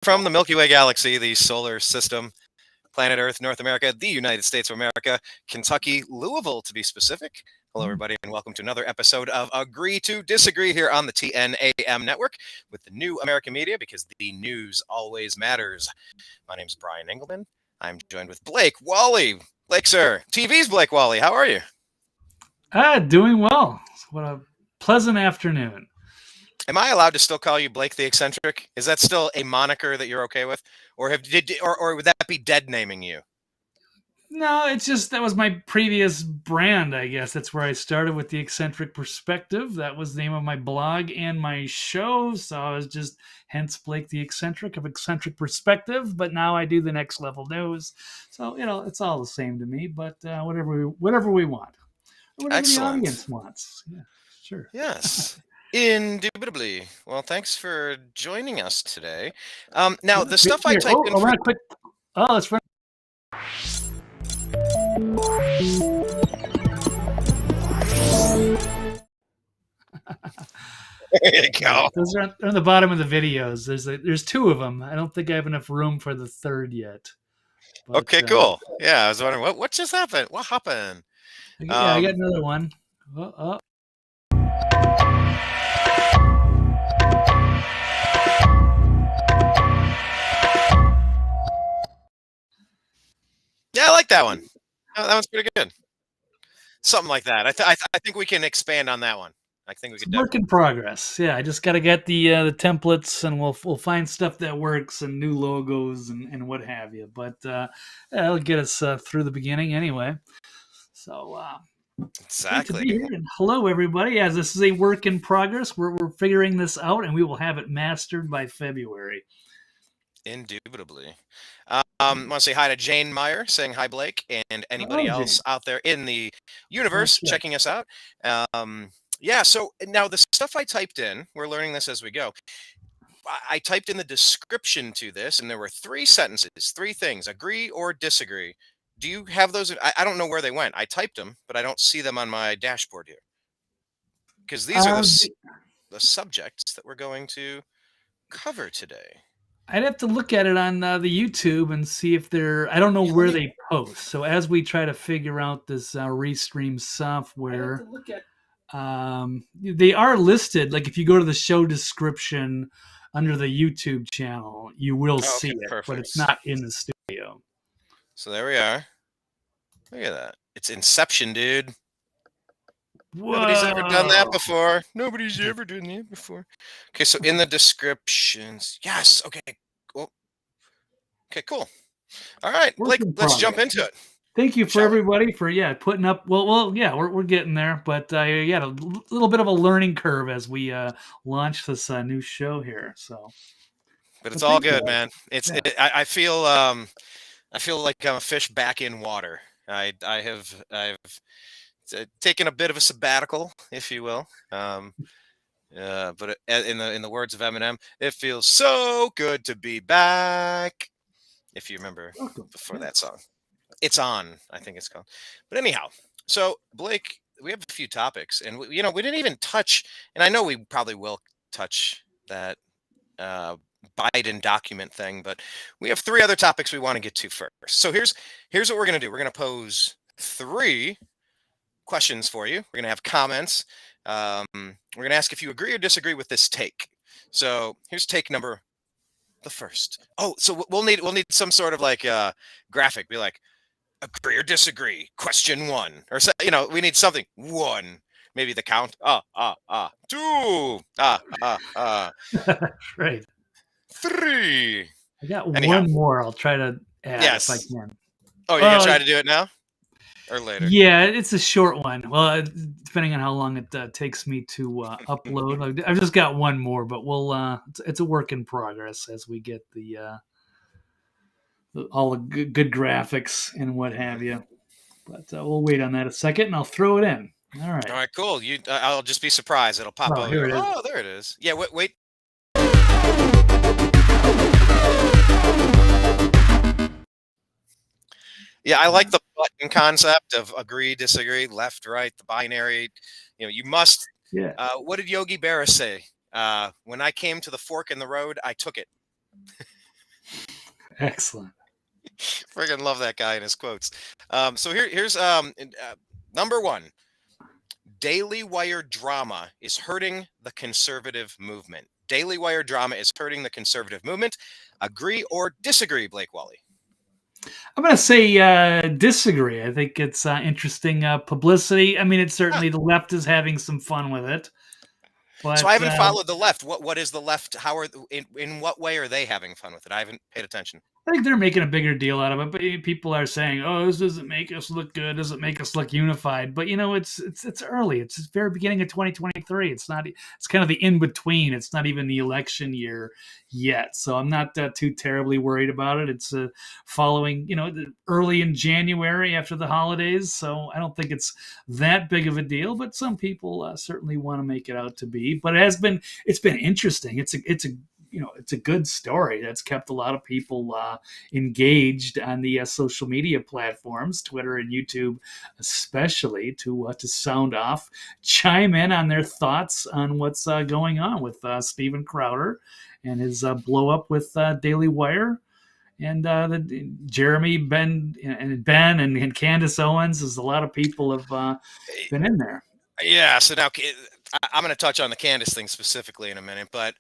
From the Milky Way galaxy, the solar system, planet Earth, North America, the United States of America, Kentucky, Louisville to be specific. Hello, everybody, and welcome to another episode of Agree to Disagree here on the TNAM network with the new American media because the news always matters. My name is Brian Engelman. I'm joined with Blake Wally. Blake, sir, TV's Blake Wally. How are you? Doing well. What a pleasant afternoon. Am I allowed to still call you Blake the Eccentric? Is that still a moniker that you're okay with, or would that be dead naming you? No, it's just that was my previous brand, I guess. That's where I started with the Eccentric Perspective. That was the name of my blog and my show. So I was just hence Blake the Eccentric of Eccentric Perspective. But now I do the Next Level News. So, it's all the same to me, but whatever we want. Or whatever Excellent. the audience wants. Yeah, sure. Yes. Indubitably. Well, thanks for joining us today. Now, the stuff I typed in for... quick. Oh, it's fun. There you go. Those are on the bottom of the videos. There's two of them. I don't think I have enough room for the third yet. But, okay, cool. Yeah, I was wondering what just happened. What happened? Yeah, I got another one. Yeah, I like that one. That one's pretty good. Something like that. I think we can expand on that one. I think we could. Work in progress. Yeah, I just got to get the templates, and we'll find stuff that works and new logos and what have you. But it'll get us through the beginning anyway. So exactly. Great to be here. And hello, everybody. As this is a work in progress, we're figuring this out, and we will have it mastered by February. Indubitably. I want to say hi to Jane Meyer, saying hi, Blake, and anybody else out there in the universe checking us out. Yeah, so now the stuff I typed in, we're learning this as we go. I typed in the description to this, and there were 3 sentences, 3 things, agree or disagree. Do you have those? I don't know where they went. I typed them, but I don't see them on my dashboard here. Because these are the subjects that we're going to cover today. I'd have to look at it on the YouTube and see if they're... I don't know where they post. So as we try to figure out this Restream software... they are listed. Like if you go to the show description under the YouTube channel, you will see it, perfect. But it's not in the studio. So there we are. Look at that. It's Inception, dude. Whoa. Nobody's ever done that before. Nobody's ever done that before. Okay, so in the descriptions. Yes, okay. Cool. Okay, cool. All right, Blake, let's jump into it. Thank you for everybody for putting up. Well, yeah, we're getting there, but a little bit of a learning curve as we launch this new show here. So, but it's all good, man. I feel like I'm a fish back in water. I've taken a bit of a sabbatical, if you will. But in the words of Eminem, it feels so good to be back. If you remember before that song. It's On, I think it's called. But anyhow, so Blake, we have a few topics, and we didn't even touch, and I know we probably will touch that Biden document thing, but we have 3 other topics we want to get to first. So here's what we're going to do. We're going to pose 3 questions for you. We're going to have comments. We're going to ask if you agree or disagree with this take. So here's take number the first. Oh, so we'll need some sort of like graphic. Be like, agree or disagree? Question 1, or we need something. 1, maybe the count. 2. Right. 3. I got one more. I'll try to add if I can. Oh, you're gonna try to do it now or later? Yeah, it's a short one. Well, depending on how long it takes me to upload. I've just got one more, but we'll. It's a work in progress as we get all the good graphics and what have you. But we'll wait on that a second, and I'll throw it in. All right, cool. I'll just be surprised. It'll pop over. Here it is. Oh, there it is. Yeah, wait. Yeah, I like the button concept of agree, disagree, left, right, the binary. You must. Yeah. What did Yogi Berra say? When I came to the fork in the road, I took it. Excellent. Friggin' love that guy and his quotes. So here's number one. Daily Wire drama is hurting the conservative movement. Daily Wire drama is hurting the conservative movement. Agree or disagree, Blake Wally? I'm going to say disagree. I think it's interesting publicity. I mean, it's Huh. certainly the left is having some fun with it, So I but haven't followed the left. What is the left? How are in what way are they having fun with it? I haven't paid attention. I think they're making a bigger deal out of it, but people are saying, "Oh, this doesn't make us look good. Doesn't make us look unified." But it's early. It's the very beginning of 2023. It's not. It's kind of the in between. It's not even the election year yet, so I'm not too terribly worried about it. It's following, early in January after the holidays, so I don't think it's that big of a deal. But some people certainly want to make it out to be. But it's been interesting. It's a good story that's kept a lot of people engaged on the social media platforms, Twitter and YouTube, especially to sound off, chime in on their thoughts on what's going on with Steven Crowder and his blow up with Daily Wire. And Jeremy, Ben and Candace Owens, there's a lot of people have been in there. Yeah. So now I'm going to touch on the Candace thing specifically in a minute, but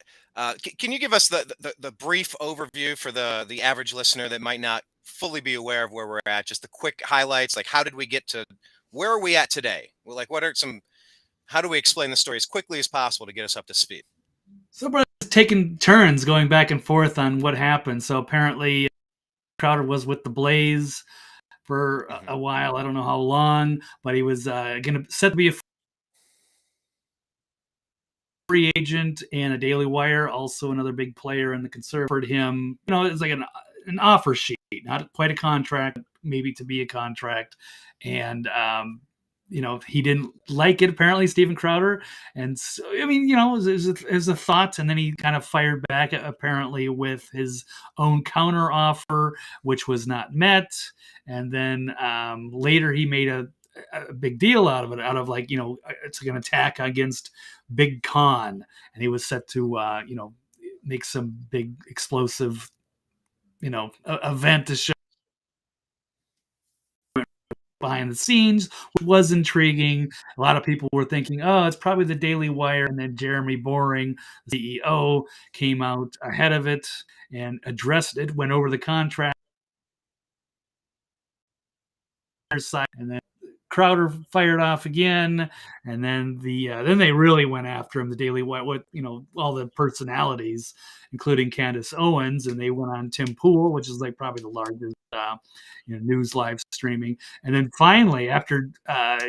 can you give us the brief overview for the average listener that might not fully be aware of where we're at? Just the quick highlights, like how did we get to where are we at today? Well, like what are some? How do we explain the story as quickly as possible to get us up to speed? So brothers taking turns going back and forth on what happened. So apparently Crowder was with the Blaze for a while. I don't know how long, but he was going to set to be a free agent and a Daily Wire, also another big player in the conservative. Him, it's like an offer sheet, not quite a contract, maybe to be a contract, and he didn't like it, apparently, Steven Crowder. And so, I mean, it was a thought. And then he kind of fired back, apparently, with his own counter offer, which was not met. And then later he made a big deal out of it, it's like an attack against Big Con. And he was set to, make some big explosive, event to show behind the scenes, which was intriguing. A lot of people were thinking, oh, it's probably the Daily Wire. And then Jeremy Boring, the CEO, came out ahead of it and addressed it, went over the contract side, and then Crowder fired off again, and then then they really went after him. The Daily Wire, all the personalities, including Candace Owens, and they went on Tim Pool, which is like probably the largest news live streaming. And then finally, after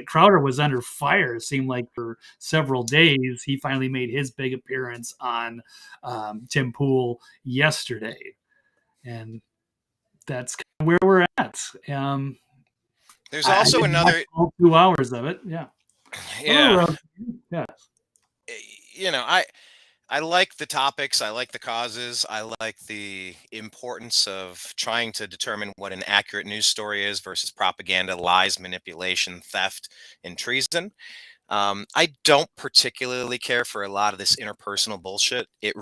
Crowder was under fire, it seemed like for several days, he finally made his big appearance on Tim Pool yesterday, and that's kind of where we're at. There's also another all 2 hours of it. Yeah. Yeah. Yeah. I like the topics. I like the causes. I like the importance of trying to determine what an accurate news story is versus propaganda, lies, manipulation, theft, and treason. I don't particularly care for a lot of this interpersonal bullshit. It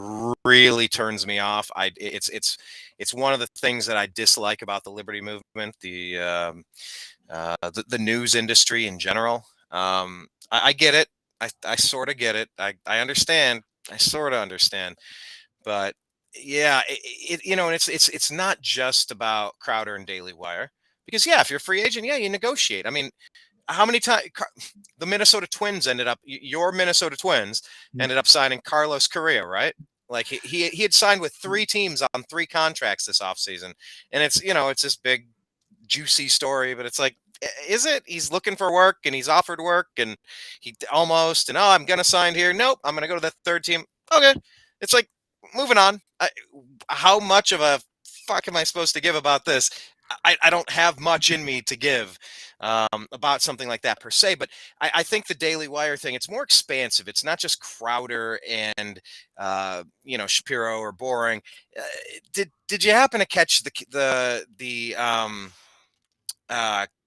really turns me off. It's one of the things that I dislike about the liberty movement, the news industry in general. I get it. I sort of get it. I understand. I sort of understand. But yeah, and it's not just about Crowder and Daily Wire, because yeah, if you're a free agent, yeah, you negotiate. I mean, how many times the Minnesota Twins your Minnesota Twins ended up signing Carlos Correa, right? Like he had signed with 3 teams on 3 contracts this offseason. And it's this big juicy story, but it's like, is it? He's looking for work and he's offered work and he almost, and oh, I'm going to sign here. Nope. I'm going to go to the 3rd team. Okay. It's like, moving on. How much of a fuck am I supposed to give about this? I don't have much in me to give about something like that per se, but I think the Daily Wire thing, it's more expansive. It's not just Crowder and Shapiro or Boring. Did you happen to catch the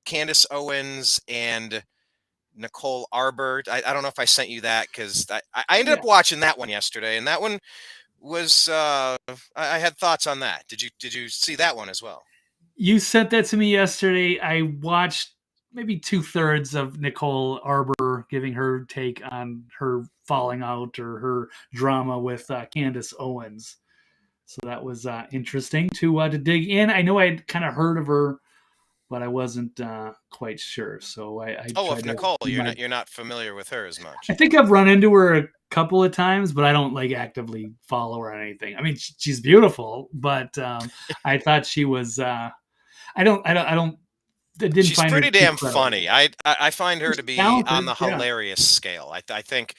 Candace Owens and Nicole Arbor? I don't know if I sent you that, because I ended up watching that one yesterday, and that one was I had thoughts on that. Did you see that one as well? You sent that to me yesterday. I watched maybe 2/3 of Nicole Arbor giving her take on her falling out or her drama with Candace Owens. So that was interesting to dig in. I know I'd kind of heard of her, but I wasn't quite sure. So I Oh, tried of to Nicole, do my. you're not familiar with her as I much. think I've run into her a couple of times, but I don't like actively follow her on anything. I mean, she's beautiful, but I thought she was. I don't. I didn't She's find her pretty too damn credible. funny. I find her She's to be on talented, the yeah. hilarious scale. I think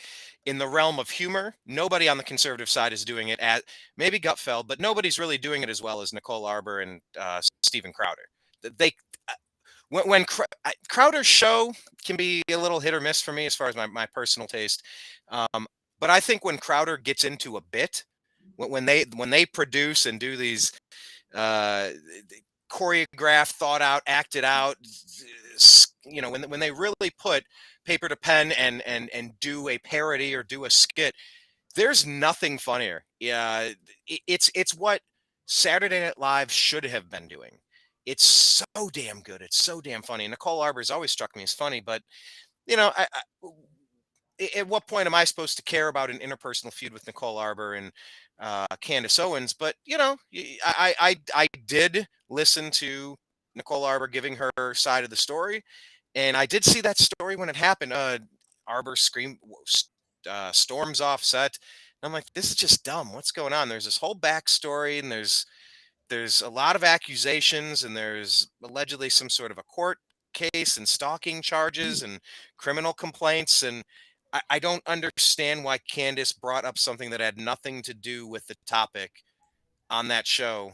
in the realm of humor, nobody on the conservative side is doing it at maybe Gutfeld, but nobody's really doing it as well as Nicole Arbor and Steven Crowder. They Crowder's show can be a little hit or miss for me as far as my personal taste. Um, but I think when Crowder gets into a bit, when they produce and do these uh, choreographed, thought out, acted out. When they really put paper to pen and do a parody or do a skit, there's nothing funnier. Yeah, it's what Saturday Night Live should have been doing. It's so damn good. It's so damn funny. Nicole Arbor's always struck me as funny, but at what point am I supposed to care about an interpersonal feud with Nicole Arbor and Candace Owens? But I did listen to Nicole Arbor giving her side of the story, and I did see that story when it happened. Arbor storms off set. And I'm like, this is just dumb. What's going on? There's this whole backstory, and there's a lot of accusations, and there's allegedly some sort of a court case and stalking charges and criminal complaints. And I don't understand why Candace brought up something that had nothing to do with the topic on that show.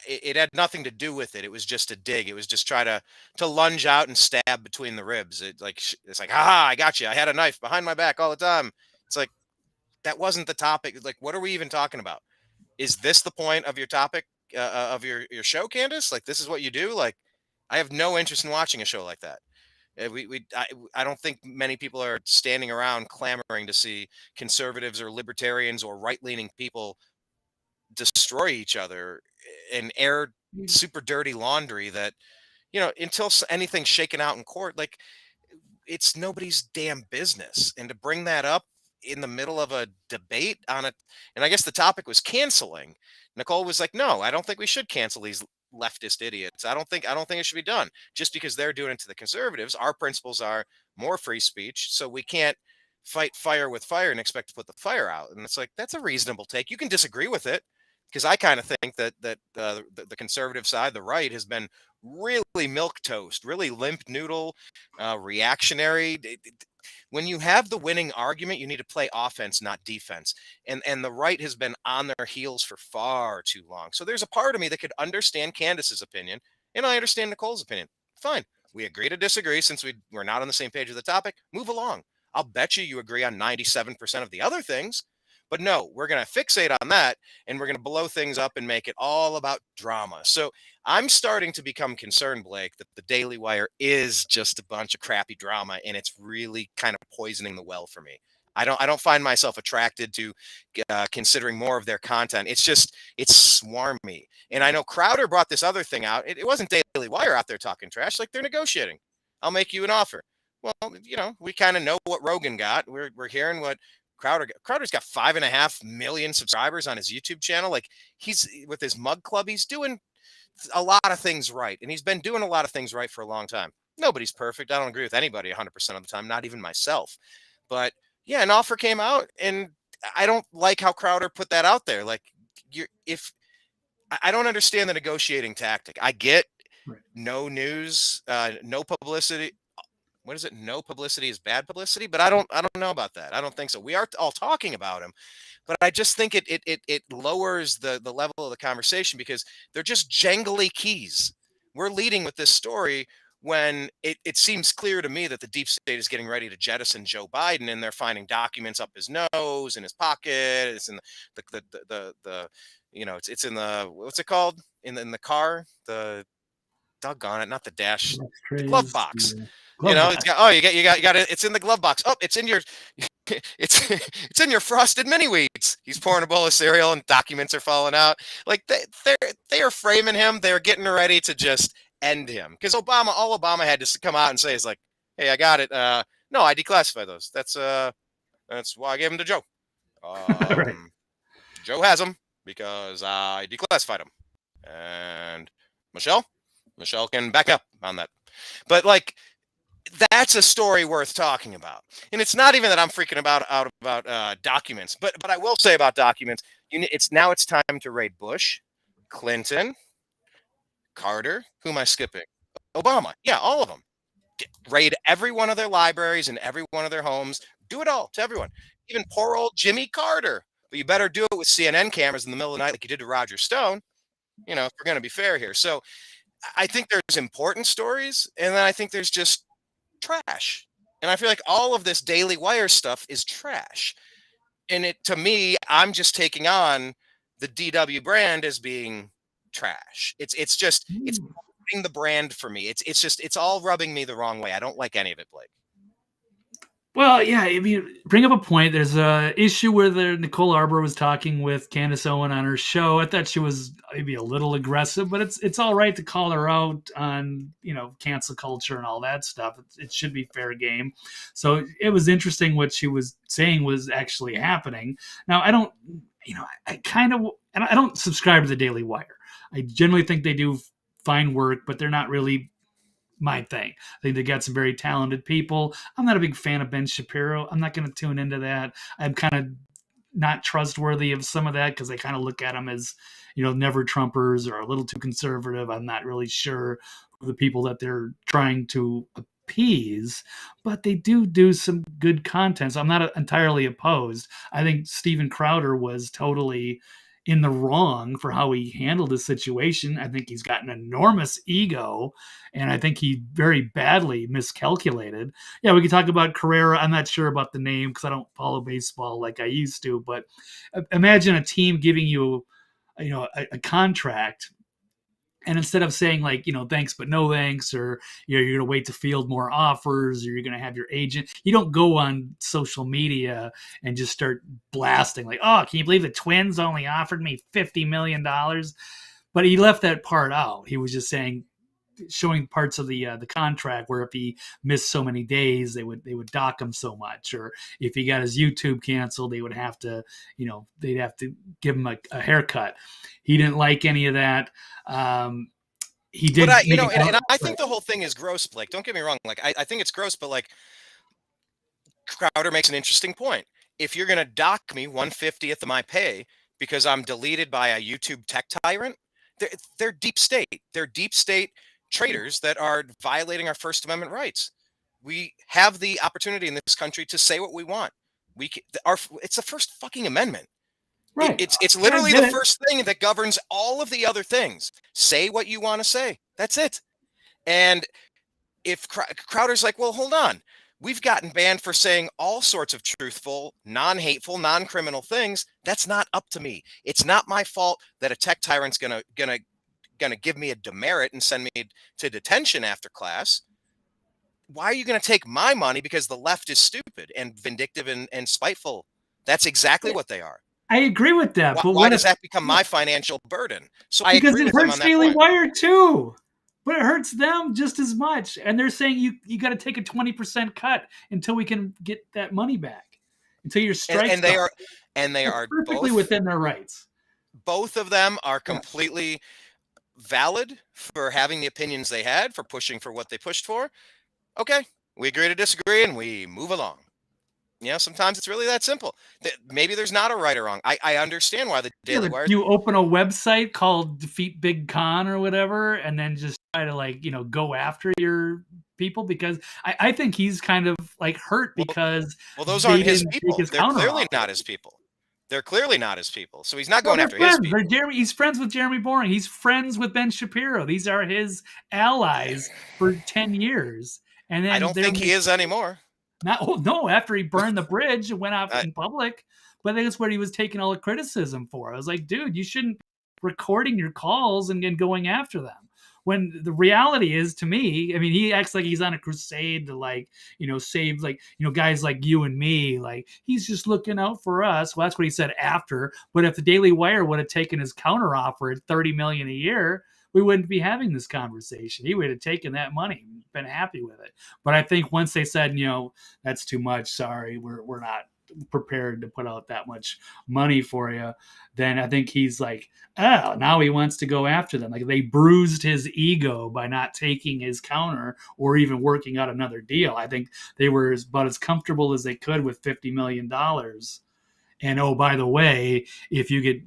It had nothing to do with it. It was just a dig. It was just try to lunge out and stab between the ribs. It's like, haha, I got you. I had a knife behind my back all the time. It's like that wasn't the topic. Like, what are we even talking about? Is this the point of your topic of your show, Candace? Like, this is what you do? Like, I have no interest in watching a show like that. I don't think many people are standing around clamoring to see conservatives or libertarians or right leaning people destroy each other and air super dirty laundry that until anything's shaken out in court. Like, it's nobody's damn business. And to bring that up in the middle of a debate on it, and I guess the topic was canceling. Nicole was like, "No, I don't think we should cancel these leftist idiots. I don't think it should be done just because they're doing it to the conservatives. Our principles are more free speech, so we can't fight fire with fire and expect to put the fire out." And it's like, that's a reasonable take. You can disagree with it, because I kind of think that the conservative side, the right, has been really milk toast, really limp noodle, reactionary. When you have the winning argument, you need to play offense, not defense. And the right has been on their heels for far too long. So there's a part of me that could understand Candace's opinion, and I understand Nicole's opinion. Fine. We agree to disagree since we're not on the same page of the topic. Move along. I'll bet you agree on 97% of the other things. But no, we're going to fixate on that, and we're going to blow things up and make it all about drama. So I'm starting to become concerned, Blake, that the Daily Wire is just a bunch of crappy drama, and it's really kind of poisoning the well for me. I don't find myself attracted to considering more of their content. It's swarmy. And I know Crowder brought this other thing out. It wasn't Daily Wire out there talking trash. Like, they're negotiating. I'll make you an offer. Well, we kind of know what Rogan got. We're hearing what Crowder's got 5.5 million subscribers on his YouTube channel. Like, he's with his mug club, he's doing a lot of things right, and he's been doing a lot of things right for a long time. Nobody's perfect. I don't agree with anybody 100% of the time, not even myself. But yeah, an offer came out, and I don't like how Crowder put that out there. Like, you're if I don't understand the negotiating tactic. I get Right. no news, no publicity. What is it? No publicity is bad publicity, but I don't know about that. I don't think so. We are all talking about him, but I just think it lowers the level of the conversation because they're just jangly keys. We're leading with this story when it seems clear to me that the deep state is getting ready to jettison Joe Biden, and they're finding documents up his nose, in his pocket. It's in the it's in the, what's it called, in the car, the doggone it, not the dash, the glove Ashtrays, box. the glove It's box. got, oh, you got it. It's in the glove box. Oh, it's in your. it's in your frosted mini wheats. He's pouring a bowl of cereal and documents are falling out. Like they are framing him. They're getting ready to just end him because all Obama had to come out and say is like, hey, I got it. No, I declassified those. That's why I gave them to Joe. Right. Joe has them because I declassified them, and Michelle can back up on that. But like, that's a story worth talking about. And it's not even that I'm freaking out about documents, but I will say about documents, it's time to raid Bush, Clinton, Carter. Who am I skipping? Obama. Yeah, all of them. Raid every one of their libraries and every one of their homes. Do it all to everyone. Even poor old Jimmy Carter. But you better do it with CNN cameras in the middle of the night like you did to Roger Stone. If we're going to be fair here. So I think there's important stories, and then I think there's just trash. And I feel like all of this Daily Wire stuff is trash. And to me, I'm just taking on the DW brand as being trash. It's the brand for me. It's all rubbing me the wrong way. I don't like any of it, Blake. Well, yeah, I mean, bring up a point. There's a issue where Nicole Arbor was talking with Candace Owen on her show. I thought she was maybe a little aggressive, but it's all right to call her out on, cancel culture and all that stuff. It should be fair game. So it was interesting what she was saying was actually happening. Now, I don't, I don't subscribe to the Daily Wire. I generally think they do fine work, but they're not really my thing. I think they got some very talented people. I'm not a big fan of Ben Shapiro. I'm not going to tune into that. I'm kind of not trustworthy of some of that because I kind of look at them as, never Trumpers or a little too conservative. I'm not really sure who the people that they're trying to appease, but they do some good content. So I'm not entirely opposed. I think Steven Crowder was totally in the wrong for how he handled the situation. I think he's got an enormous ego, and I think he very badly miscalculated. Yeah, we can talk about Carrera. I'm not sure about the name because I don't follow baseball like I used to, but imagine a team giving you, a contract, and instead of saying like, thanks but no thanks, or you're going to wait to field more offers, or you're going to have your agent, you don't go on social media and just start blasting like, oh, can you believe the Twins only offered me $50 million? But he left that part out. He was just showing parts of the contract where if he missed so many days, they would dock him so much, or if he got his YouTube canceled, they would have to, they'd have to give him a haircut. He didn't like any of that. He did, but I think the whole thing is gross, Blake. Don't get me wrong. Like I think it's gross, but like Crowder makes an interesting point. If you're going to dock me 1/50th of my pay because I'm deleted by a YouTube tech tyrant, they're deep state. They're deep state traitors that are violating our First Amendment rights. We have the opportunity in this country to say what we want. It's the First fucking Amendment. right. It's literally the first thing that governs all of the other things. Say what you want to say. That's it. And if Crowder's like, well, hold on. We've gotten banned for saying all sorts of truthful, non-hateful, non-criminal things. That's not up to me. It's not my fault that a tech tyrant's gonna give me a demerit and send me to detention after class. Why are you going to take my money because the left is stupid and vindictive and spiteful? That's exactly what they are. I agree with that. But why does that become my financial burden? So I because agree it with him hurts on that Daily point. Wire too. But it hurts them just as much. And they're saying you got to take a 20% cut until we can get that money back. Until your strikes. And they are perfectly within their rights. Both of them are completely valid for having the opinions they had, for pushing for what they pushed for. Okay, we agree to disagree and we move along. Sometimes it's really that simple. Maybe there's not a right or wrong. I understand why the Daily Wire. You open a website called Defeat Big Con or whatever, and then just try to go after your people, because I think he's kind of like hurt because those aren't his people. They're clearly not his people. They're clearly not his people. So he's not going after his people. He's friends with Jeremy Boring. He's friends with Ben Shapiro. These are his allies for 10 years. And then I don't think he is anymore. No, after he burned the bridge and went out in public. But I think that's what he was taking all the criticism for. I was like, dude, you shouldn't be recording your calls and going after them. when the reality is, to me, I mean, he acts like he's on a crusade to, like, save, like, guys like you and me. Like, he's just looking out for us. Well, that's what he said after. But if the Daily Wire would have taken his counter offer at $30 million a year, we wouldn't be having this conversation. He would have taken that money and been happy with it. But I think once they said, that's too much, sorry, we're not prepared to put out that much money for you, then I think he's like, oh, now he wants to go after them. Like, they bruised his ego by not taking his counter or even working out another deal. I think they were about as comfortable as they could with $50 million. And, oh, by the way, if you get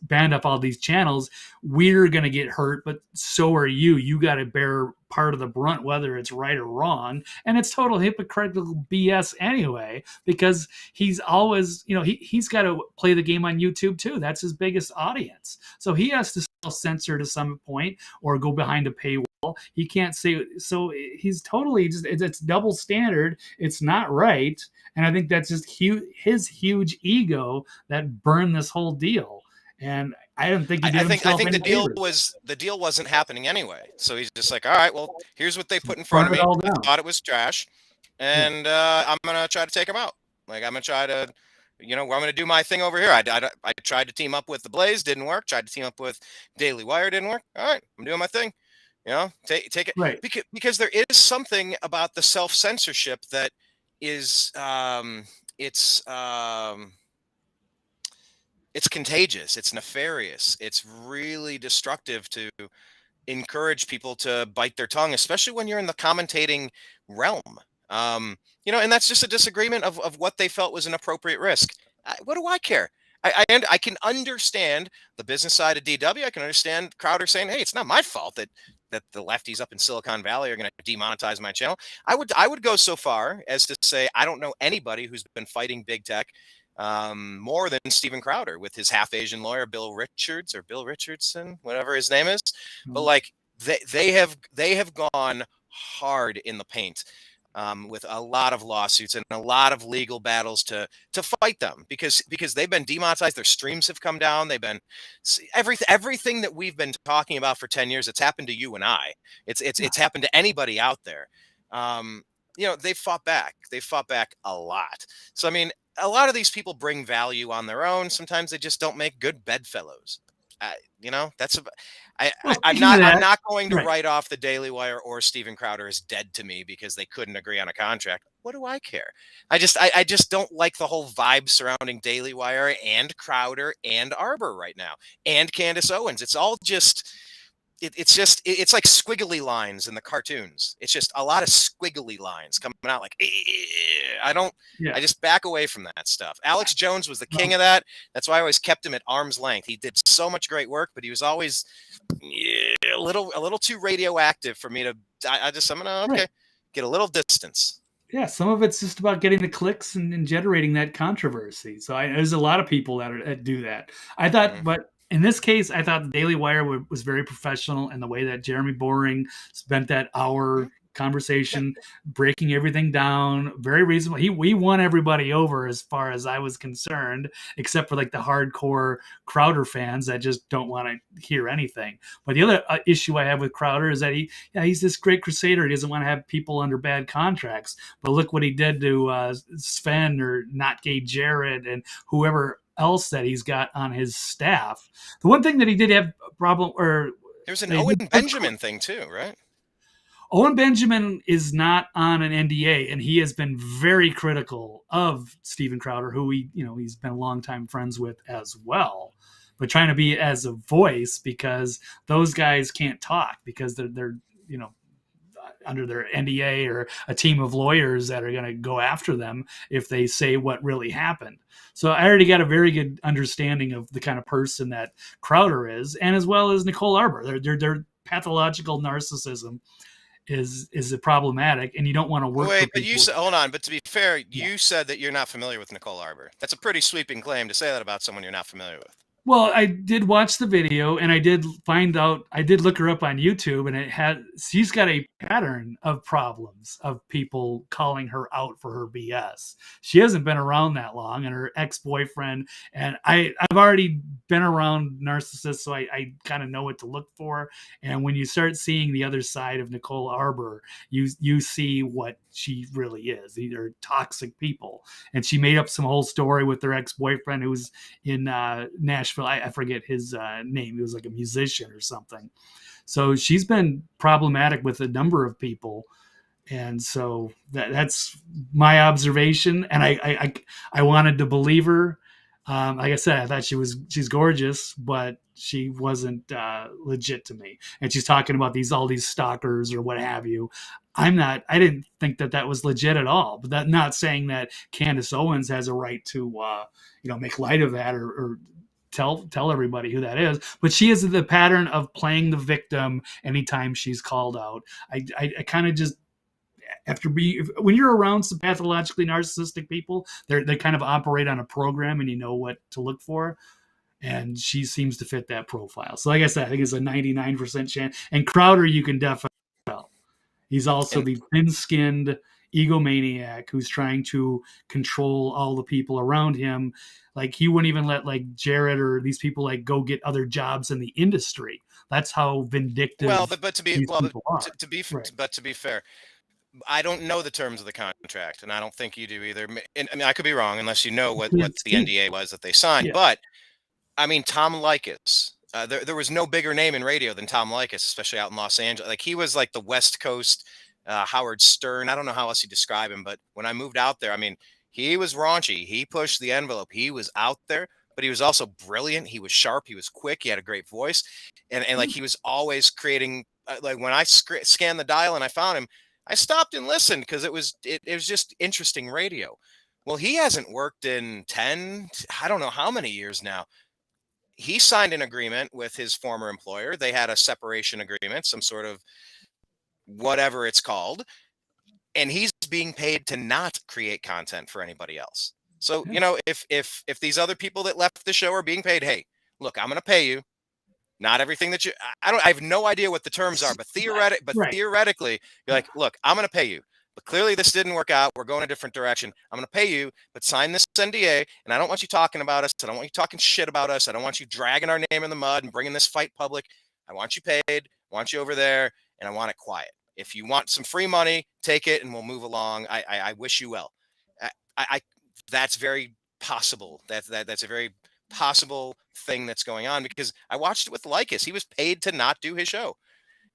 banned off all these channels, we're going to get hurt, but so are you. You got to bear part of the brunt, whether it's right or wrong. And it's total hypocritical BS anyway, because he's always, he's got to play the game on YouTube too. That's his biggest audience. So he has to self-censor to some point or go behind a paywall. He can't say, so he's totally just, it's double standard. It's not right. And I think that's just his huge ego that burned this whole deal. And I don't think he did I think favors. the deal wasn't happening anyway. So he's just like, all right, well, here's what they put in front of me. I thought it was trash, and I'm gonna try to take them out. Like, I'm gonna try to, I'm gonna do my thing over here. I tried to team up with the Blaze, didn't work. Tried to team up with Daily Wire, didn't work. All right, I'm doing my thing. Take it, right? Because there is something about the self-censorship that is it's contagious, it's nefarious, it's really destructive to encourage people to bite their tongue, especially when you're in the commentating realm. And that's just a disagreement of what they felt was an appropriate risk. What do I care? I can understand the business side of DW. I can understand Crowder saying, hey, it's not my fault that the lefties up in Silicon Valley are going to demonetize my channel. I would go so far as to say I don't know anybody who's been fighting big tech more than Steven Crowder with his half Asian lawyer Bill Richardson, whatever his name is. But like they have gone hard in the paint with a lot of lawsuits and a lot of legal battles to fight them because they've been demonetized. Their streams have come down. They've been everything that we've been talking about for 10 years. It's happened to you and I. It's happened to anybody out there. They've fought back. They've fought back a lot. So I mean, a lot of these people bring value on their own. Sometimes they just don't make good bedfellows. I'm not going to write off the Daily Wire or Steven Crowder as dead to me because they couldn't agree on a contract. What do I care? I just don't like the whole vibe surrounding Daily Wire and Crowder and Arbor right now and Candace Owens. It's all just it's like squiggly lines in the cartoons. It's just a lot of squiggly lines coming out like, I just back away from that stuff. Alex Jones was the king of that. That's why I always kept him at arm's length. He did so much great work, but he was always a little too radioactive for me to, I'm going to get a little distance. Yeah, some of it's just about getting the clicks and generating that controversy. So there's a lot of people that do that. I thought, but in this case, I thought the Daily Wire was very professional, and the way that Jeremy Boring spent that hour conversation, breaking everything down, very reasonable. We won everybody over as far as I was concerned, except for like the hardcore Crowder fans that just don't want to hear anything. But the other issue I have with Crowder is that he's this great crusader. He doesn't want to have people under bad contracts. But look what he did to Sven or Not Gay Jared and whoever else that he's got on his staff. The one thing that he did have a problem, or there's an Owen Benjamin thing too, right? Owen Benjamin is not on an NDA, and he has been very critical of Steven Crowder, who he's been a longtime friends with as well, but trying to be as a voice because those guys can't talk because they're under their NDA or a team of lawyers that are going to go after them if they say what really happened. So I already got a very good understanding of the kind of person that Crowder is, and as well as Nicole Arbor. Their pathological narcissism is problematic, and you don't want to work. Wait, but you said, hold on. But to be fair, you said that you're not familiar with Nicole Arbor. That's a pretty sweeping claim to say that about someone you're not familiar with. Well, I did watch the video, and I did find out. I did look her up on YouTube, and she's got a pattern of problems of people calling her out for her BS. She hasn't been around that long, and her ex boyfriend, and I've already been around narcissists, so I kind of know what to look for. And when you start seeing the other side of Nicole Arbor, you see what she really is. These are toxic people, and she made up some whole story with her ex boyfriend who was in Nashville. I forget his name. He was like a musician or something. So she's been problematic with a number of people, and so that's my observation. And I wanted to believe her. Like I said, I thought she's gorgeous, but she wasn't legit to me. And she's talking about all these stalkers or what have you. I didn't think that was legit at all. But that not saying that Candace Owens has a right to make light of that or tell everybody who that is. But she is the pattern of playing the victim anytime she's called out. I kind of just when you're around some pathologically narcissistic people, they kind of operate on a program, and you know what to look for. And she seems to fit that profile. So, like I said, I think it's a 99% chance. And Crowder, you can definitely tell. He's also And the thin-skinned egomaniac who's trying to control all the people around him. Like, he wouldn't even let like Jared or these people like go get other jobs in the industry. That's how vindictive well, but to be these well, people are. Right. but to be fair, I don't know the terms of the contract, and I don't think you do either. And, I mean, I could be wrong unless you know what Can't the see. NDA was that they signed. Yeah. But I mean, Tom Likas. There was no bigger name in radio than Tom Likas, especially out in Los Angeles. Like, he was like the West Coast Howard Stern. I don't know how else you describe him, but when I moved out there, I mean, he was raunchy. He pushed the envelope. He was out there, but he was also brilliant. He was sharp. He was quick. He had a great voice, and like, he was always creating. Like, when I scanned the dial and I found him, I stopped and listened because it was just interesting radio. Well, he hasn't worked in 10, I don't know how many years now. He signed an agreement with his former employer. They had a separation agreement, some sort of whatever it's called, and he's being paid to not create content for anybody else. So, Yeah. if these other people that left the show are being paid, hey, look, I'm going to pay you. Not everything that I have no idea what the terms are, but Right. theoretically, you're like, look, I'm going to pay you. But clearly this didn't work out. We're going a different direction. I'm going to pay you, but sign this NDA. And I don't want you talking about us. I don't want you talking shit about us. I don't want you dragging our name in the mud and bringing this fight public. I want you paid. I want you over there, and I want it quiet. If you want some free money, take it, and we'll move along. I wish you well. I that's very possible. That's a very possible thing that's going on, because I watched it with Likas. He was paid to not do his show,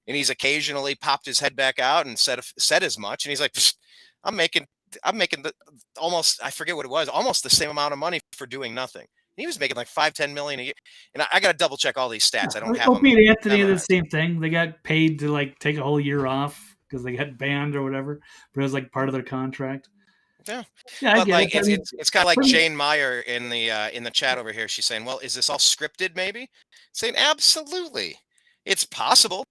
and he's occasionally popped his head back out and said as much. And he's like, I'm making the almost, I forget what it was, almost the same amount of money for doing nothing. He was making like 5-10 million a year, and I got to double check all these stats. I don't have them Opie and Anthony did the memorized. same thing. They got paid to like take a whole year off because they got banned or whatever, but it was like part of their contract. Yeah, Yeah, I but get like, it. I mean, it's kind of like pretty, Jane Meyer in the chat over here. She's saying, "Well, is this all scripted? Maybe." Saying, "Absolutely, it's possible.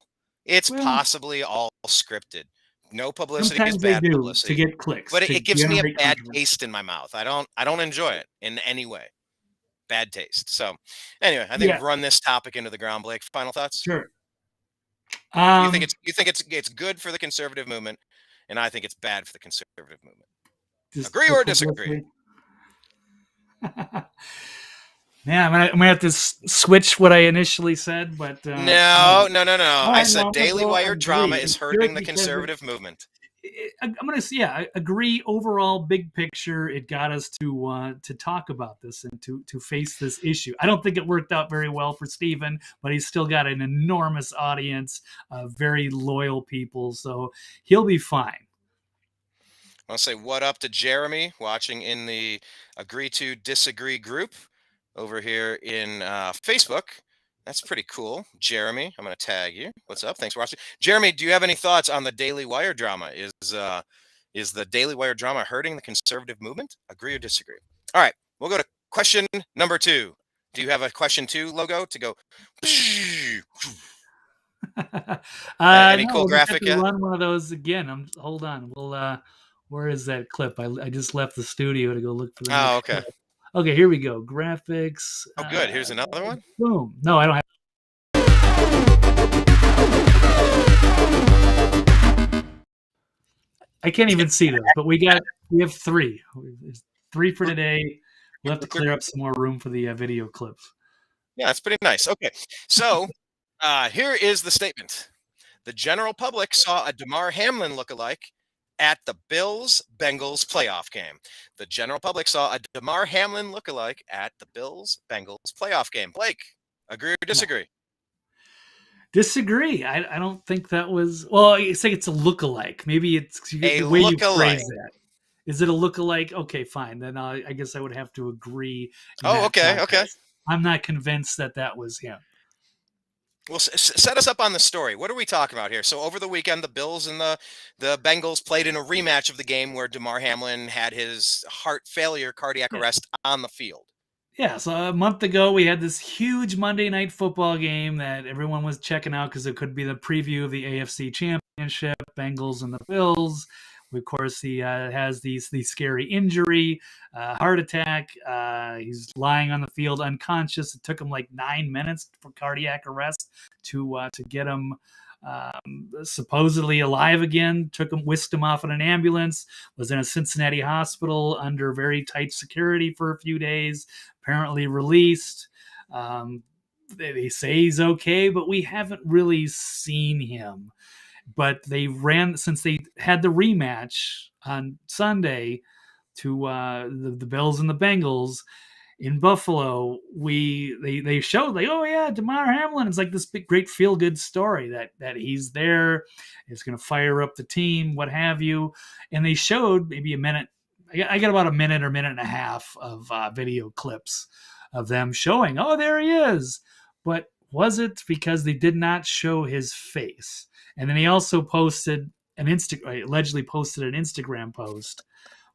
It's well, possibly all scripted. No publicity is sometimes they bad do to publicity, get clicks but to it gives me a generate bad controversy. taste in my mouth. I don't enjoy it in any way. Bad taste." So, anyway, I think Yeah, we've run this topic into the ground. Blake, final thoughts? sure. You think it's good for the conservative movement, and I think it's bad for the conservative movement. Just Agree for or disagree? publicity. Yeah, I'm gonna have to switch what I initially said, but No, no, no, no. all I right, no, said I'm gonna Daily go Wire drama agree. is It's good hurting the because conservative movement. I'm gonna say, yeah, I agree. Overall, big picture, it got us to talk about this and to face this issue. I don't think it worked out very well for Stephen, but he's still got an enormous audience, very loyal people, so he'll be fine. I want to say what up to Jeremy watching in the Agree to Disagree group over here in Facebook. That's pretty cool. Jeremy, I'm going to tag you. What's up? Thanks for watching. Jeremy, do you have any thoughts on the Daily Wire drama? Is the Daily Wire drama hurting the conservative movement? Agree or disagree? All right, we'll go to question number 2. Do you have a question 2 logo to go? Any No, cool we'll just have graphic to yet? run one of those again. Hold on. We'll where is that clip? I just left the studio to go look for the Oh, next okay. clip. Okay, here we go. Graphics. Oh, good. Here's another one. Boom. No, I don't have. I can't even see those, but we have three. There's three for today. We'll have to clear up some more room for the video clips. Yeah, that's pretty nice. Okay, so here is the statement. The general public saw a Demar Hamlin lookalike at the Bills-Bengals playoff game. The general public saw a Demar Hamlin lookalike at the Bills-Bengals playoff game. Blake, agree or disagree? Disagree. I don't think that was. Well, you say it's a lookalike. Maybe it's A the way you lookalike. phrase that. Is it a lookalike? Okay, fine. Then I guess I would have to agree. Oh, okay, okay. I'm not convinced that was him. Well, set us up on the story. What are we talking about here? So over the weekend, the Bills and the Bengals played in a rematch of the game where Demar Hamlin had his heart failure, cardiac arrest on the field. Yeah, so a month ago, we had this huge Monday night football game that everyone was checking out because it could be the preview of the AFC Championship, Bengals and the Bills. Of course, he has the scary injury, heart attack. He's lying on the field unconscious. It took him like 9 minutes for cardiac arrest to get him supposedly alive again. Whisked him off in an ambulance. Was in a Cincinnati hospital under very tight security for a few days. Apparently released. They say he's okay, but we haven't really seen him. But since they had the rematch on Sunday to the Bills and the Bengals in Buffalo, they showed like, oh yeah, Demar Hamlin. It's like this big, great feel good story that he's there, is going to fire up the team, what have you. And they showed maybe a minute. I got about a minute or minute and a half of video clips of them showing, oh, there he is. But was it because they did not show his face? And then he also allegedly posted an Instagram post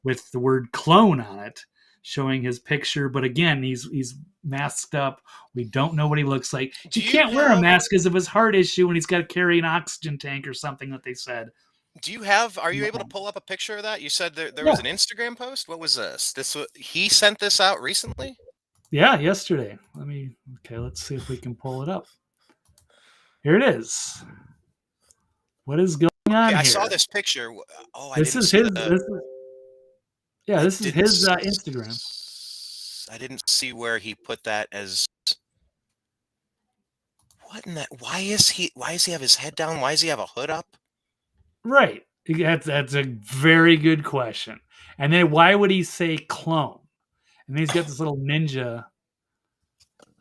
with the word clone on it, showing his picture. But again, he's masked up. We don't know what he looks like. He can't wear a mask because of his heart issue, and he's got to carry an oxygen tank or something that they said. Are you able to pull up a picture of that? You said there was an Instagram post. What was this? He sent this out recently? Yeah, yesterday. Let's see if we can pull it up. Here it is. What is going on here? I saw this picture. Oh, this is his Instagram. I didn't see where he put that as. What in that? Why does he have his head down? Why does he have a hood up? Right. That's a very good question. And then why would he say clone? And he's got this little ninja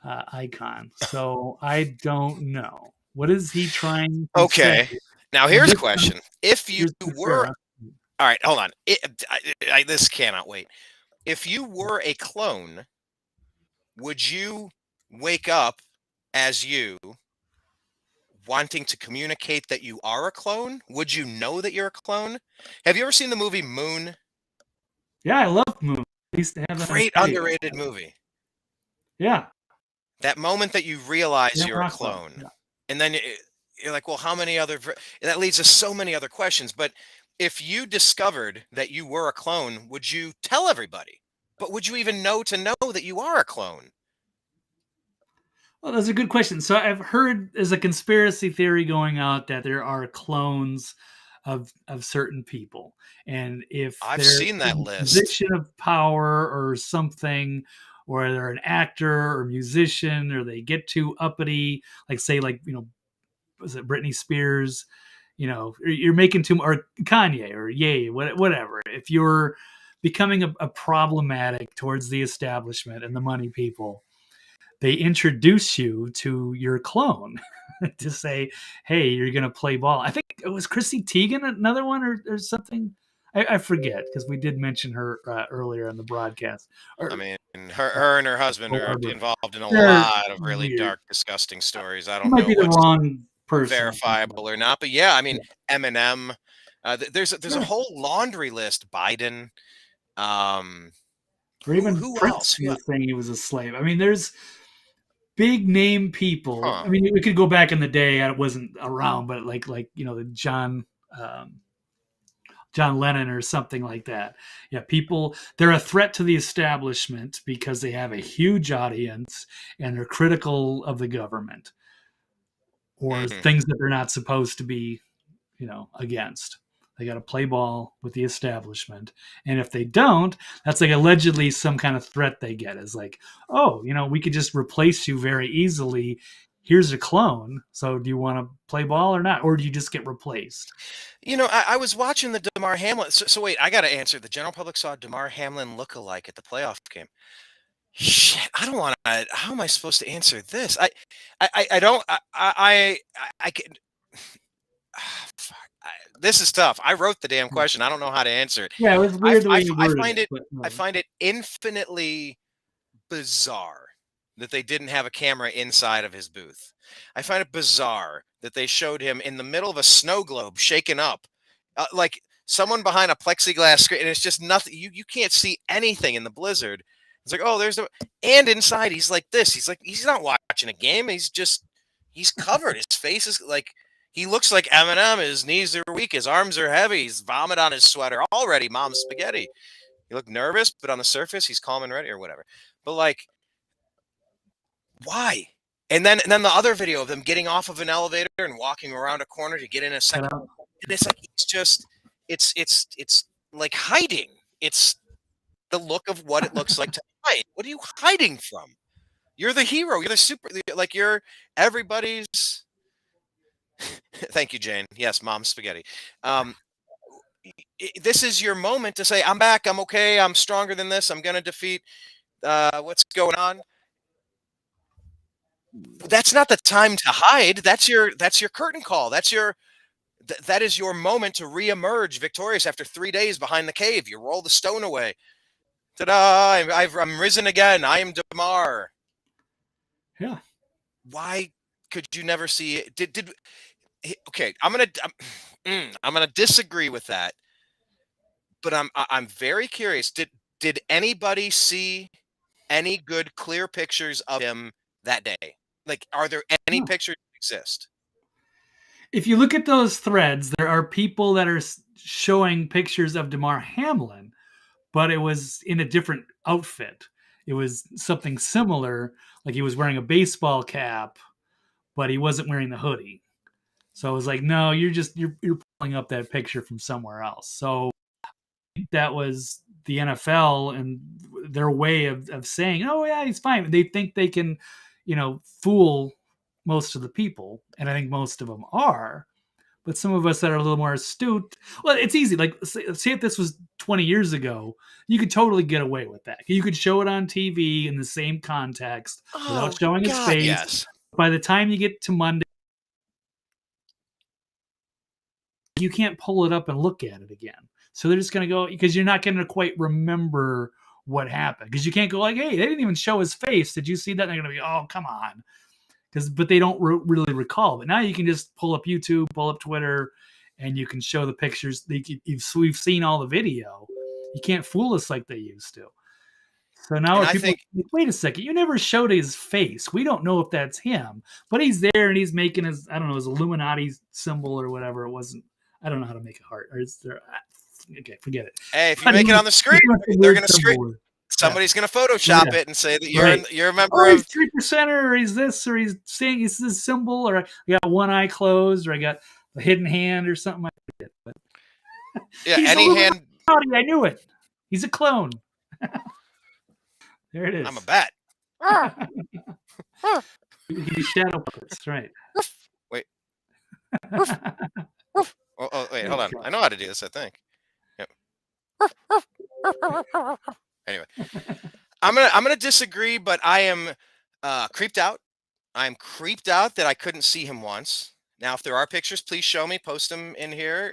icon. So I don't know. What is he trying to say? Now here's a question. If you were... All right, hold on. This cannot wait. If you were a clone, would you wake up as you, wanting to communicate that you are a clone? Would you know that you're a clone? Have you ever seen the movie Moon? Yeah, I love Moon. I used to have great underrated movie. Yeah. That moment that you realize you're a clone. Yeah. And then you're like, well, how many other... That leads to so many other questions. But if you discovered that you were a clone, would you tell everybody? But would you even know that you are a clone? Well, that's a good question. So I've heard there's a conspiracy theory going out that there are clones of certain people. And if I've seen that list, position of power or something, or they're an actor or musician, or they get too uppity, like say, was it Britney Spears? You're making too much, or Kanye, or Ye, whatever. If you're becoming a problematic towards the establishment and the money people, they introduce you to your clone to say, hey, you're going to play ball. I think it was Chrissy Teigen, another one, or something. I forget, because we did mention her earlier on the broadcast. Her and her husband are involved in a lot of really dark, disgusting stories. I don't know. Might be the wrong person, verifiable or not, but yeah, Eminem. There's a whole laundry list. Biden. Or even Prince was saying he was a slave. There's big name people. Huh. We could go back in the day. I wasn't around, but like the John John Lennon or something like that. Yeah, people, they're a threat to the establishment because they have a huge audience and they're critical of the government or Mhm. things that they're not supposed to be, against. They got to play ball with the establishment. And if they don't, that's like allegedly some kind of threat they get is like, oh, we could just replace you very easily. Here's a clone. So do you want to play ball or not? Or do you just get replaced? I was watching the Demar Hamlin. So wait, I got to answer. The general public saw Demar Hamlin lookalike at the playoff game. Shit, I don't want to. How am I supposed to answer this? I don't. I can. Fuck. This is tough. I wrote the damn question. I don't know how to answer it. Yeah, it was weird the way you worded Find it. it. I find it infinitely bizarre that they didn't have a camera inside of his booth. I find it bizarre that they showed him in the middle of a snow globe shaken up, like someone behind a plexiglass screen, and it's just nothing. You can't see anything in the blizzard. It's like, oh, there's the, and inside he's like this. He's like, he's not watching a game. He's covered. His face is like, he looks like Eminem. His knees are weak. His arms are heavy. He's vomit on his sweater already. Mom's spaghetti. He looked nervous, but on the surface, he's calm and ready or whatever. But like, why? And then the other video of them getting off of an elevator and walking around a corner to get in a second. And it's like it's like hiding. It's the look of what it looks like to hide. What are you hiding from? You're the hero. You're the super. Like you're everybody's. Thank you, Jane. Yes, Mom spaghetti. This is your moment to say, "I'm back. I'm okay. I'm stronger than this. I'm going to defeat what's going on." That's not the time to hide. That's your curtain call. That is your moment to reemerge victorious after 3 days behind the cave. You roll the stone away. Ta-da! I'm risen again. I am Demar. Yeah. Why could you never see it? Okay, I'm gonna disagree with that, but I'm very curious. Did anybody see any good clear pictures of him that day? Like, are there any No. pictures that exist? If you look at those threads, there are people that are showing pictures of Demar Hamlin, but it was in a different outfit. It was something similar, like he was wearing a baseball cap, but he wasn't wearing the hoodie. So I was like, no, you're pulling up that picture from somewhere else. So that was the NFL and their way of saying, oh yeah, he's fine. They think they can, fool most of the people, and I think most of them are. But some of us that are a little more astute, well, it's easy. Like, say if this was 20 years ago, you could totally get away with that. You could show it on TV in the same context without Oh showing his God, face. yes. By the time you get to Monday, you can't pull it up and look at it again. So they're just going to go, because you're not going to quite remember what happened. Because you can't go like, hey, they didn't even show his face. Did you see that? And they're going to be, oh, come on. But they don't really recall. But now you can just pull up YouTube, pull up Twitter, and you can show the pictures. We've seen all the video. You can't fool us like they used to. So now And I people think like, wait a second, you never showed his face. We don't know if that's him, but he's there and he's making his, I don't know, his Illuminati symbol or whatever. It wasn't, I don't know how to make a heart. Or is there, okay, forget it. hey, if you make it on the screen, they're going to screen. Somebody's going to Photoshop it and say that you're a member of. He's 3%er, or he's this, or he's saying he's this symbol, or I got one eye closed, or I got a hidden hand, or something like that. But Yeah, he's any hand. I knew it. He's a clone. There it is. I'm a bat. He's shadow puppets, right? Wait. Oh, wait, hold on. I know how to do this, I think. Yep. Anyway, I'm gonna disagree, but I am creeped out. I'm creeped out that I couldn't see him once. Now, if there are pictures, please show me. Post them in here.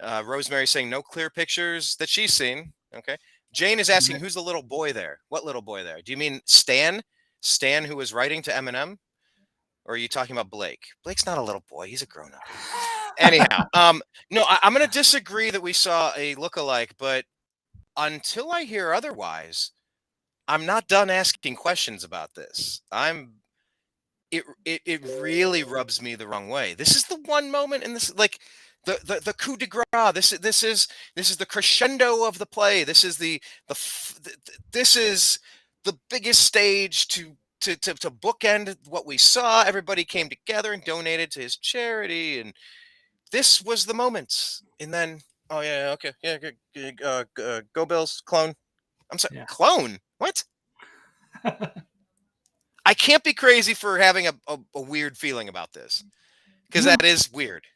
Rosemary saying no clear pictures that she's seen. Okay. Jane is asking, who's the little boy there? What little boy there? Do you mean Stan? Stan, who was writing to Eminem? Or are you talking about Blake? Blake's not a little boy. He's a grown-up. Anyhow, no, I'm going to disagree that we saw a lookalike, but until I hear otherwise, I'm not done asking questions about this. It really rubs me the wrong way. This is the one moment in this, like, the coup de grace. This is the crescendo of the play. This is this is the biggest stage to bookend what we saw. Everybody came together and donated to his charity, and this was the moment. And then, oh yeah, okay, yeah, go Bills, clone. I'm sorry, Yeah. clone. What? I can't be crazy for having a weird feeling about this, because No. that is weird.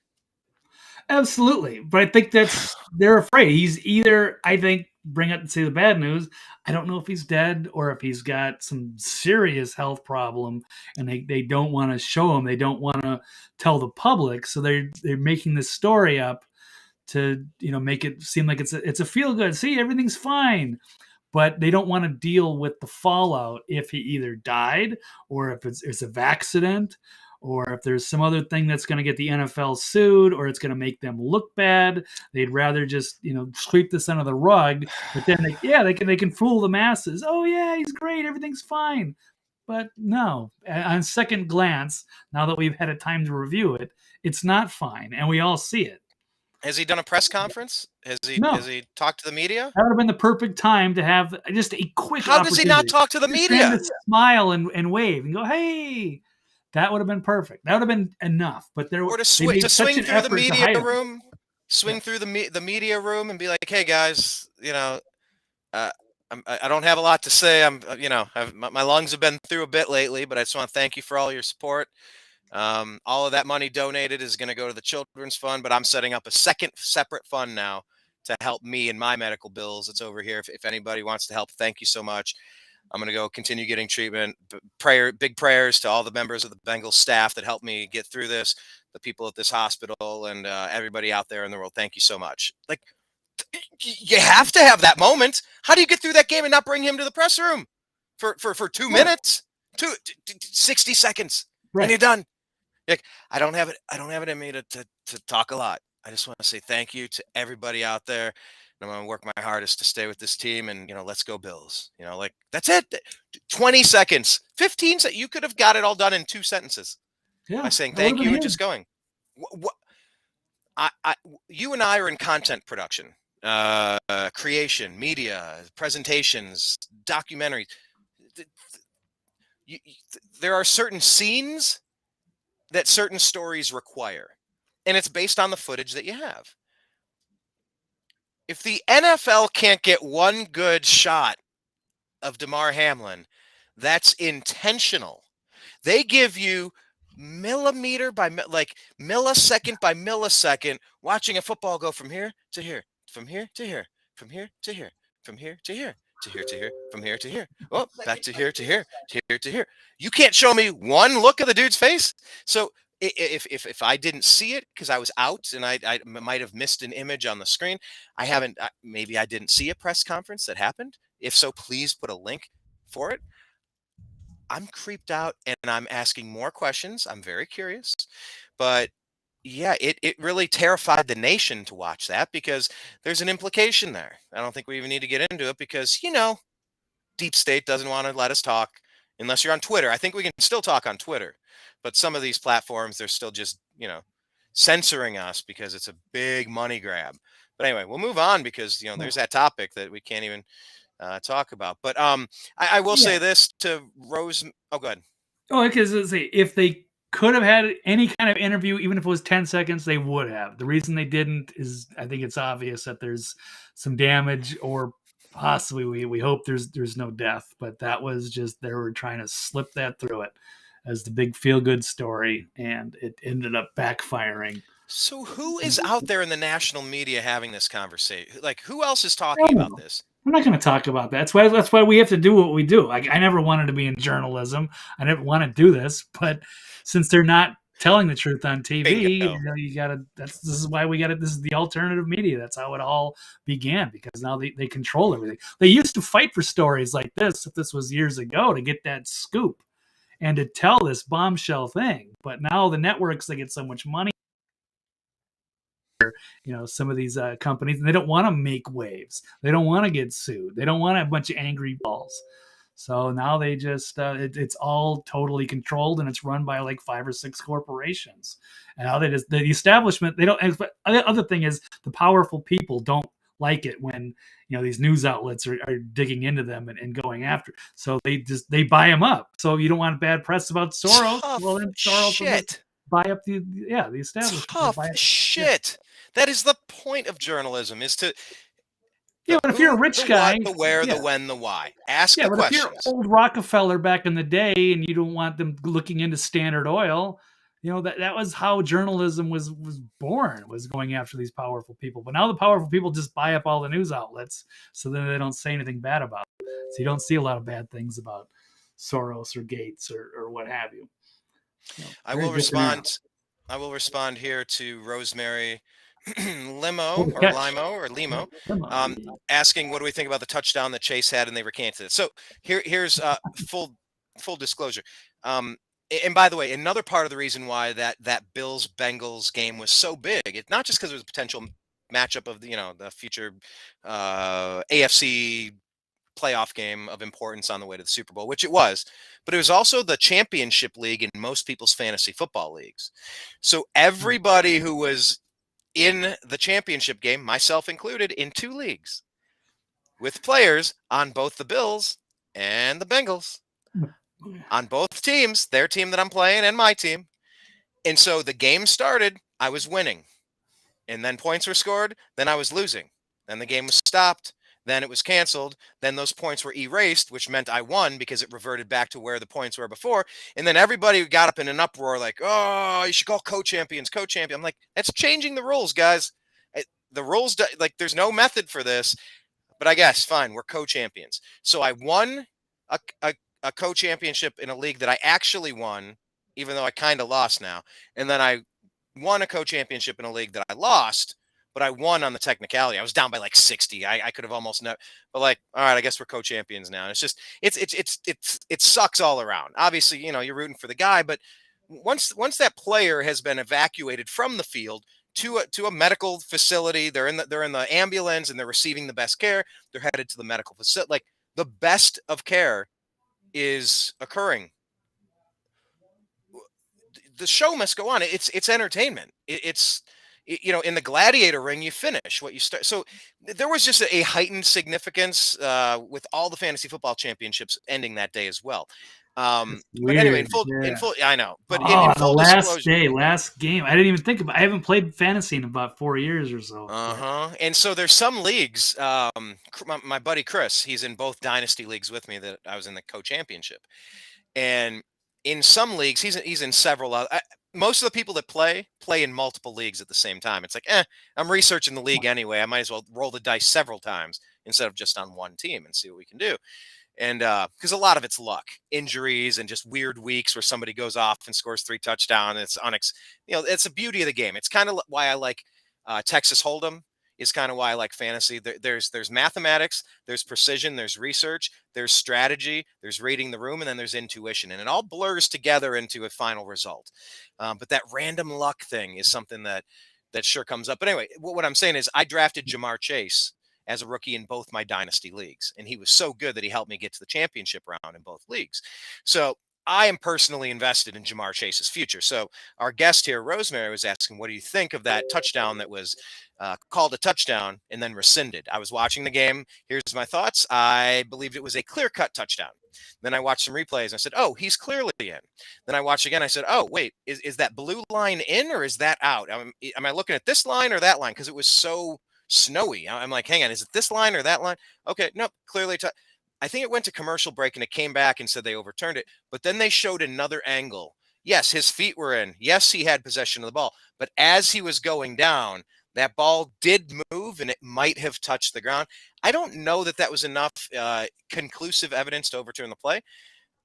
Absolutely. But I think they're afraid. He's either, I think, bring up and say the bad news. I don't know if he's dead or if he's got some serious health problem and they don't want to show him. They don't want to tell the public. So they're making this story up to, make it seem like it's a feel good. See, everything's fine. But they don't want to deal with the fallout if he either died or if it's a accident or if there's some other thing that's going to get the NFL sued or it's going to make them look bad. They'd rather just sweep this under the rug. But then they can fool the masses. Oh yeah, he's great, everything's fine. But no, on second glance, now that we've had a time to review it, it's not fine, and we all see it. Has he done a press conference? No. Has he talked to the media? That would have been the perfect time to have just a quick How does he not talk to the media? To smile and wave and go, hey, that would have been perfect. That would have been enough. But Or to swing through the media room, through the media room and be like, hey guys, I don't have a lot to say. My lungs have been through a bit lately, but I just want to thank you for all your support. All of that money donated is going to go to the children's fund, but I'm setting up a second separate fund now to help me and my medical bills. It's over here. If anybody wants to help, thank you so much. I'm going to go continue getting treatment. Big prayers to all the members of the Bengals staff that helped me get through this, the people at this hospital, and everybody out there in the world. Thank you so much. Like, you have to have that moment. How do you get through that game and not bring him to the press room for 2 minutes, 60 seconds, right. and you're done? Like, I don't have it in me to talk a lot. I just want to say thank you to everybody out there. And I'm going to work my hardest to stay with this team and, let's go Bills. That's it. 20 seconds, 15 seconds. You could have got it all done in 2 sentences by saying thank you and just going. You and I are in content production, creation, media, presentations, documentaries. There are certain scenes that certain stories require, and it's based on the footage that you have. If the NFL can't get one good shot of Demar Hamlin, that's intentional. They give you millisecond by millisecond watching a football go from here to here, from here to here, from here to here, from here to here, to here to here, from here to here. Oh, back to here to here, to here to here. You can't show me one look of the dude's face. So if I didn't see it because I was out and I might have missed an image on the screen, maybe I didn't see a press conference that happened. If so, please put a link for it. I'm creeped out and I'm asking more questions. I'm very curious, but yeah, it really terrified the nation to watch that because there's an implication there. I don't think we even need to get into it because, deep state doesn't want to let us talk unless you're on Twitter. I think we can still talk on Twitter, but some of these platforms, they're still just, censoring us because it's a big money grab. But anyway, we'll move on because, there's that topic that we can't even talk about. But I will say this to Rose. Oh, go ahead. Oh, because if they could have had any kind of interview, even if it was 10 seconds, they would have. The reason they didn't is I think it's obvious that there's some damage or possibly we hope there's no death. But that was just they were trying to slip that through it as the big feel-good story, and it ended up backfiring. So who is out there in the national media having this conversation? Like, who else is talking about this? I'm not going to talk about that. That's why we have to do what we do. I never wanted to be in journalism. I never want to do this, but since they're not telling the truth on TV, you gotta. This is why we got it. This is the alternative media. That's how it all began because now they control everything. They used to fight for stories like this. If this was years ago, to get that scoop and to tell this bombshell thing, but now the networks, they get so much money. Some of these companies, and they don't want to make waves. They don't want to get sued. They don't want a bunch of angry balls. So now they just it's all totally controlled, and it's run by like 5 or 6 corporations. And now they just the establishment they don't. But the other thing is the powerful people don't like it when these news outlets are digging into them and going after. So they buy them up. So you don't want bad press about Soros. Well, Tough then Soros will just shit. buy up the establishment. They'll Tough buy it. Yeah. shit. That is the point of journalism, is to Yeah, the but if you're a who, the rich what, guy, the where, yeah, the when, the why. Ask yeah, the but if you're questions. old Rockefeller back in the day and you don't want them looking into Standard Oil, that was how journalism was born, was going after these powerful people. But now the powerful people just buy up all the news outlets, so then they don't say anything bad about it. So you don't see a lot of bad things about Soros or Gates or what have you. I Very will different era. respond. I will respond here to Rosemary Limo Holy or catch. Limo or Limo, Come on. asking what do we think about the touchdown that Chase had and they recanted it. So here's full disclosure. And by the way, another part of the reason why that Bills Bengals game was so big, it's not just because it was a potential matchup of the future AFC playoff game of importance on the way to the Super Bowl, which it was, but it was also the championship league in most people's fantasy football leagues. So everybody who was in the championship game, myself included, in 2 leagues with players on both the Bills and the Bengals, on both teams, their team that I'm playing and my team. And so the game started, I was winning. And then points were scored, then I was losing. Then the game was stopped, then it was canceled, then those points were erased, which meant I won because it reverted back to where the points were before. And then everybody got up in an uproar like, "Oh, you should call co-champions, co-champion." I'm like, "That's changing the rules, guys. The rules, like, there's no method for this." But I guess fine, we're co-champions. So I won a, a, a co-championship in a league that I actually won, even though I kind of lost now. And then I won a co-championship in a league that I lost, but I won on the technicality. I was down by like 60. I could have almost never, but like, all right, I guess we're co-champions now. And it's just, it sucks all around. Obviously, you're rooting for the guy, but once that player has been evacuated from the field to a medical facility, they're in the ambulance and they're receiving the best care. They're headed to the medical facility. Like, the best of care is occurring. The show must go on. It's entertainment. In the gladiator ring, you finish what you start. So there was just a heightened significance with all the fantasy football championships ending that day as well. But anyway, Weird. Yeah. I know, but in Oh, the full last disclosure. day, last game. I didn't even think about. I haven't played fantasy in about 4 years or so. And so there's some leagues. My buddy Chris, he's in both dynasty leagues with me that I was in the co-championship. And in some leagues, he's in several. Most of the people that play in multiple leagues at the same time. It's like, I'm researching the league anyway. I might as well roll the dice several times instead of just on one team and see what we can do. And because a lot of it's luck, injuries, and just weird weeks where somebody goes off and scores 3 touchdowns. It's the beauty of the game. It's kind of why I like Texas Hold'em. Is kind of why I like fantasy. There's mathematics, there's precision, there's research, there's strategy, there's reading the room, and then there's intuition, and it all blurs together into a final result. But that random luck thing is something that sure comes up. But anyway, what I'm saying is I drafted Jamar Chase as a rookie in both my dynasty leagues, and he was so good that he helped me get to the championship round in both leagues. So I am personally invested in Jamar Chase's future. So our guest here, Rosemary, was asking, what do you think of that touchdown that was called a touchdown and then rescinded? I was watching the game. Here's my thoughts. I believed it was a clear-cut touchdown. Then I watched some replays and I said, oh, he's clearly in. Then I watched again. I said, oh, wait, is that blue line in or is that out? Am I looking at this line or that line? Because it was so snowy. I'm like, hang on, is it this line or that line? Okay, nope, clearly. I think it went to commercial break and it came back and said they overturned it. But then they showed another angle. Yes, his feet were in. Yes, he had possession of the ball. But as he was going down, that ball did move and it might have touched the ground. I don't know that was enough conclusive evidence to overturn the play.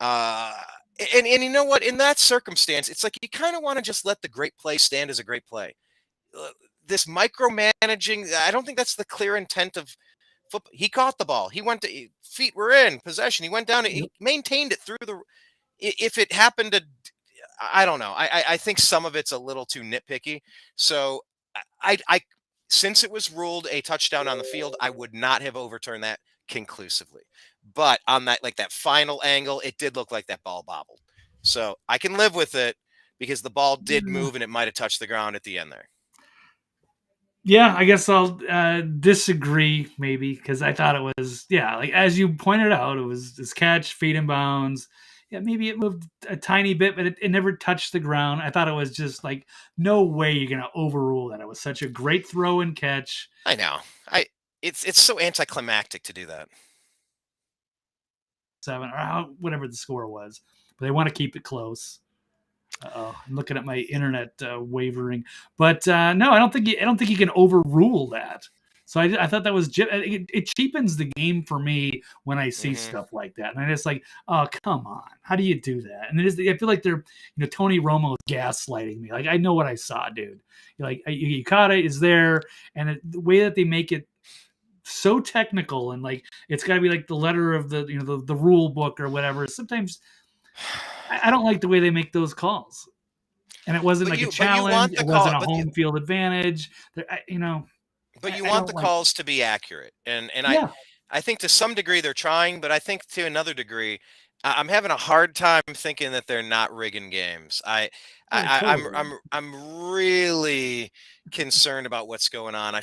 And you know what? In that circumstance, it's like you kind of want to just let the great play stand as a great play. This micromanaging, I don't think that's the clear intent of football. He caught the ball. He went to feet were in possession. He went down. He maintained it through the. If it happened to, I don't know. I think some of it's a little too nitpicky. So I since it was ruled a touchdown on the field, I would not have overturned that conclusively. but on that like that final angle, it did look like that ball bobbled. So I can live with it because the ball did move and it might have touched the ground at the end there. Yeah, I guess I'll disagree maybe because I thought it was, yeah, like as you pointed out, it was this catch, feet in bounds. Yeah, maybe it moved a tiny bit, but it never touched the ground. I thought it was just like no way you're gonna overrule that. It was such a great throw and catch. I know. It's so anticlimactic to do that. 7 or whatever the score was, but they want to keep it close. Oh, I'm looking at my internet wavering, but no, I don't think you can overrule that. So I thought that was it cheapens the game for me when I see Hmm. stuff like that, and I just like, oh come on, how do you do that? And it is, I feel like they're, Tony Romo gaslighting me. Like I know what I saw, dude. You're like you caught it, is there, and the way that they make it so technical and like it's got to be like the letter of the the rule book or whatever. Sometimes I don't like the way they make those calls. And it wasn't like a But you challenge. want the It call, wasn't a home field advantage. but you I want don't the like. calls to be accurate. And Yeah. I think to some degree they're trying, but I think to another degree, I'm having a hard time thinking that they're not rigging games. Oh, totally. I'm really concerned about what's going on.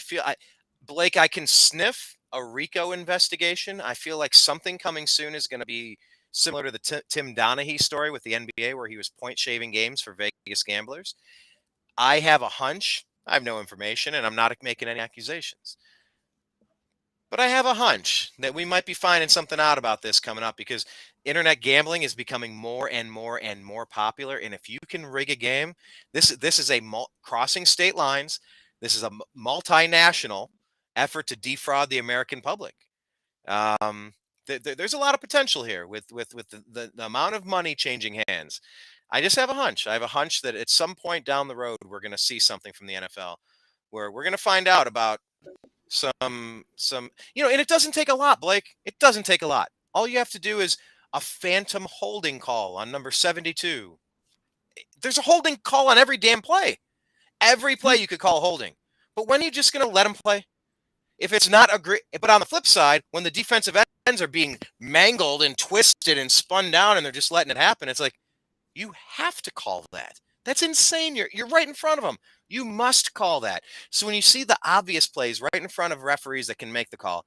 Blake, I can sniff a RICO investigation. I feel like something coming soon is going to be similar to the Tim Donaghy story with the NBA, where he was point shaving games for Vegas gamblers. I have a hunch. I have no information, and I'm not making any accusations. But I have a hunch that we might be finding something out about this coming up because internet gambling is becoming more and more and more popular. And if you can rig a game, this is a crossing state lines. This is a multinational effort to defraud the American public. Um, there's a lot of potential here with the amount of money changing hands. I just have a hunch. I have a hunch that at some point down the road, we're going to see something from the NFL where we're going to find out about some and it doesn't take a lot, Blake. It doesn't take a lot. All you have to do is a phantom holding call on number 72. There's a holding call on every damn play. Every play you could call holding. But when are you just going to let them play? If it's not a great, but on the flip side, when the defensive ends are being mangled and twisted and spun down and they're just letting it happen, it's like, you have to call that. That's insane. You're right in front of them. You must call that. So when you see the obvious plays right in front of referees that can make the call,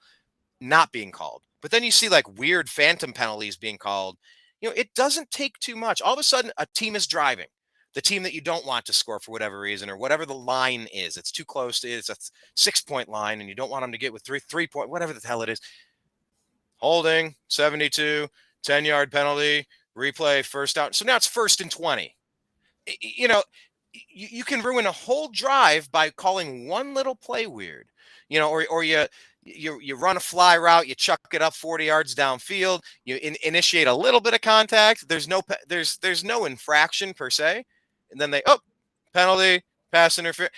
not being called, but then you see like weird phantom penalties being called, it doesn't take too much. All of a sudden, a team is driving. The team that you don't want to score for whatever reason or whatever the line is, it's too close to it. It's a 6-point line, and you don't want them to get with three point, whatever the hell it is. Holding 72, 10-yard penalty, replay, first out. So now it's 1st and 20. You can ruin a whole drive by calling one little play weird, or you run a fly route, you chuck it up 40 yards downfield, you initiate a little bit of contact. There's no infraction per se, and then penalty, pass interference,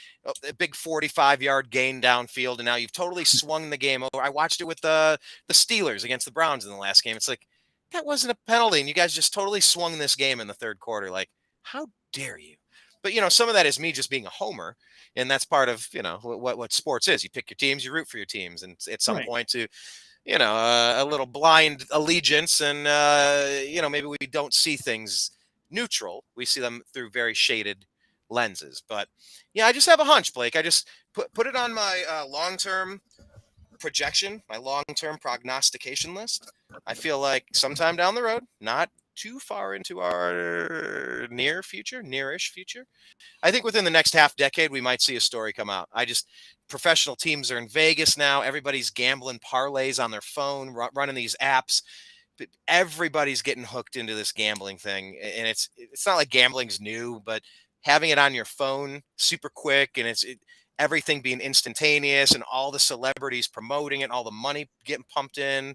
a big 45-yard gain downfield, and now you've totally swung the game over. I watched it with the Steelers against the Browns in the last game. It's like that wasn't a penalty, and you guys just totally swung this game in the third quarter. Like, how dare you? But some of that is me just being a homer, and that's part of what sports is. You pick your teams, you root for your teams, and at some Right. point to a little blind allegiance, and maybe we don't see things neutral. We see them through very shaded lenses. But yeah, I just have a hunch, Blake. I just put it on my long-term projection, my long-term prognostication list. I feel like sometime down the road, not too far into our nearish future, I think within the next half decade, we might see a story come out. Professional teams are in Vegas now. Everybody's gambling parlays on their phone, running these apps. Everybody's getting hooked into this gambling thing. And it's not like gambling's new, but having it on your phone super quick, and everything being instantaneous, and all the celebrities promoting it, all the money getting pumped in.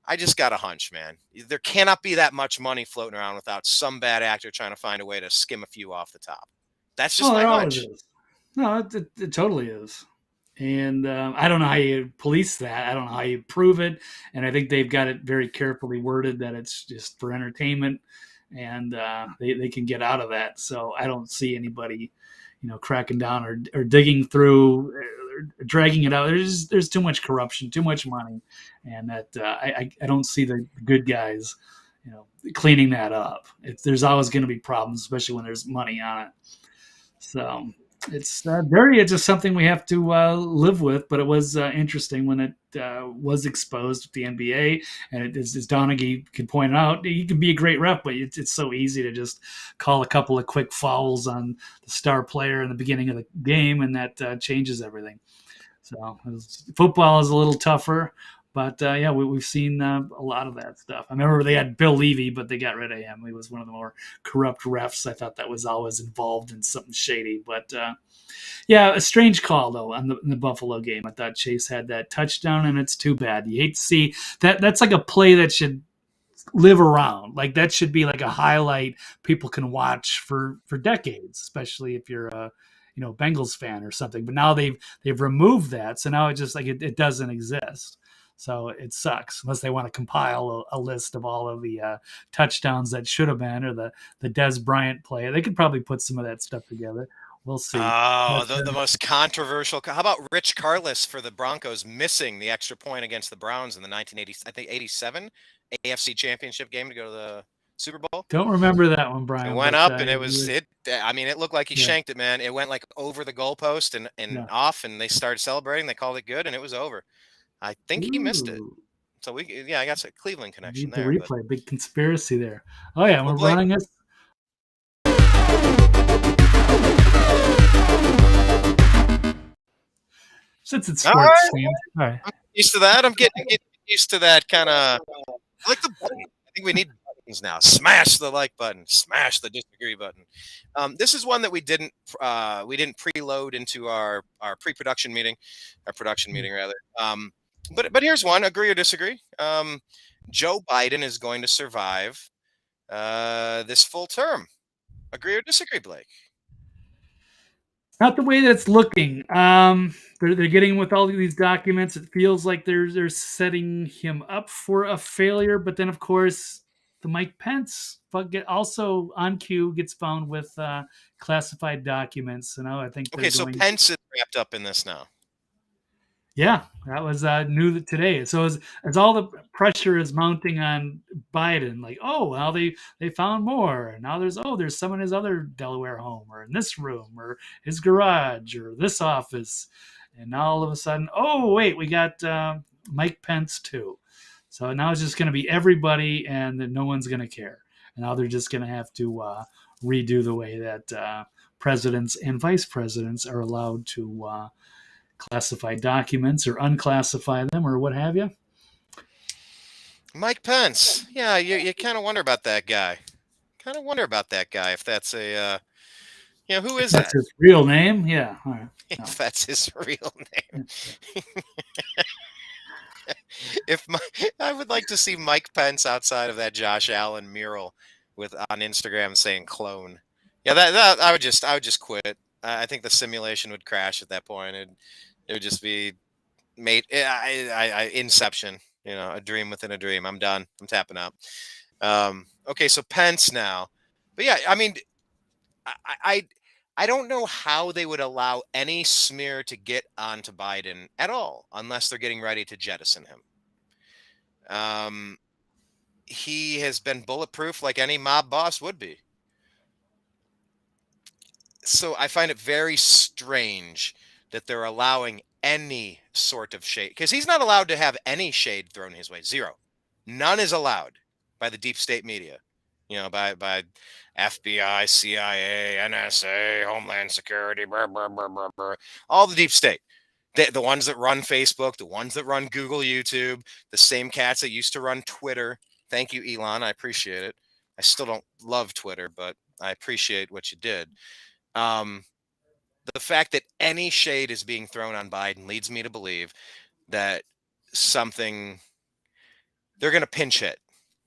I just got a hunch, man. There cannot be that much money floating around without some bad actor trying to find a way to skim a few off the top. That's just Oh, my there always hunch. is. No, it totally is. And I don't know how you police that. I don't know how you prove it. And I think they've got it very carefully worded that it's just for entertainment, and they can get out of that. So I don't see anybody, cracking down or digging through dragging it out. There's too much corruption, too much money, and that I don't see the good guys, cleaning that up. There's always going to be problems, especially when there's money on it. So it's it's just something we have to live with. But it was interesting when it was exposed with the NBA, and as Donaghy could point out, he can be a great ref, but it's so easy to just call a couple of quick fouls on the star player in the beginning of the game, and that changes everything. So football is a little tougher. But yeah, we've seen a lot of that stuff. I remember they had Bill Levy, but they got rid of him. He was one of the more corrupt refs. I thought that was always involved in something shady. But yeah, a strange call though in the Buffalo game. I thought Chase had that touchdown, and it's too bad. You hate to see that. That's like a play that should live around. Like that should be like a highlight people can watch for decades, especially if you're a Bengals fan or something. But now they've removed that, so now it just like it doesn't exist. So it sucks unless they want to compile a list of all of the touchdowns that should have been, or the Des Bryant play. They could probably put some of that stuff together. We'll see. Oh, the most controversial. How about Rich Karlis for the Broncos missing the extra point against the Browns in the 1980, I think 87 AFC Championship game to go to the Super Bowl? Don't remember that one, Brian. It went up, and it was it. I mean, it looked like he shanked it, man. It went like over the goalpost and off, and they started celebrating. They called it good, and it was over. I think he missed it. So I got a Cleveland connection need there. The replay, big conspiracy there. Oh yeah, we're Blake, running this. Since it's sports themed, all right. I'm used to that. I'm getting used to that kind of. I like the button. I think we need buttons now. Smash the like button. Smash the disagree button. This is one that we didn't preload into our pre-production meeting, our production meeting rather. But here's one: agree or disagree. Joe Biden is going to survive this full term. Agree or disagree, Blake? Not the way that it's looking. They're getting with all of these documents. It feels like they're setting him up for a failure. But then, of course, the Mike Pence also on cue gets found with classified documents. So now I think so Pence is wrapped up in this now. Yeah, that was new today. So as all the pressure is mounting on Biden, like, oh, well, they found more. And now there's some in his other Delaware home, or in this room, or his garage, or this office. And now all of a sudden, oh, wait, we got Mike Pence too. So now it's just going to be everybody, and then no one's going to care. And now they're just going to have to redo the way that presidents and vice presidents are allowed to classify documents or unclassify them or what have you. Mike Pence. Yeah, you kind of wonder about that guy. If that's a, who is that? That's his real name? Yeah. All right. If that's his real name. I would like to see Mike Pence outside of that Josh Allen mural on Instagram saying clone. Yeah, that I would just quit. I think the simulation would crash at that point. It would just be Inception, a dream within a dream. I'm done. I'm tapping out. Okay, so Pence now. But yeah, I mean, I don't know how they would allow any smear to get onto Biden at all unless they're getting ready to jettison him. He has been bulletproof like any mob boss would be. So I find it very strange that they're allowing any sort of shade, because he's not allowed to have any shade thrown his way. Zero. None is allowed by the deep state media, by FBI, CIA, NSA, Homeland Security, all the deep state. The ones that run Facebook, the ones that run Google, YouTube, the same cats that used to run Twitter. Thank you, Elon. I appreciate it. I still don't love Twitter, but I appreciate what you did. The fact that any shade is being thrown on Biden leads me to believe that they're going to pinch hit.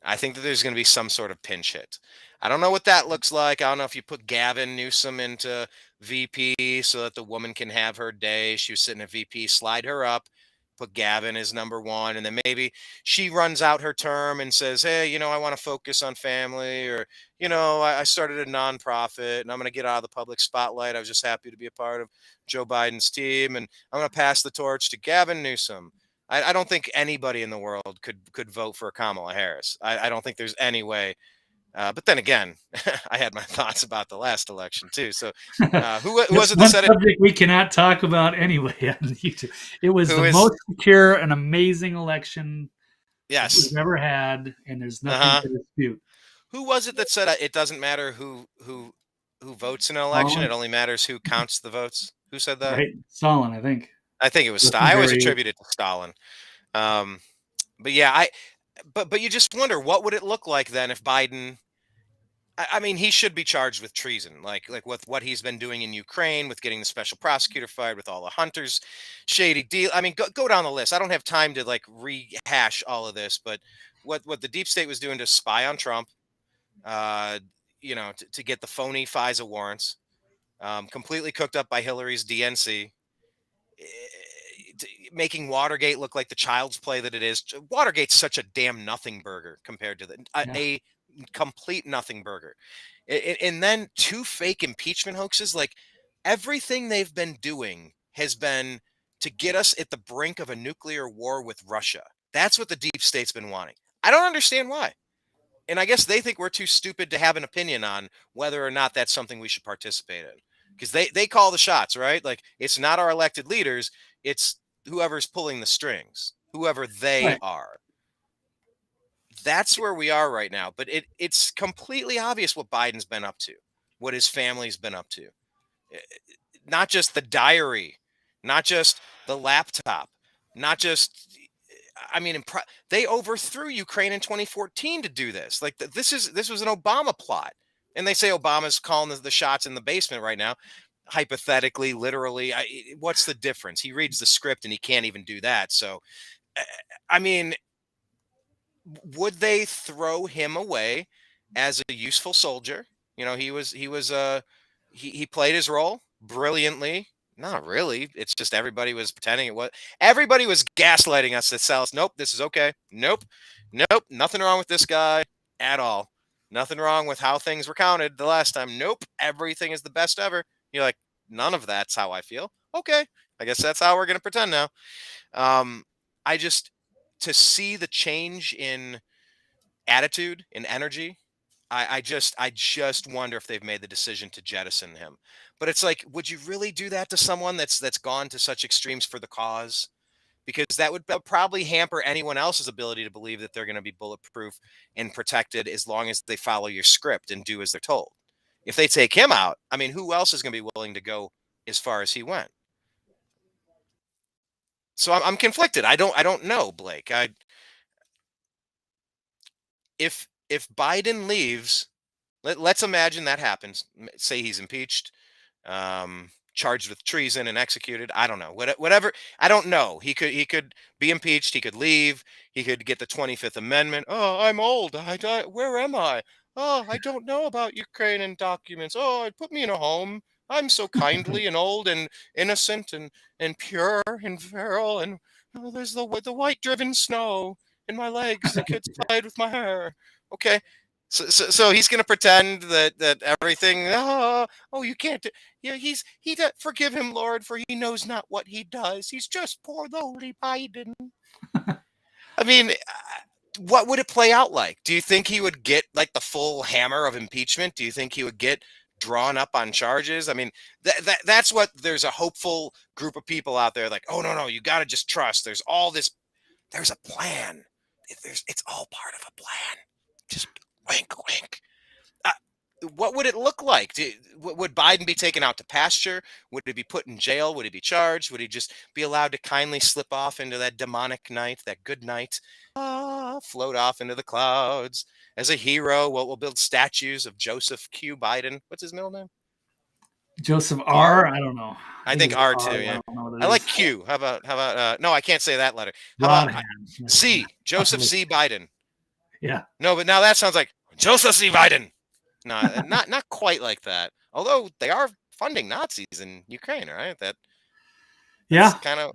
I think that there's going to be some sort of pinch hit. I don't know what that looks like. I don't know if you put Gavin Newsom into VP so that the woman can have her day. She was sitting at VP, slide her up, put Gavin as number one, and then maybe she runs out her term and says, hey, I want to focus on family, or, I started a nonprofit and I'm going to get out of the public spotlight. I was just happy to be a part of Joe Biden's team, and I'm going to pass the torch to Gavin Newsom. I don't think anybody in the world could vote for Kamala Harris. I don't think there's any way. But then again, I had my thoughts about the last election too. So, who was it that one said it? subject we cannot talk about anyway on YouTube. It was Who the is? most secure and amazing election Yes. we've ever had, and there's nothing Uh-huh. to dispute. Who was it that said it doesn't matter who votes in an election? Stalin, It only matters who counts the votes. Who said that? right? Stalin, I think. I think it was That's Stalin. I always very attribute it to Stalin. But yeah, but you just wonder what would it look like then if Biden. I mean, he should be charged with treason, like with what he's been doing in Ukraine, with getting the special prosecutor fired, with all the Hunter's shady deal. I mean, go down the list. I don't have time to like rehash all of this, but what the deep state was doing to spy on Trump, uh, to get the phony FISA warrants, completely cooked up by Hillary's DNC, making Watergate look like the child's play that it is. Watergate's such a damn nothing burger compared to a complete nothing burger. And then two fake impeachment hoaxes. Like everything they've been doing has been to get us at the brink of a nuclear war with Russia. That's what the deep state's been wanting. I don't understand why. And I guess they think we're too stupid to have an opinion on whether or not that's something we should participate in. Because they call the shots, right? Like it's not our elected leaders, it's whoever's pulling the strings, whoever they right. are. That's where we are right now. But it's completely obvious what Biden's been up to, what his family's been up to. Not just the diary, not just the laptop, not just. I mean, they overthrew Ukraine in 2014 to do this. Like this was an Obama plot, and they say Obama's calling the shots in the basement right now. Hypothetically, literally, what's the difference? He reads the script and he can't even do that. So, I mean, would they throw him away as a useful soldier? He played his role brilliantly. Not really. It's just everybody was pretending it was. Everybody was gaslighting us to sell us. Nope, this is okay. Nope, nothing wrong with this guy at all. Nothing wrong with how things were counted the last time. Nope, everything is the best ever. You're like, none of that's how I feel. Okay, I guess that's how we're gonna pretend now. I just to see the change in attitude, in energy. I just wonder if they've made the decision to jettison him. But it's like, would you really do that to someone that's gone to such extremes for the cause? Because that would probably hamper anyone else's ability to believe that they're going to be bulletproof and protected as long as they follow your script and do as they're told. If they take him out, I mean, who else is going to be willing to go as far as he went? So I'm conflicted. I don't know, Blake. If Biden leaves, let's imagine that happens. Say he's impeached, charged with treason and executed. I don't know. Whatever. I don't know. He could be impeached. He could leave. He could get the 25th Amendment. Oh, I'm old. Where am I? Oh, I don't know about Ukrainian documents. Oh, put me in a home. I'm so kindly and old and innocent and pure and feral. And oh, there's the white driven snow in my legs. The kids played with my hair. Okay. So he's going to pretend that everything. Oh, you can't. Yeah, forgive him, Lord, for he knows not what he does. He's just poor lowly Biden. I mean, what would it play out like? Do you think he would get like the full hammer of impeachment? Do you think he would get drawn up on charges? I mean, that's what there's a hopeful group of people out there like, oh no, you got to just trust. There's all this. There's a plan. It's all part of a plan. Just wink, wink. What would it look like? Would Biden be taken out to pasture? Would he be put in jail? Would he be charged? Would he just be allowed to kindly slip off into that demonic night, that good night? Float off into the clouds as a hero. We'll build statues of Joseph Q. Biden. What's his middle name? Joseph R. I don't know. I think R too. Yeah, I like Q. How about? No, I can't say that letter. How about C? Joseph C. Biden. Yeah. No, but now that sounds like Joseph C. Biden. No, not quite like that. Although they are funding Nazis in Ukraine, right? Yeah, kind of.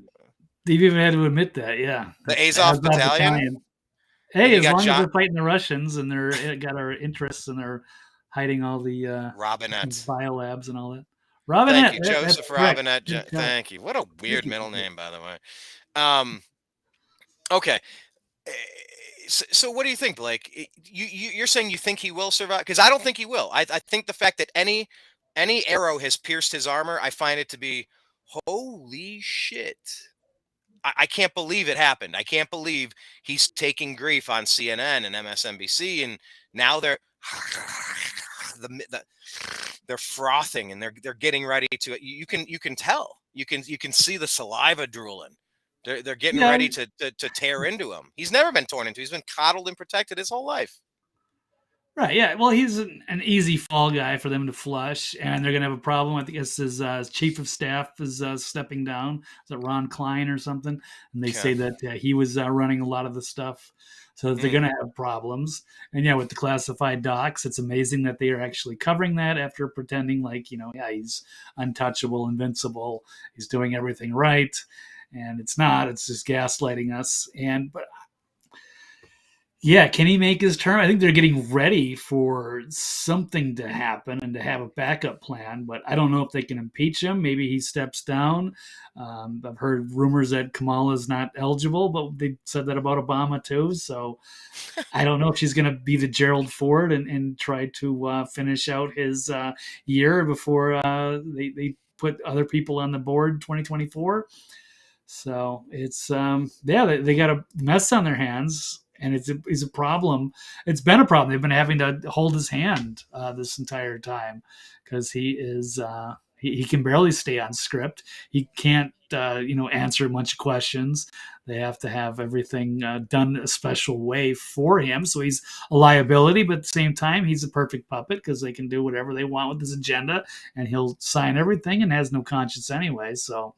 They've even had to admit that. Yeah, The it's Azov Azov Battalion, Battalion. and Hey, you as got long as John they're fighting the Russians and they're got our interests and they're hiding all the Robinette. biolabs and all that. Thank Robinette, you, that's Joseph correct. Robinette. Good job. Thank you. What a Thank weird you. middle Thank you. name, by the way. Um, okay. Eh, so what do you think, Blake? You're saying you think he will survive? Because I don't think he will. I think the fact that any arrow has pierced his armor, I find it to be holy shit. I can't believe it happened. I can't believe he's taking grief on CNN and MSNBC, and now the they're frothing and they're getting ready to. You can tell. You can see the saliva drooling. They're getting Yeah, ready to tear into him. He's never been torn into. He's been coddled and protected his whole life. right. Yeah. Well, he's an easy fall guy for them to flush, and they're going to have a problem. I think it's his chief of staff is stepping down. Is it Ron Klein or something? And they Okay. say that he was running a lot of the stuff. So they're Mm. going to have problems. And yeah, with the classified docs, it's amazing that they are actually covering that after pretending like, yeah, he's untouchable, invincible. He's doing everything right. And it's not. It's just gaslighting us. But yeah, can he make his term? I think they're getting ready for something to happen and to have a backup plan, but I don't know if they can impeach him. Maybe he steps down. I've heard rumors that Kamala is not eligible, but they said that about Obama too. So I don't know if she's going to be the Gerald Ford and try to finish out his year before they put other people on the board 2024. So it's yeah, they got a mess on their hands, and it's a problem. It's been a problem. They've been having to hold his hand this entire time because he can barely stay on script. He can't answer a bunch of questions. They have to have everything done a special way for him, so he's a liability. But at the same time, he's a perfect puppet because they can do whatever they want with his agenda, and he'll sign everything and has no conscience anyway. So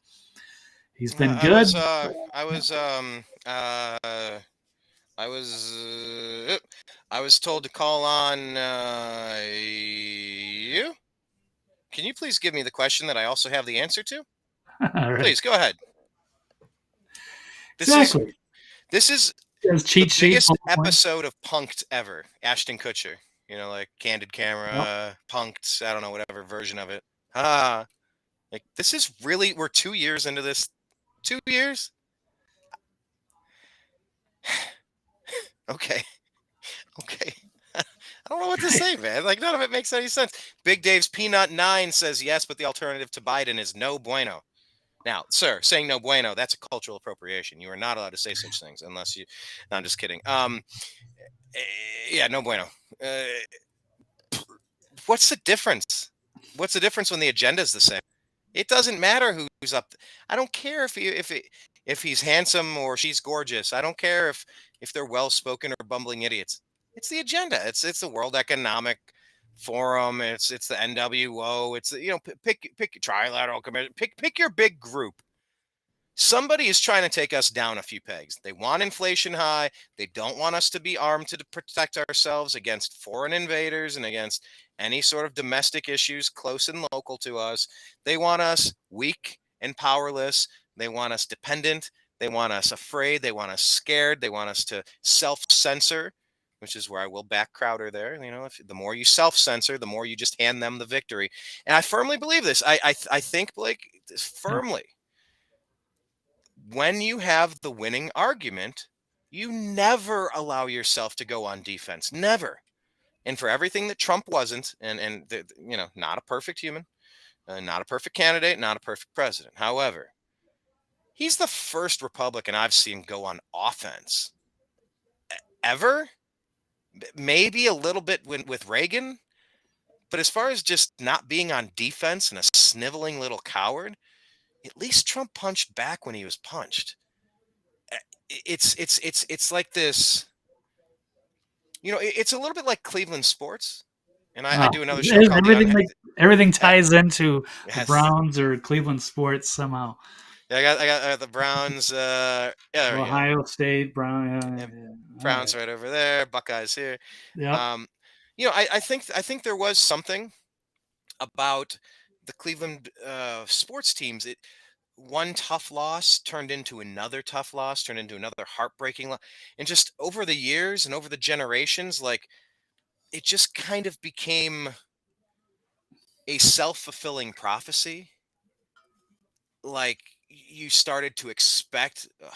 he's been I good. was I was I was I was told to call on you. Can you please give me the question that I also have the answer to? All right. Please go ahead. This is Exactly. this is There's the cheat sheet. biggest episode of Punked ever. Ashton Kutcher. Like Candid Yep. Camera, Punked, I don't know, whatever version of it. Ah, like this is really we're 2 years into this. 2 years? Okay. Okay. I don't know what to say, man. Like none of it makes any sense. Big Dave's Peanut 9 says yes, but the alternative to Biden is no bueno. Now, sir, saying no bueno, that's a cultural appropriation. You are not allowed to say such things unless you. No, I'm just kidding. Yeah, no bueno. What's the difference? What's the difference when the agenda is the same? It doesn't matter who's up. I don't care if he's handsome or she's gorgeous. I don't care if they're well spoken or bumbling idiots. It's the agenda. It's the World Economic Forum. It's the NWO. It's pick trilateral commission. Pick your big group. Somebody is trying to take us down a few pegs. They want inflation high. They don't want us to be armed to protect ourselves against foreign invaders and against any sort of domestic issues close and local to us. They want us weak and powerless. They want us dependent. They want us afraid. They want us scared. They want us to self-censor, which is where I will back Crowder there. If the more you self-censor, the more you just hand them the victory. And I firmly believe this. I think, Blake, Yep. firmly, when you have the winning argument, you never allow yourself to go on defense. Never. And for everything that Trump wasn't, and not a perfect human, not a perfect candidate, not a perfect president. However, he's the first Republican I've seen go on offense ever. Maybe a little bit with Reagan, but as far as just not being on defense and a sniveling little coward, at least Trump punched back when he was punched. It's like this. It's a little bit like Cleveland sports, and I Oh, do another show called the everything uh, ties into the yes. Browns or Cleveland sports somehow. Yeah, I got the Browns. Yeah, there we go. Ohio State, Brown. Yeah, Yeah. All Browns right. right over there. Buckeyes here. Yep. Um, I think there was something about the Cleveland sports teams. one tough loss turned into another tough loss, turned into another heartbreaking loss. And just over the years and over the generations, like it just kind of became a self-fulfilling prophecy. Like you started to expect, "Ugh,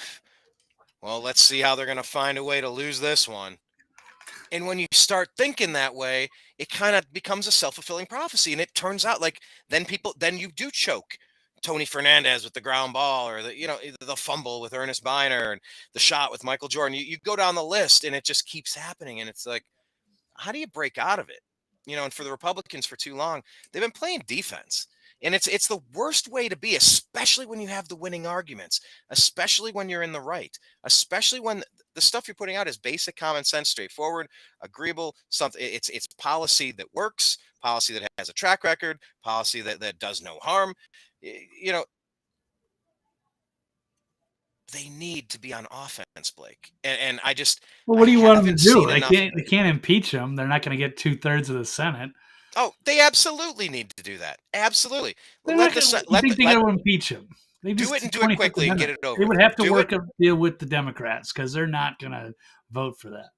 well, let's see how they're going to find a way to lose this one." And when you start thinking that way, it kind of becomes a self-fulfilling prophecy. And it turns out like then you do choke. Tony Fernandez with the ground ball, or the fumble with Ernest Biner, and the shot with Michael Jordan. You go down the list and it just keeps happening. And it's like, how do you break out of it? And for the Republicans for too long, they've been playing defense. And it's the worst way to be, especially when you have the winning arguments, especially when you're in the right, especially when the stuff you're putting out is basic common sense, straightforward, agreeable, something. It's policy that works, policy that has a track record, policy that does no harm. You know, they need to be on offense, Blake. And Well, I what do you want them haven't to do? seen They enough of can't. They it. can't impeach him. They're not going to get 2/3 of the Senate. Oh, they absolutely need to do that. Absolutely. They're Let not the going. se- You let the, think they're let going to impeach him? They do just it and do it 25th quickly and get Amendment. it over They would with. have to Do it. work a deal with the Democrats because they're not going to vote for that.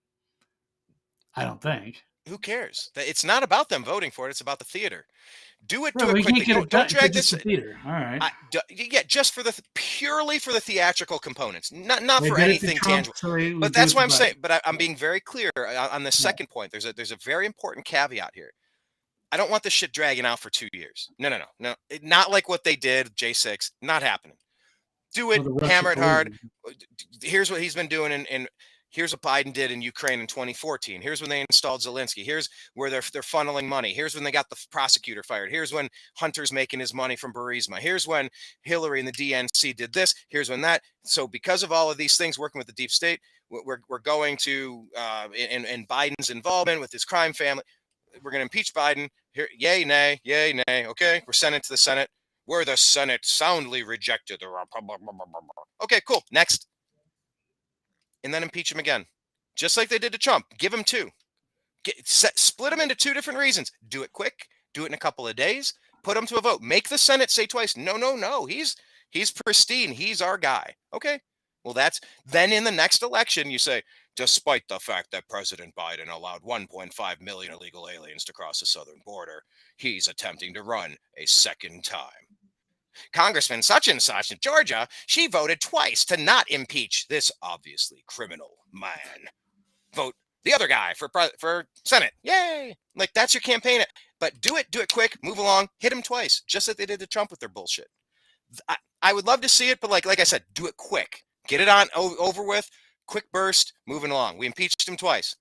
I don't think. Who cares? It's not about them voting for it. It's about the theater. Do it. Right, Do well, it you can't quickly. get it Don't done drag because it's this. the theater. All right. Yeah, just for purely for the theatrical components, not They for did it to anything Trump, tangible. so they But would do that's it why to I'm saying. Biden. But I'm being very clear on this Yeah. second point. There's a very important caveat here. I don't want this shit dragging out for 2 years. No. Not like what they did, J6. Not happening. Do it, Well, the Russia hammer it hard. collusion. Here's what he's been doing, and here's what Biden did in Ukraine in 2014. Here's when they installed Zelensky. Here's where they're funneling money. Here's when they got the prosecutor fired. Here's when Hunter's making his money from Burisma. Here's when Hillary and the DNC did this. Here's when that. So because of all of these things, working with the deep state, we're going to in Biden's involvement with his crime family, we're going to impeach Biden. Here, yay, nay, yay, nay. Okay, we're sending it to the Senate. Where the Senate soundly rejected the. Okay, cool. Next. And then impeach him again. Just like they did to Trump. Give him two. Split him into two different reasons. Do it quick. Do it in a couple of days. Put him to a vote. Make the Senate say twice, no. He's pristine. He's our guy. Okay. Well, then in the next election, you say, despite the fact that President Biden allowed 1.5 million illegal aliens to cross the southern border, he's attempting to run a second time. Congressman such and such in Georgia, she voted twice to not impeach this obviously criminal man. Vote the other guy for Senate. Yay! Like that's your campaign. But do it quick, move along, hit him twice, just like they did to Trump with their bullshit. I would love to see it, but like I said, do it quick. Get it on over with, quick burst, moving along. We impeached him twice.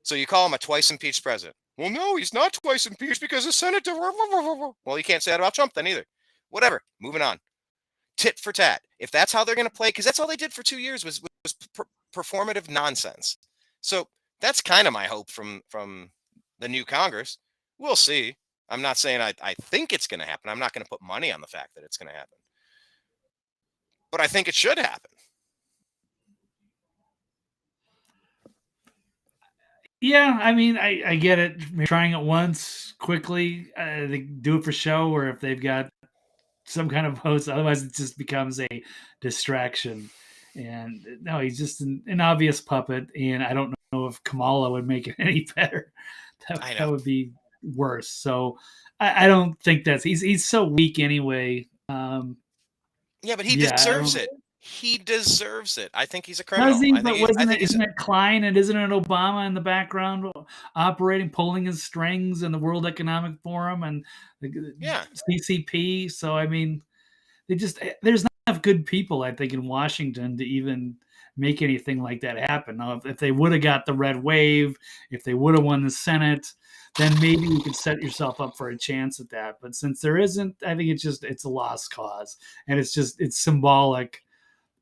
So you call him a twice impeached president. Well, no, he's not twice impeached because the Senate. Well, you can't say that about Trump then either. Whatever. Moving on. Tit for tat. If that's how they're going to play, because that's all they did for 2 years was performative nonsense. So that's kind of my hope from the new Congress. We'll see. I'm not saying I think it's going to happen. I'm not going to put money on the fact that it's going to happen. But I think it should happen. Yeah, I mean, I get it. Maybe trying it once quickly, they do it for show, or if they've got some kind of host. Otherwise, it just becomes a distraction. And no, he's just an obvious puppet. And I don't know if Kamala would make it any better. That would be worse. So I don't think he's so weak anyway. Yeah, but he deserves it. He deserves it. I think he's a criminal. Does he? But isn't it Klein and isn't it Obama in the background operating, pulling his strings in the World Economic Forum and the CCP? So I mean, there's not enough good people, I think, in Washington to even make anything like that happen. Now, if they would have got the red wave, if they would have won the Senate, then maybe you could set yourself up for a chance at that. But since there isn't, I think it's a lost cause, and it's symbolic.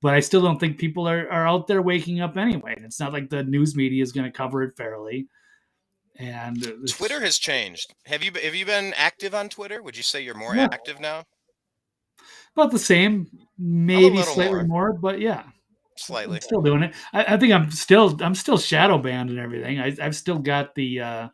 But I still don't think people are out there waking up anyway. It's not like the news media is going to cover it fairly. And Twitter has changed. Have you been active on Twitter? Would you say you're more active now? About the same, maybe slightly more, but yeah, slightly. I'm still doing it. I think I'm still shadow banned and everything. I've still got the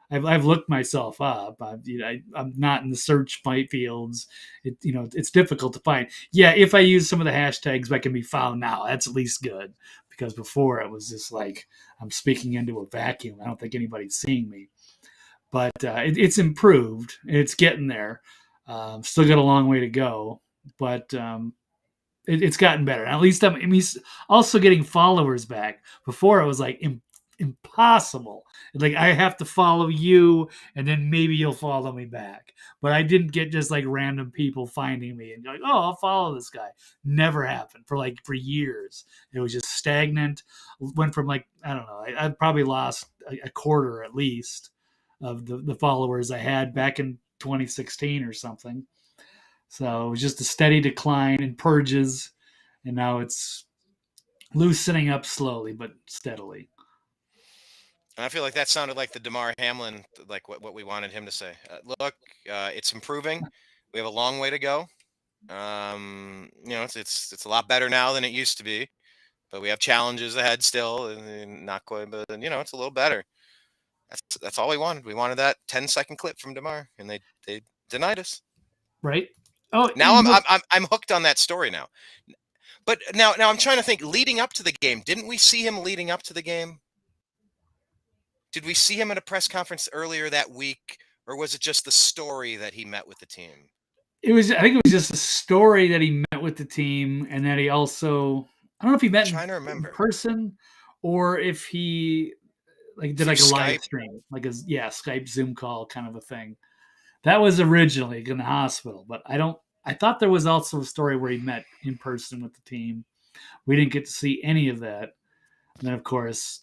I've looked myself up. I'm not in the search fields. It's difficult to find. Yeah, if I use some of the hashtags that can be found now, that's at least good. Because before it was just like I'm speaking into a vacuum. I don't think anybody's seeing me. But it's improved. It's getting there. Still got a long way to go, but it's gotten better. At least he's also getting followers back. Before it was like impossible. Like I have to follow you, and then maybe you'll follow me back. But I didn't get just like random people finding me and like, oh, I'll follow this guy. Never happened for years. It was just stagnant. Went from like I don't know. I probably lost a quarter at least of the followers I had back in 2016 or something. So it was just a steady decline in purges, and now it's loosening up slowly but steadily. And I feel like that sounded like the Demar Hamlin, like what we wanted him to say. Look, it's improving. We have a long way to go. It's a lot better now than it used to be, but we have challenges ahead still, and not quite. But it's a little better. That's all we wanted. We wanted that 10-second clip from Demar, and they denied us. Right? Oh, Now I'm hooked on that story now. But now I'm trying to think. Leading up to the game, didn't we see him leading up to the game? Did we see him at a press conference earlier that week, or was it just the story that he met with the team? I think it was just a story that he met with the team, and that he also, I don't know if he I'm met trying to in remember. person or if he like did Through like a live Skype? stream, like a Skype Zoom call kind of a thing. That was originally in the hospital, but I thought there was also a story where he met in person with the team. We didn't get to see any of that. And then of course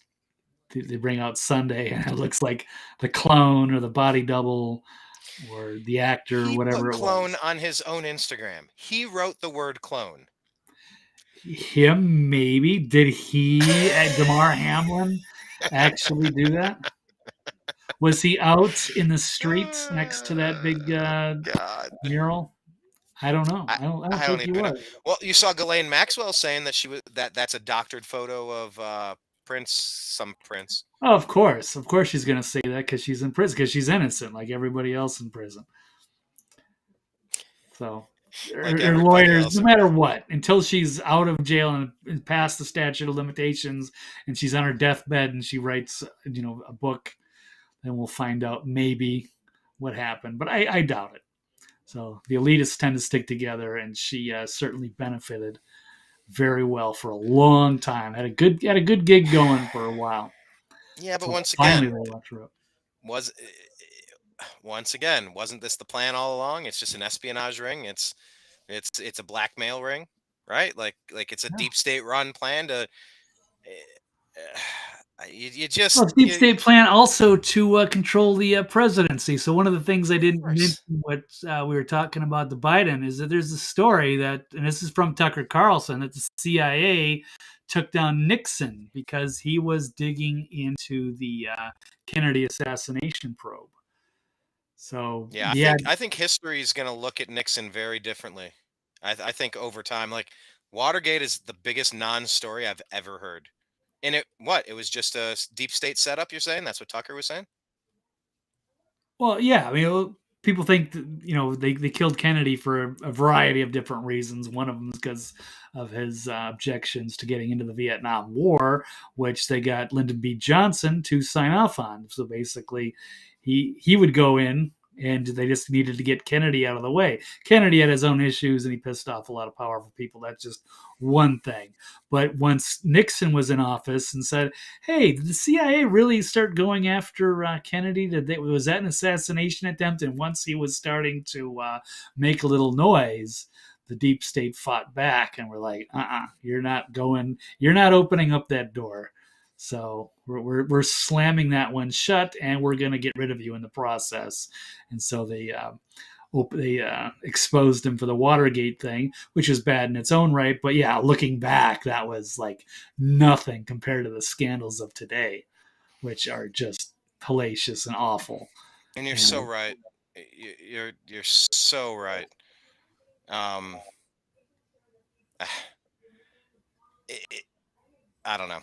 they bring out Sunday and it looks like the clone or the body double or the actor, He put whatever it clone was. on his own Instagram. He wrote the word clone. Him, maybe. Did he, Demar Hamlin, actually do that? Was he out in the streets next to that big God. mural? I don't know. I, I don't I don't think he even know. was. Well, you saw Ghislaine Maxwell saying that that's a doctored photo of some Prince. Oh, of course, she's gonna say that because she's in prison, because she's innocent, like everybody else in prison. So, Like her everybody lawyers, else no in matter prison. what, until she's out of jail and past the statute of limitations, and she's on her deathbed, and she writes, a book, then we'll find out maybe what happened. But I doubt it. So the elitists tend to stick together, and she certainly benefited very well for a long time. Had a good gig going for a while. Yeah, but So once finally again, they let her up. was once again, wasn't this the plan all along? It's just an espionage ring. It's a blackmail ring, right? Like it's a Yeah. deep state run plan to. You Well, just it's deep state plan also to control the presidency. So one of the things I of didn't mention, course. what we were talking about the Biden, is that there's a story that, and this is from Tucker Carlson, that the CIA took down Nixon because he was digging into the Kennedy assassination probe. So Yeah, yeah, I think history is going to look at Nixon very differently. I think over time, like Watergate is the biggest non-story I've ever heard. And it was just a deep state setup. You're saying that's what Tucker was saying? well, yeah. I mean, people think that, they killed Kennedy for a variety of different reasons. One of them is because of his objections to getting into the Vietnam War, which they got Lyndon B. Johnson to sign off on. So basically, he would go in, and they just needed to get Kennedy out of the way. Kennedy had his own issues, and he pissed off a lot of powerful people. That's just one thing. But once Nixon was in office and said, hey, did the CIA really start going after Kennedy? Was that an assassination attempt? And once he was starting to make a little noise, the deep state fought back and were like, you're not going, you're not opening up that door. So we're slamming that one shut, and we're going to get rid of you in the process. And so they exposed him for the Watergate thing, which was bad in its own right. But yeah, looking back, that was like nothing compared to the scandals of today, which are just hellacious and awful. And you're so And right. You're so right. Um, it, it, I don't know.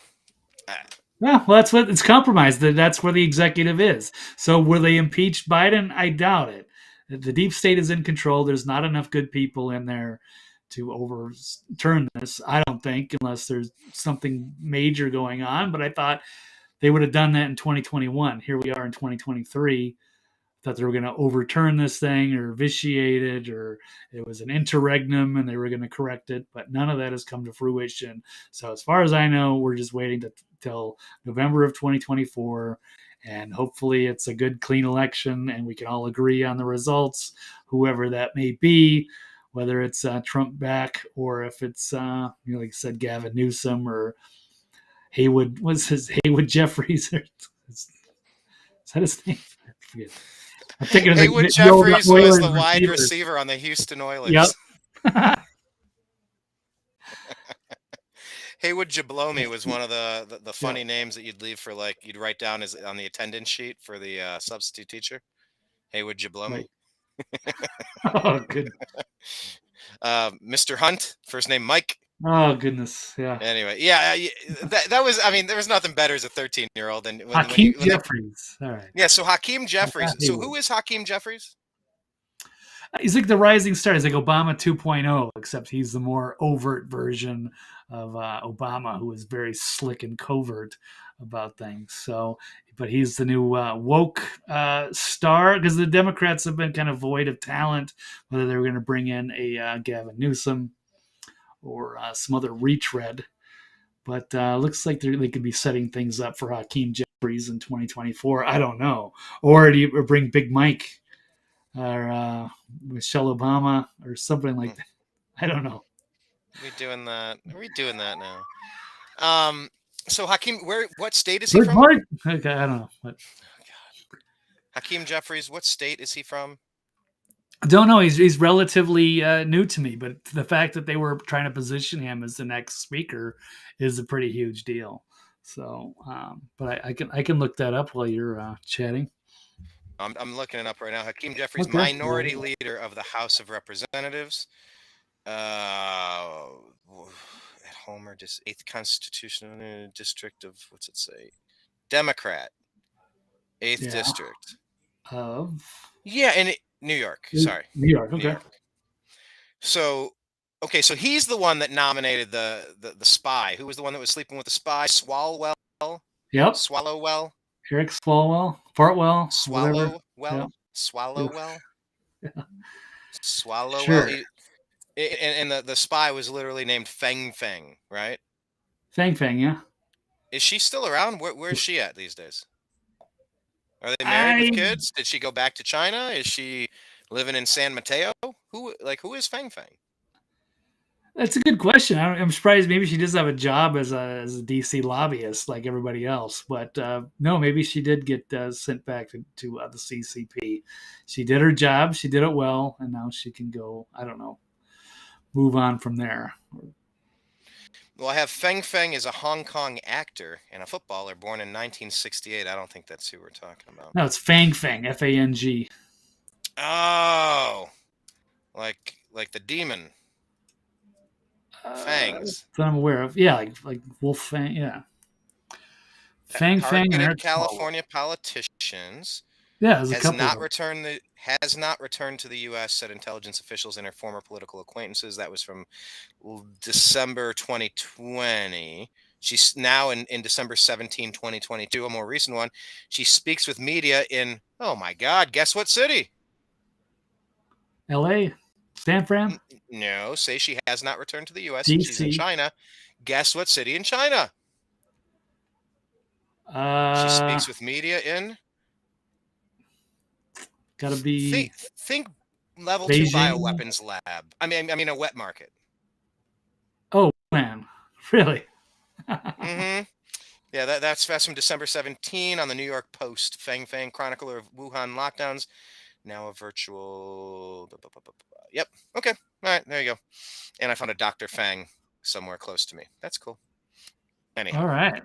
Yeah, well, that's what it's compromised. That's where the executive is. So will they impeach Biden? I doubt it. The deep state is in control. There's not enough good people in there to overturn this. I don't think, unless there's something major going on. But I thought they would have done that in 2021. Here we are in 2023. Thought they were going to overturn this thing or vitiate it, or it was an interregnum and they were going to correct it, but none of that has come to fruition. So as far as I know, we're just waiting till November of 2024, and hopefully it's a good, clean election, and we can all agree on the results, whoever that may be, whether it's Trump back or if it's like I said, Gavin Newsom or Haywood. Was his Haywood Jeffries? Is that his name? I forget. I'm thinking of Haywood the old Jeffries was Oilers the wide receivers. receiver on the Houston Yep. Oilers. Haywood Jablomi was one of the funny names that you'd leave for, like, you'd write down as on the attendance sheet for the substitute teacher. Haywood Jablomi. Right. Oh, good. Mr. Hunt, first name Mike. Oh, goodness. Yeah. Anyway, yeah, that was. I mean, there was nothing better as a 13-year-old than Hakeem Jeffries. All right. Yeah, so Hakeem Jeffries. So Haywood. who is Hakeem Jeffries? He's like the rising star. He's like Obama 2.0, except he's the more overt version of Obama, who is very slick and covert about things. So, but he's the new woke star, because the Democrats have been kind of void of talent, whether they were going to bring in a Gavin Newsom or some other retread. But looks like they could be setting things up for Hakeem Jeffries in 2024. I don't know. Or do you bring Big Mike or Michelle Obama or something like that? I don't know. Are we doing that? Are we doing that now? So Hakeem, what state is he from? Okay, I don't know. But, Hakeem Jeffries, what state is he from? I don't know. He's relatively new to me, but the fact that they were trying to position him as the next speaker is a pretty huge deal. So, but I can look that up while you're chatting. I'm looking it up right now. Hakeem Jeffries, Okay. minority leader of the House of Representatives. At Homer, 8th Constitutional District of, what's it say? Democrat. 8th District. Yeah, in New York. Sorry. New York. Okay. New York. So he's the one that nominated the spy. Who was the one that was sleeping with the spy? Swalwell? Yep. Swallowwell? Eric Swalwell? Fartwell? Swallowwell? Yep. Swallowwell? Yeah. Swallowwell? Sure. And the spy was literally named Feng Feng, right? Feng Feng, yeah. Is she still around? Where is she at these days? Are they married with kids? Did she go back to China? Is she living in San Mateo? Who is Feng Feng? That's a good question. I'm surprised. Maybe she does have a job as a DC lobbyist like everybody else. But no, maybe she did get sent back to the CCP. She did her job. She did it well, and now she can go. I don't know. Move on from there. Well, I have Feng Feng is a Hong Kong actor and a footballer born in 1968. I don't think that's who we're talking about. No, it's Fang Fang, F-A-N-G. Oh, like the demon. Fangs. That I'm aware of. Yeah, like Wolf Fang. Yeah. Fang Fang and California politicians. Yeah, has not returned to the U.S., said intelligence officials and her former political acquaintances. That was from December 2020. She's now in December 17, 2022, a more recent one. She speaks with media in, oh my God, guess what city? L.A., San Fran? No, say she has not returned to the U.S. DC. And she's in China. Guess what city in China? She speaks with media in... Gotta be think level Beijing. 2 bioweapons lab. I mean a wet market. Oh man, really? Mm-hmm. Yeah, that's from December 17 on the New York Post. Feng Feng, chronicler of Wuhan lockdowns, now a virtual. Yep. Okay. All right. There you go. And I found a Dr. Fang somewhere close to me. That's cool. Anyhow. All right.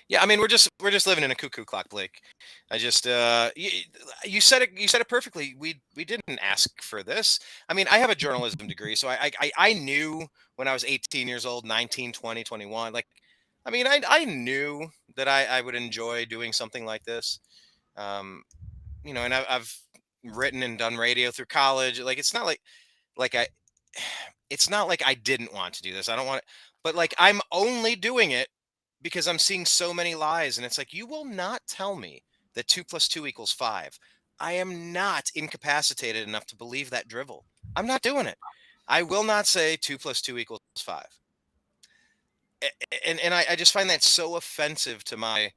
Yeah, I mean we're just living in a cuckoo clock, Blake. I just you said it perfectly. We didn't ask for this. I mean, I have a journalism degree, so I knew when I was 18 years old, 19, 20, 21. Like, I mean, I knew that I would enjoy doing something like this. Um, and I've written and done radio through college. Like it's not like I it's not like I didn't want to do this. I don't want it, but like I'm only doing it because I'm seeing so many lies, and it's like you will not tell me that 2 + 2 = 5. I am not incapacitated enough to believe that drivel. I'm not doing it. I will not say 2 + 2 = 5. And I just find that so offensive to my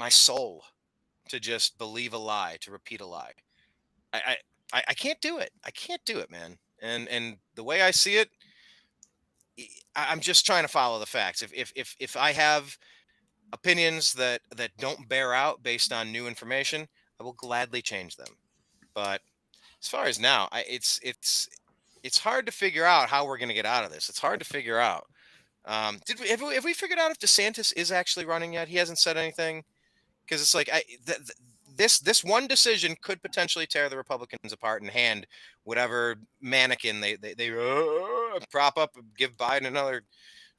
soul to just believe a lie, to repeat a lie. I I can't do it. I can't do it, man. And the way I see it, I'm just trying to follow the facts. If I have opinions that don't bear out based on new information, I will gladly change them. But as far as now, it's hard to figure out how we're going to get out of this. It's hard to figure out. Have we figured out if DeSantis is actually running yet? He hasn't said anything because it's like this one decision could potentially tear the Republicans apart and hand whatever mannequin they prop up, give Biden another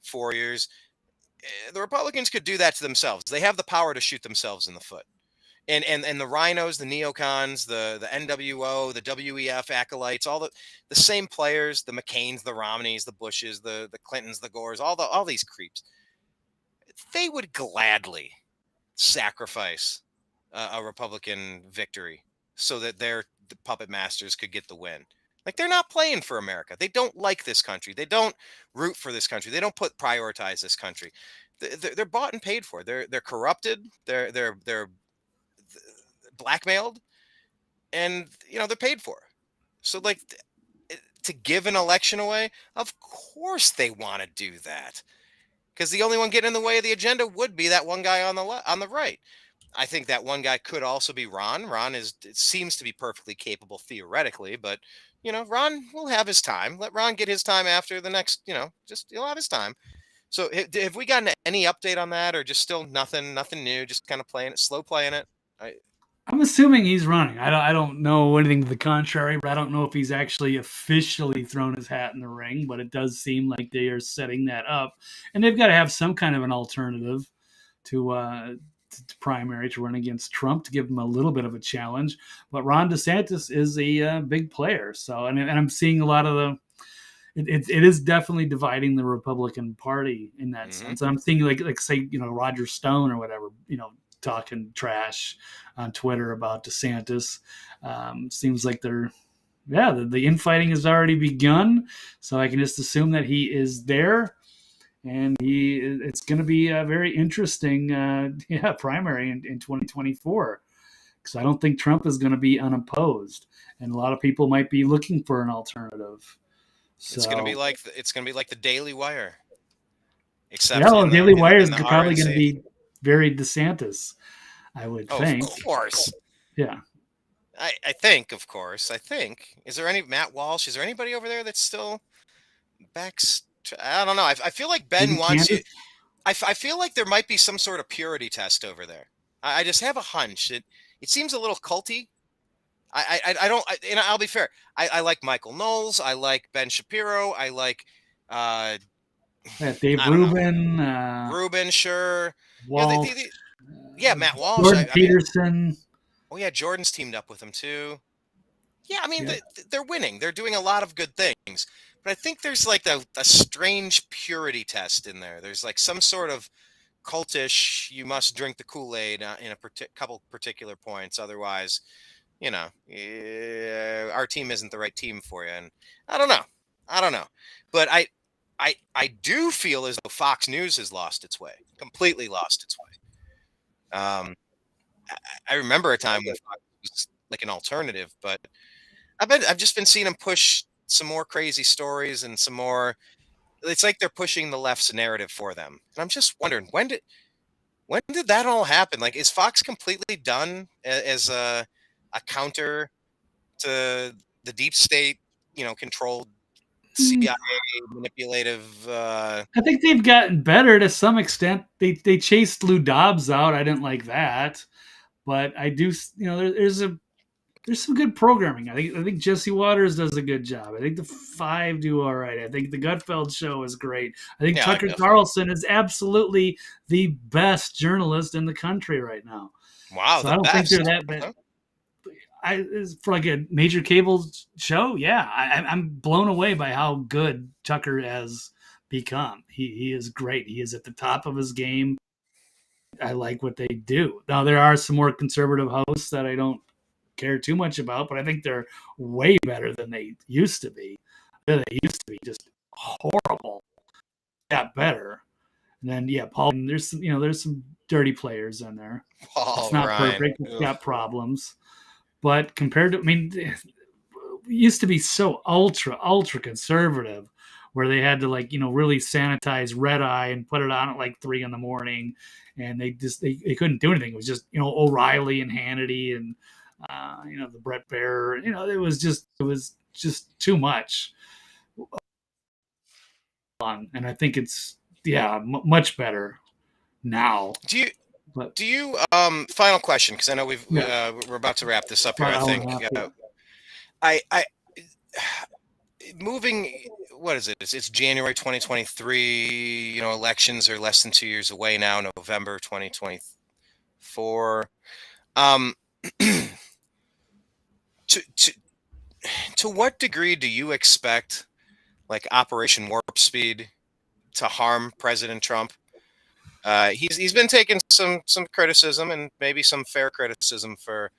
4 years. The Republicans could do that to themselves. They have the power to shoot themselves in the foot. And the rhinos, the neocons, the NWO, the WEF acolytes, all the same players, the McCains, the Romneys, the Bushes, the Clintons, the Gores, all these creeps. They would gladly sacrifice a Republican victory so that the puppet masters could get the win. Like they're not playing for America. They don't like this country. They don't root for this country. They don't prioritize this country. They're bought and paid for. They're corrupted. They're blackmailed, and they're paid for. So like to give an election away, of course they want to do that because the only one getting in the way of the agenda would be that one guy on the right. I think that one guy could also be Ron. It seems to be perfectly capable theoretically, but Ron will have his time. Let Ron get his time after the next, he'll have his time. So have we gotten any update on that, or just still nothing new, just kind of slow playing it? I'm assuming he's running. I don't know anything to the contrary, but I don't know if he's actually officially thrown his hat in the ring. But it does seem like they are setting that up, and they've got to have some kind of an alternative to primary to run against Trump to give him a little bit of a challenge. But Ron DeSantis is a big player, so and I'm seeing a lot of the. It is definitely dividing the Republican Party in that sense. And I'm seeing like say Roger Stone or whatever talking trash on Twitter about DeSantis. Seems like the infighting has already begun. So I can just assume that he is there, and it's going to be a very interesting primary in 2024. Because I don't think Trump is going to be unopposed, and a lot of people might be looking for an alternative. So, it's going to be like the Daily Wire. Except the Daily Wire is probably going to be very DeSantis, I would think. Of course. Yeah. I think, of course. Is there any Matt Walsh? Is there anybody over there that's still I don't know. I feel like Ben wants you. I feel like there might be some sort of purity test over there. I just have a hunch. It seems a little culty. I don't. And I'll be fair. I like Michael Knowles. I like Ben Shapiro. I like Dave Rubin. Rubin, sure. Walsh. Matt Walsh. Jordan Peterson. Jordan's teamed up with him too. Yeah, I mean they're winning. They're doing a lot of good things. But I think there's like a strange purity test in there. There's like some sort of cultish. You must drink the Kool-Aid in a couple particular points, otherwise. Our team isn't the right team for you. And I don't know. But I do feel as though Fox News has lost its way, completely lost its way. I remember a time when Fox was like an alternative, but I've just been seeing them push some more crazy stories and some more. It's like they're pushing the left's narrative for them. And I'm just wondering when did that all happen? Like, is Fox completely done as a counter to the deep state, controlled CIA manipulative? I think they've gotten better to some extent. They chased Lou Dobbs out. I didn't like that, but I do. There's there's some good programming. I think Jesse Waters does a good job. I think the Five do all right. I think the Gutfeld show is great. I think Yeah, Tucker definitely. Carlson is absolutely the best journalist in the country right now. Wow, So the I don't think they're best. that bad. Okay. For like a major cable show, yeah, I'm blown away by how good Tucker has become. He is great. He is at the top of his game. I like what they do. Now there are some more conservative hosts that I don't care too much about, but I think they're way better than they used to be. They used to be just horrible. Got better. And then yeah, Paul. There's some there's some dirty players in there. It's Paul not Ryan. perfect. It's Ugh. got problems. But compared to, I mean, it used to be so ultra conservative, where they had to like really sanitize red eye and put it on at like 3 in the morning, and they couldn't do anything. It was just O'Reilly and Hannity and the Brett Baer. It was just too much. And I think it's much better now. Do you But do you final question, because I know yeah, we're about to wrap this up here. about I an hour and think a half, yeah. I moving, what is it? It's January 2023. Elections are less than 2 years away now, November 2024. Um, to what degree do you expect like Operation Warp Speed to harm President Trump? He's been taking some criticism, and maybe some fair criticism, for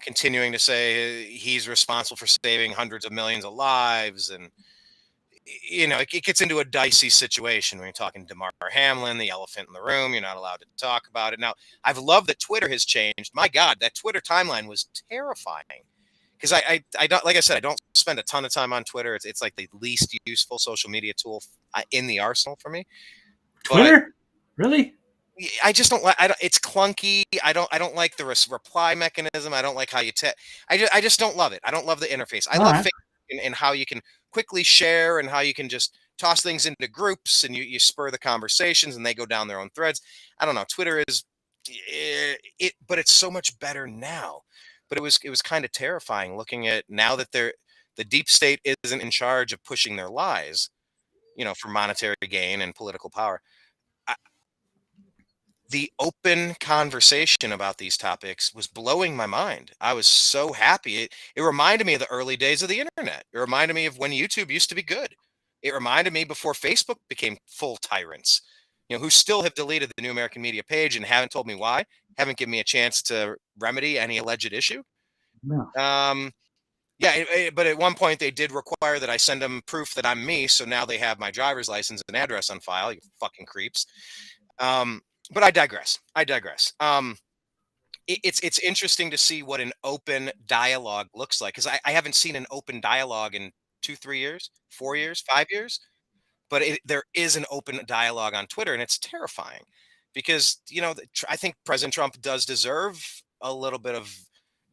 continuing to say he's responsible for saving hundreds of millions of lives. And it gets into a dicey situation when you're talking Demar Hamlin, the elephant in the room. You're not allowed to talk about it. Now, I've loved that Twitter has changed. My God, that Twitter timeline was terrifying, because I don't, like I said, I don't spend a ton of time on Twitter. It's like the least useful social media tool in the arsenal for me. Twitter, really? I just don't like. It's clunky. I don't like the reply mechanism. I don't like how you I just don't love it. I don't love the interface. I All love right. Facebook and how you can quickly share, and how you can just toss things into groups, and you spur the conversations, and they go down their own threads. I don't know. Twitter is but it's so much better now. But it was kind of terrifying looking at now that the deep state isn't in charge of pushing their lies, for monetary gain and political power. The open conversation about these topics was blowing my mind. I was so happy. It reminded me of the early days of the internet. It reminded me of when YouTube used to be good. It reminded me before Facebook became full tyrants, who still have deleted the New American Media page and haven't told me why, haven't given me a chance to remedy any alleged issue. No. Yeah, but at one point they did require that I send them proof that I'm me. So now they have my driver's license and address on file, you fucking creeps. But I digress. It's interesting to see what an open dialogue looks like, because I haven't seen an open dialogue in 2, 3 years, 4 years, 5 years. But there is an open dialogue on Twitter, and it's terrifying, because I think President Trump does deserve a little bit of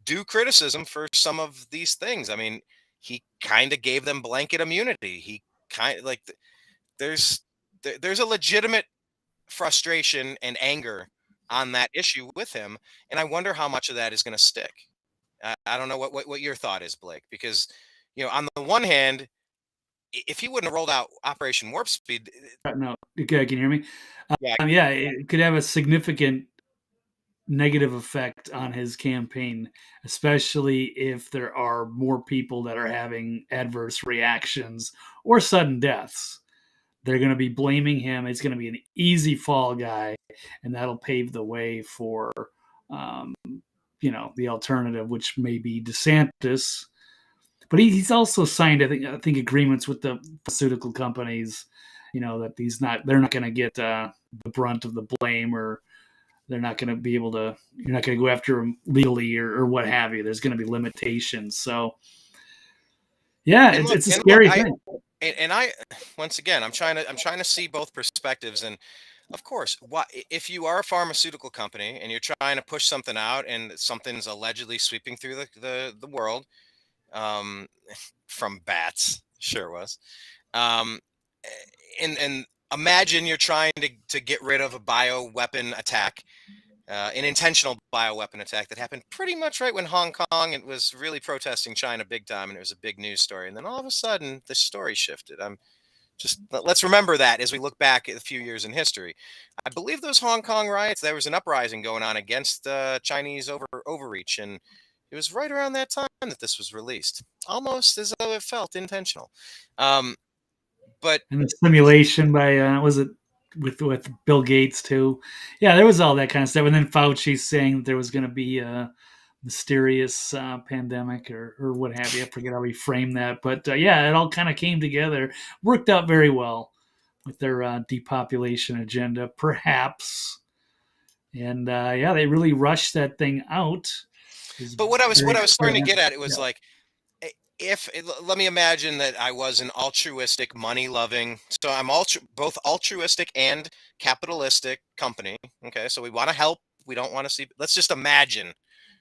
due criticism for some of these things. I mean, he kind of gave them blanket immunity. He kind of like there's a legitimate frustration and anger on that issue with him, and I wonder how much of that is going to stick. I don't know what your thought is, Blake, because on the one hand, if he wouldn't have rolled out Operation Warp Speed, No, okay, can you hear me? yeah, Yeah, it could have a significant negative effect on his campaign, especially if there are more people that are having adverse reactions or sudden deaths. They're going to be blaming him. It's going to be an easy fall guy, and that'll pave the way for, um, the alternative, which may be DeSantis. But he's also signed, I think, agreements with the pharmaceutical companies. That they're not going to get the brunt of the blame, or they're not going to be able to. You're not going to go after them legally, or what have you. There's going to be limitations. So, yeah, and it's a and look, scary thing. I once again, I'm trying to see both perspectives. And of course, if you are a pharmaceutical company and you're trying to push something out, and something's allegedly sweeping through the world, um, from bats, sure was, um, and imagine you're trying to get rid of a bioweapon attack. an intentional bioweapon attack that happened pretty much right when Hong Kong it was really protesting China big time, and it was a big news story. And then all of a sudden, the story shifted. Let's remember that as we look back at a few years in history. I believe those Hong Kong riots, there was an uprising going on against Chinese overreach, and it was right around that time that this was released, almost as though it felt intentional. Um, but And the simulation by was it with Bill Gates too? Yeah, there was all that kind of stuff. And then Fauci saying that there was going to be a mysterious pandemic or what have you. I forget how he framed that, but yeah, it all kind of came together, worked out very well with their depopulation agenda, perhaps. And yeah, they really rushed that thing out. It was but what very I was starting to get experimental. at it Yeah. was like, let me imagine that I was an altruistic, money loving, so I'm both altruistic and capitalistic company. Okay, so we want to help. We don't want to see. Let's just imagine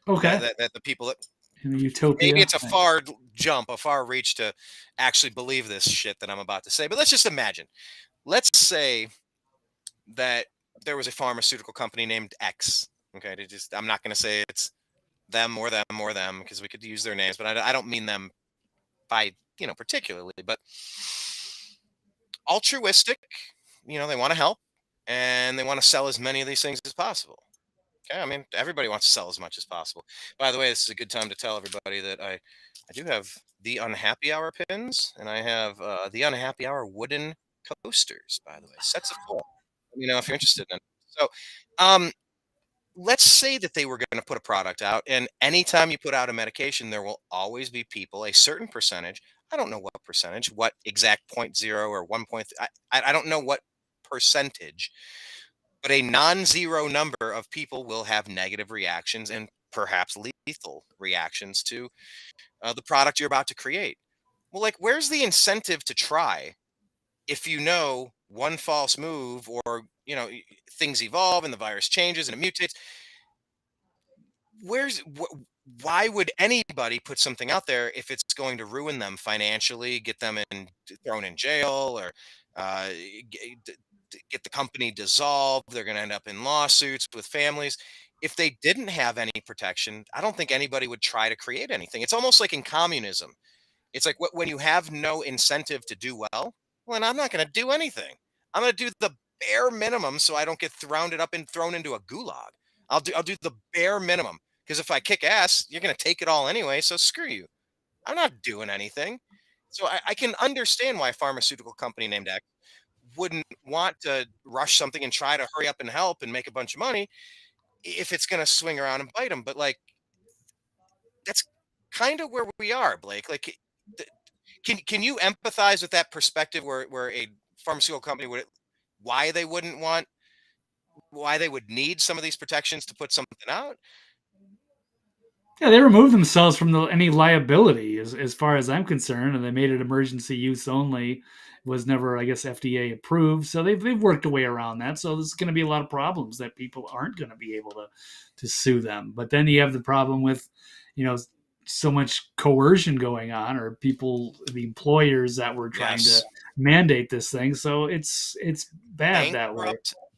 Okay. that the people that In a maybe utopia. it's a far jump, a far reach to actually believe this shit that I'm about to say, but let's just imagine. Let's say that there was a pharmaceutical company named X. Okay, I'm not going to say it's them because we could use their names, but I don't mean them by particularly, but altruistic. They want to help and they want to sell as many of these things as possible. Okay, I mean everybody wants to sell as much as possible. By the way, this is a good time to tell everybody that I do have the Unhappy Hour pins and I have the Unhappy Hour wooden coasters. By the way, sets of four. Let me know if you're interested in it. So, um, let's say that they were going to put a product out, and anytime you put out a medication there will always be people, a certain percentage, I don't know what percentage, what exact point zero or 1 point, I don't know what percentage, but a non-zero number of people will have negative reactions and perhaps lethal reactions to the product you're about to create. Well, like, where's the incentive to try if you know one false move, or things evolve and the virus changes and it mutates? Why would anybody put something out there if it's going to ruin them financially, get them thrown in jail, or uh, get the company dissolved? They're going to end up in lawsuits with families. If they didn't have any protection, I don't think anybody would try to create anything. It's almost like in communism. It's like when you have no incentive to do well, then I'm not going to do anything. I'm going to do the bare minimum so I don't get thrown into a gulag. I'll do the bare minimum because if I kick ass, you're going to take it all anyway. So screw you. I'm not doing anything. So I can understand why a pharmaceutical company named X wouldn't want to rush something and try to hurry up and help and make a bunch of money if it's going to swing around and bite them. But like, that's kind of where we are, Blake. Like, can you empathize with that perspective where a pharmaceutical company why they wouldn't want why they would need some of these protections to put something out? Yeah, they removed themselves from any liability, as far as I'm concerned, and they made it emergency use only. It was never, I guess, FDA approved, so they've worked a way around that. So there's going to be a lot of problems that people aren't going to be able to sue them. But then you have the problem with, you know, so much coercion going on, or people, the employers that were trying to Yes. mandate this thing. So it's bad that way.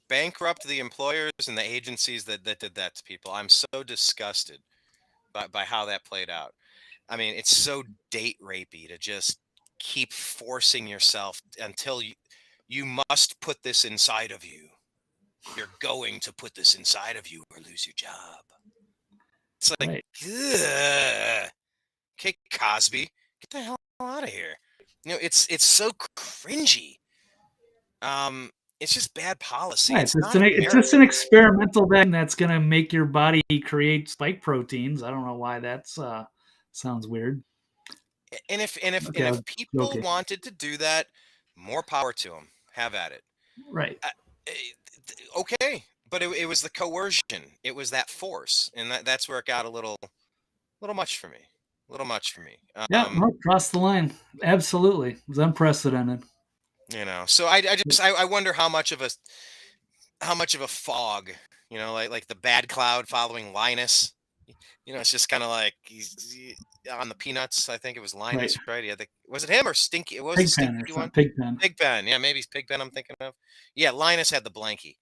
Bankrupt the employers and the agencies that did that to people. I'm so disgusted by how that played out. I mean, it's so date rapey to just keep forcing yourself until you must put this inside of you. You're going to put this inside of you or lose your job. It's like, Right. ugh. Okay, Cosby, get the hell out of here. It's so cringy. Um, it's just bad policy. Right. It's not It's just an American. experimental thing that's going to make your body create spike proteins. I don't know why that's sounds weird. Okay, I And if was people joking. wanted to do that, more power to them. Have at it. Right. Uh, eh, okay, but it was the coercion. It was that force, and that's where it got a little much for me. A little much for me. Yeah, no, cross the line. Absolutely. It was unprecedented. So I wonder how much of a fog, like the bad cloud following Linus. It's just kind of like on the Peanuts. I think it was Right. Linus, right? Yeah, was it him or Stinky? What was the Pigpen or Stinky something. one? Pigpen. Pigpen. Yeah, maybe it's Pigpen I'm thinking of. Yeah, Linus had the blankie.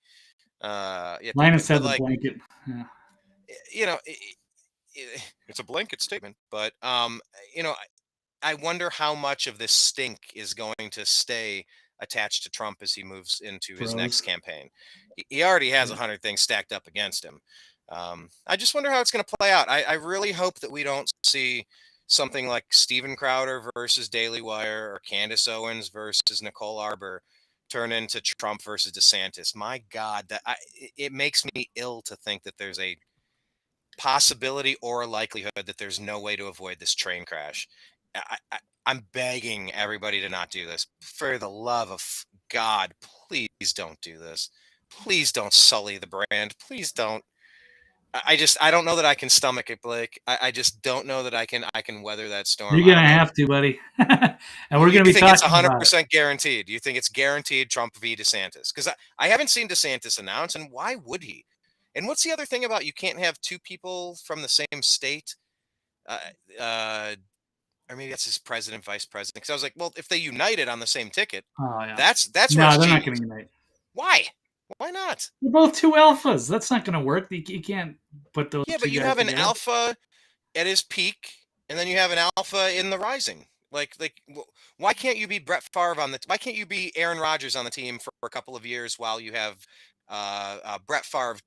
Yeah, Linus but has a like, blanket. Yeah. you know, it's a blanket statement, but you know, I wonder how much of this stink is going to stay attached to Trump as he moves into his next Bros. campaign. He already has Yeah. 100 things stacked up against him. I just wonder how it's going to play out. I really hope that we don't see something like Steven Crowder versus Daily Wire or Candace Owens versus Nicole Arbor turn into Trump versus DeSantis. My God, it makes me ill to think that there's a possibility or a likelihood that there's no way to avoid this train crash. I'm begging everybody to not do this. For the love of God, please don't do this. Please don't sully the brand. Please don't. I don't know that I can stomach it, Blake. I just don't know that I can weather that storm. You're I gonna don't know. have to, buddy. And we're You gonna be think it's talking about it. 100% guaranteed? You think it's guaranteed Trump v. DeSantis? Because I haven't seen DeSantis announce, and why would he? And what's the other thing about you can't have two people from the same state? Uh, uh, or maybe that's his president, vice president. Because I was like, well, if they united on the same ticket, Oh yeah. that's where No, it's they're not genius. gonna unite. Why? Why not? They're both two alphas. That's not gonna work. You can't put those Yeah, two but you guys have an together. alpha at his peak, and then you have an alpha in the rising. Why can't you be Brett Favre on the? Why can't you be Aaron Rodgers on the team for a couple of years while you have Brett Favre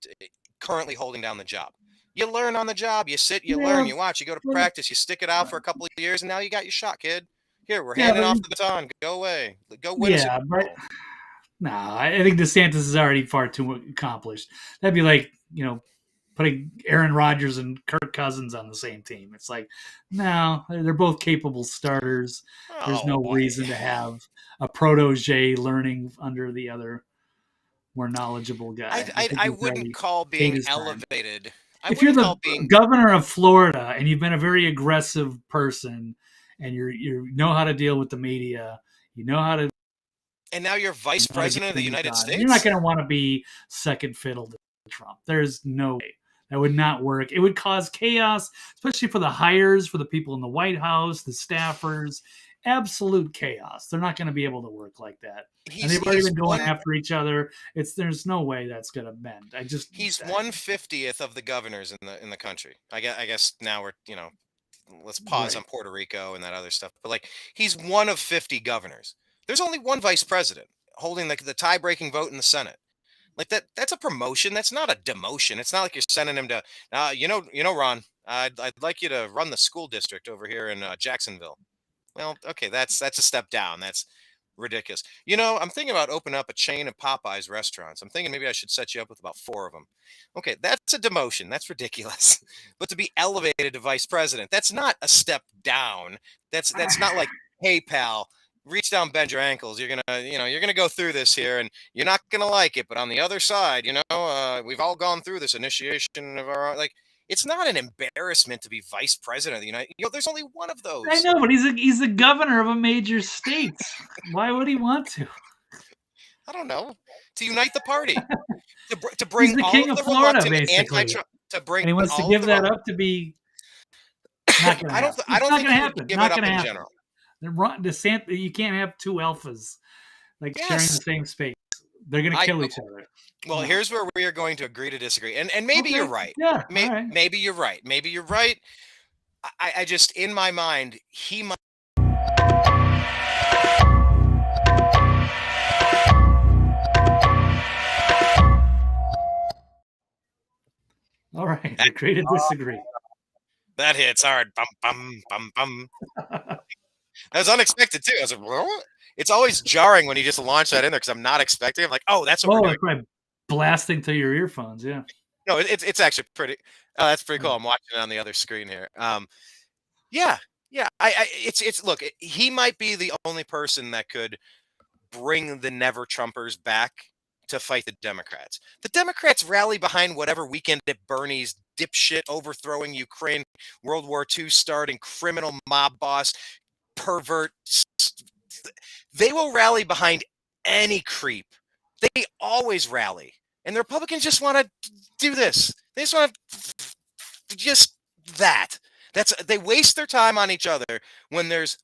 currently holding down the job? You learn on the job. You sit, you learn, Yeah, you watch, you go to but, practice, you stick it out for a couple of years, and now you got your shot, kid. Here, we're yeah, handing but off the baton. Go away. Go win a Super yeah, but Bowl. no, I think DeSantis is already far too accomplished. That'd be like putting Aaron Rodgers and Kirk Cousins on the same team. It's like, no, they're both capable starters. There's Oh, no reason to have a protege learning under the other more knowledgeable I, guy. I I think I he's wouldn't already call paid being his time. elevated. I If you're wouldn't the call being. governor of Florida and you've been a very aggressive person and you know how to deal with the media, you know how to And now you're vice get president of the things United done. You're not States. going to want to be second fiddle to Trump. There's no way. That would not work. It would cause chaos, especially for the hires, for the people in the White House, the staffers. Absolute chaos. They're not going to be able to work like that. And He's they've already he's been going one after each other. There's no way that's going to bend. he's 1/50th of the governors in the country. I guess now we're let's pause right. on Puerto Rico and that other stuff. But like he's one of 50 governors. There's only one vice president holding the tie-breaking vote in the Senate. Like that's a promotion. That's not a demotion. It's not like you're sending him to Ron, I'd like you to run the school district over here in Jacksonville. Well, okay, that's a step down. That's ridiculous. I'm thinking about opening up a chain of Popeyes restaurants. I'm thinking maybe I should set you up with about 4 of them. Okay, that's a demotion. That's ridiculous. But to be elevated to vice president, that's not a step down. That's not like, hey pal, reach down, bend your ankles. You're gonna go through this here, and you're not gonna like it. But on the other side, we've all gone through this initiation of our like. It's not an embarrassment to be vice president of the United. There's only one of I those. know, but he's the governor of a major state. Why would he want to? I don't know, to unite the party, to He's bring the all king of of the Florida, reluctant basically, anti-Trump, to bring and he wants to all of give the. that up to be not going to I don't. happen. I It's don't not think going to he would happen. give it Not up going to in happen. general. DeSantis, you can't have two alphas like sharing the Yes, same space. They're going to I. kill each other. Well, No. here's where we are going to agree to disagree, and maybe you're Okay. right. Yeah. All right. Maybe you're right. Maybe you're right. I just in my mind he might. All right. Agree to disagree. That hits hard. Bum bum bum bum. That was unexpected too. I was like, what? It's always jarring when you just launch that in there because I'm not expecting. I'm like, oh, that's what we're Oh, doing. it's probably blasting through your earphones. Yeah. No, it's actually pretty. That's pretty cool. Yeah. I'm watching it on the other screen here. Yeah, yeah. It's look. He might be the only person that could bring the Never Trumpers back to fight the Democrats. The Democrats rally behind whatever weekend at Bernie's dipshit overthrowing Ukraine, World War II starting criminal mob boss, pervert. They will rally behind any creep. They always rally. And the Republicans just want to do this. They just want to just that. They waste their time on each other when there's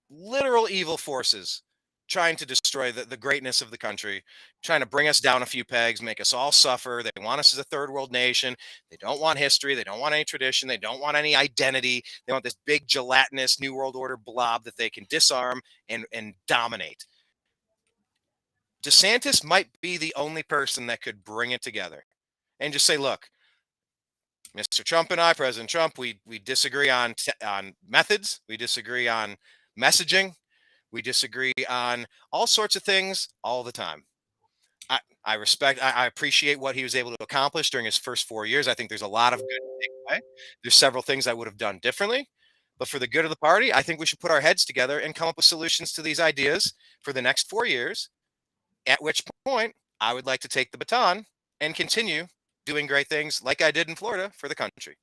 literal evil forces trying to destroy the greatness of the country, trying to bring us down a few pegs, make us all suffer. They want us as a third world nation. They don't want history. They don't want any tradition. They don't want any identity. They want this big gelatinous New World Order blob that they can disarm and dominate. DeSantis might be the only person that could bring it together and just say, look, Mr. Trump and I, President Trump, we disagree on methods. We disagree on messaging. We disagree on all sorts of things all the time. I respect, I appreciate what he was able to accomplish during his first 4 years. I think there's a lot of good to take away. There's several things I would have done differently. But for the good of the party, I think we should put our heads together and come up with solutions to these ideas for the next 4 years, at which point I would like to take the baton and continue doing great things like I did in Florida for the country.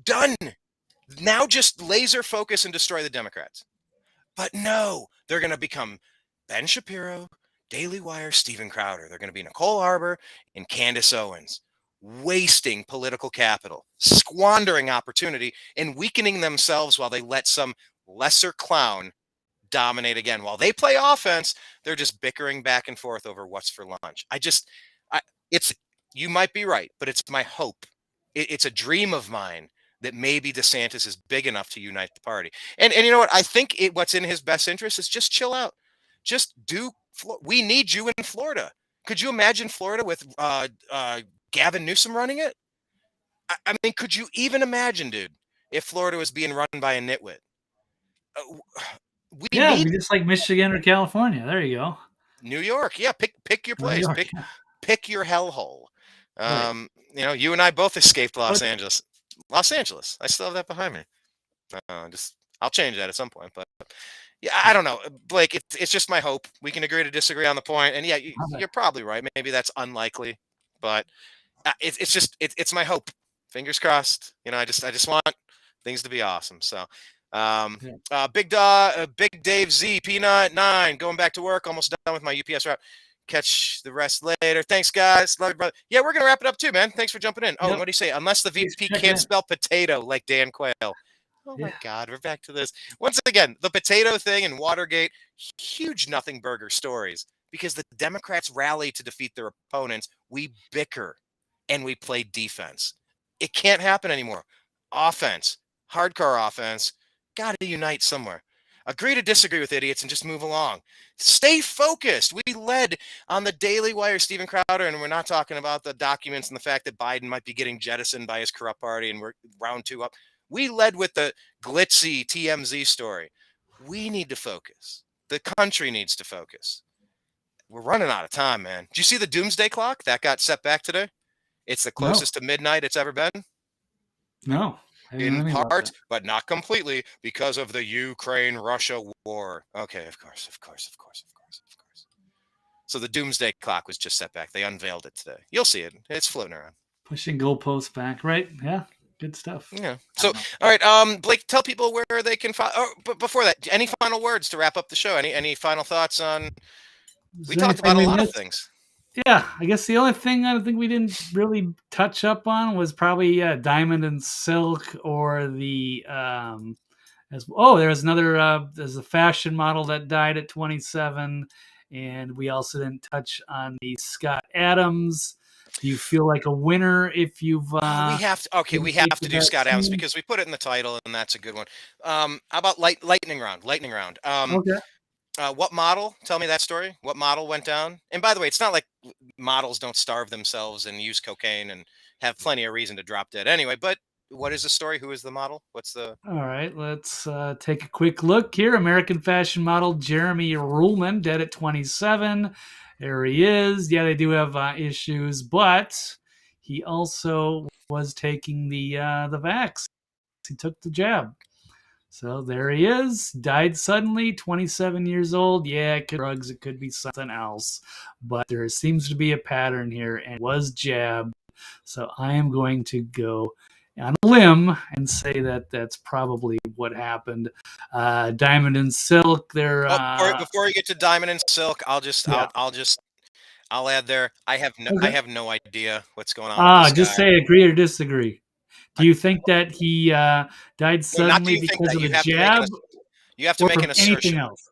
Done. Now just laser focus and destroy the Democrats. But no, they're going to become Ben Shapiro, Daily Wire, Steven Crowder. They're going to be Nicole Arbor and Candace Owens, wasting political capital, squandering opportunity, and weakening themselves while they let some lesser clown dominate again. While they play offense, they're just bickering back and forth over what's for lunch. You might be right, but it's my hope. It's a dream of mine that maybe DeSantis is big enough to unite the party. And you know what? I think what's in his best interest is just chill out. Just we need you in Florida. Could you imagine Florida with Gavin Newsom running it? I mean, could you even imagine, dude, if Florida was being run by a nitwit? We just like Michigan or California. There you go. New York. Yeah, pick your place. Pick your hellhole. Right. You know, you and I both escaped Los Angeles. Los Angeles. I still have that behind me. I'll change that at some point. But yeah, I don't know, Blake. It's just my hope. We can agree to disagree on the point. And yeah, you're probably right. Maybe that's unlikely, but it's my hope. Fingers crossed. You know, I just want things to be awesome. So, Big Dave Z Peanut 9 going back to work. Almost done with my UPS route. Catch the rest later. Thanks, guys. Love you, brother. Yeah, we're gonna wrap it up too, man. Thanks for jumping in. Oh, what do you say? Unless the VP can't spell potato like Dan Quayle. Oh my God, we're back to this once again. The potato thing and Watergate, huge nothing burger stories because the Democrats rally to defeat their opponents. We bicker and we play defense. It can't happen anymore. Offense, hardcore offense. Got to unite somewhere. Agree to disagree with idiots and just move along. Stay focused. We led on the Daily Wire, Steven Crowder, and we're not talking about the documents and the fact that Biden might be getting jettisoned by his corrupt party and we're round 2 up. We led with the glitzy TMZ story. We need to focus. The country needs to focus. We're running out of time, man. Did you see the doomsday clock? That got set back today. It's the closest to midnight it's ever been. No. In part, but not completely, because of the Ukraine-Russia war. Okay, of course. So the doomsday clock was just set back. They unveiled it today. You'll see it. It's floating around. Pushing goalposts back, right? Yeah, good stuff. Yeah. So, all right, Blake, tell people where they can find. Oh, but before that, any final words to wrap up the show? Any final thoughts on? We talked about a lot of things. Yeah, I guess the only thing I don't think we didn't really touch up on was probably Diamond and Silk or the there's another there's a fashion model that died at 27, and we also didn't touch on the Scott Adams. Do you feel like a winner if you've we have to do Scott Adams because we put it in the title and that's a good one. How about lightning round? Okay. What model? Tell me that story. What model went down? And by the way, it's not like models don't starve themselves and use cocaine and have plenty of reason to drop dead anyway. But what is the story? Who is the model? What's the? All right, let's take a quick look here. American fashion model Jeremy Ruhlman, dead at 27. There he is. Yeah, they do have issues, but he also was taking the vax. He took the jab. So there he is, died suddenly, 27 years old. Yeah, it could be drugs, it could be something else. But there seems to be a pattern here, and it was jabbed. So I am going to go on a limb and say that that's probably what happened. Diamond and Silk, they're... before you get to Diamond and Silk, I'll add there, I have no idea what's going on with this just guy. Say agree or disagree. Do you think that he died suddenly because of the jab? You have to make an assertion. Anything else?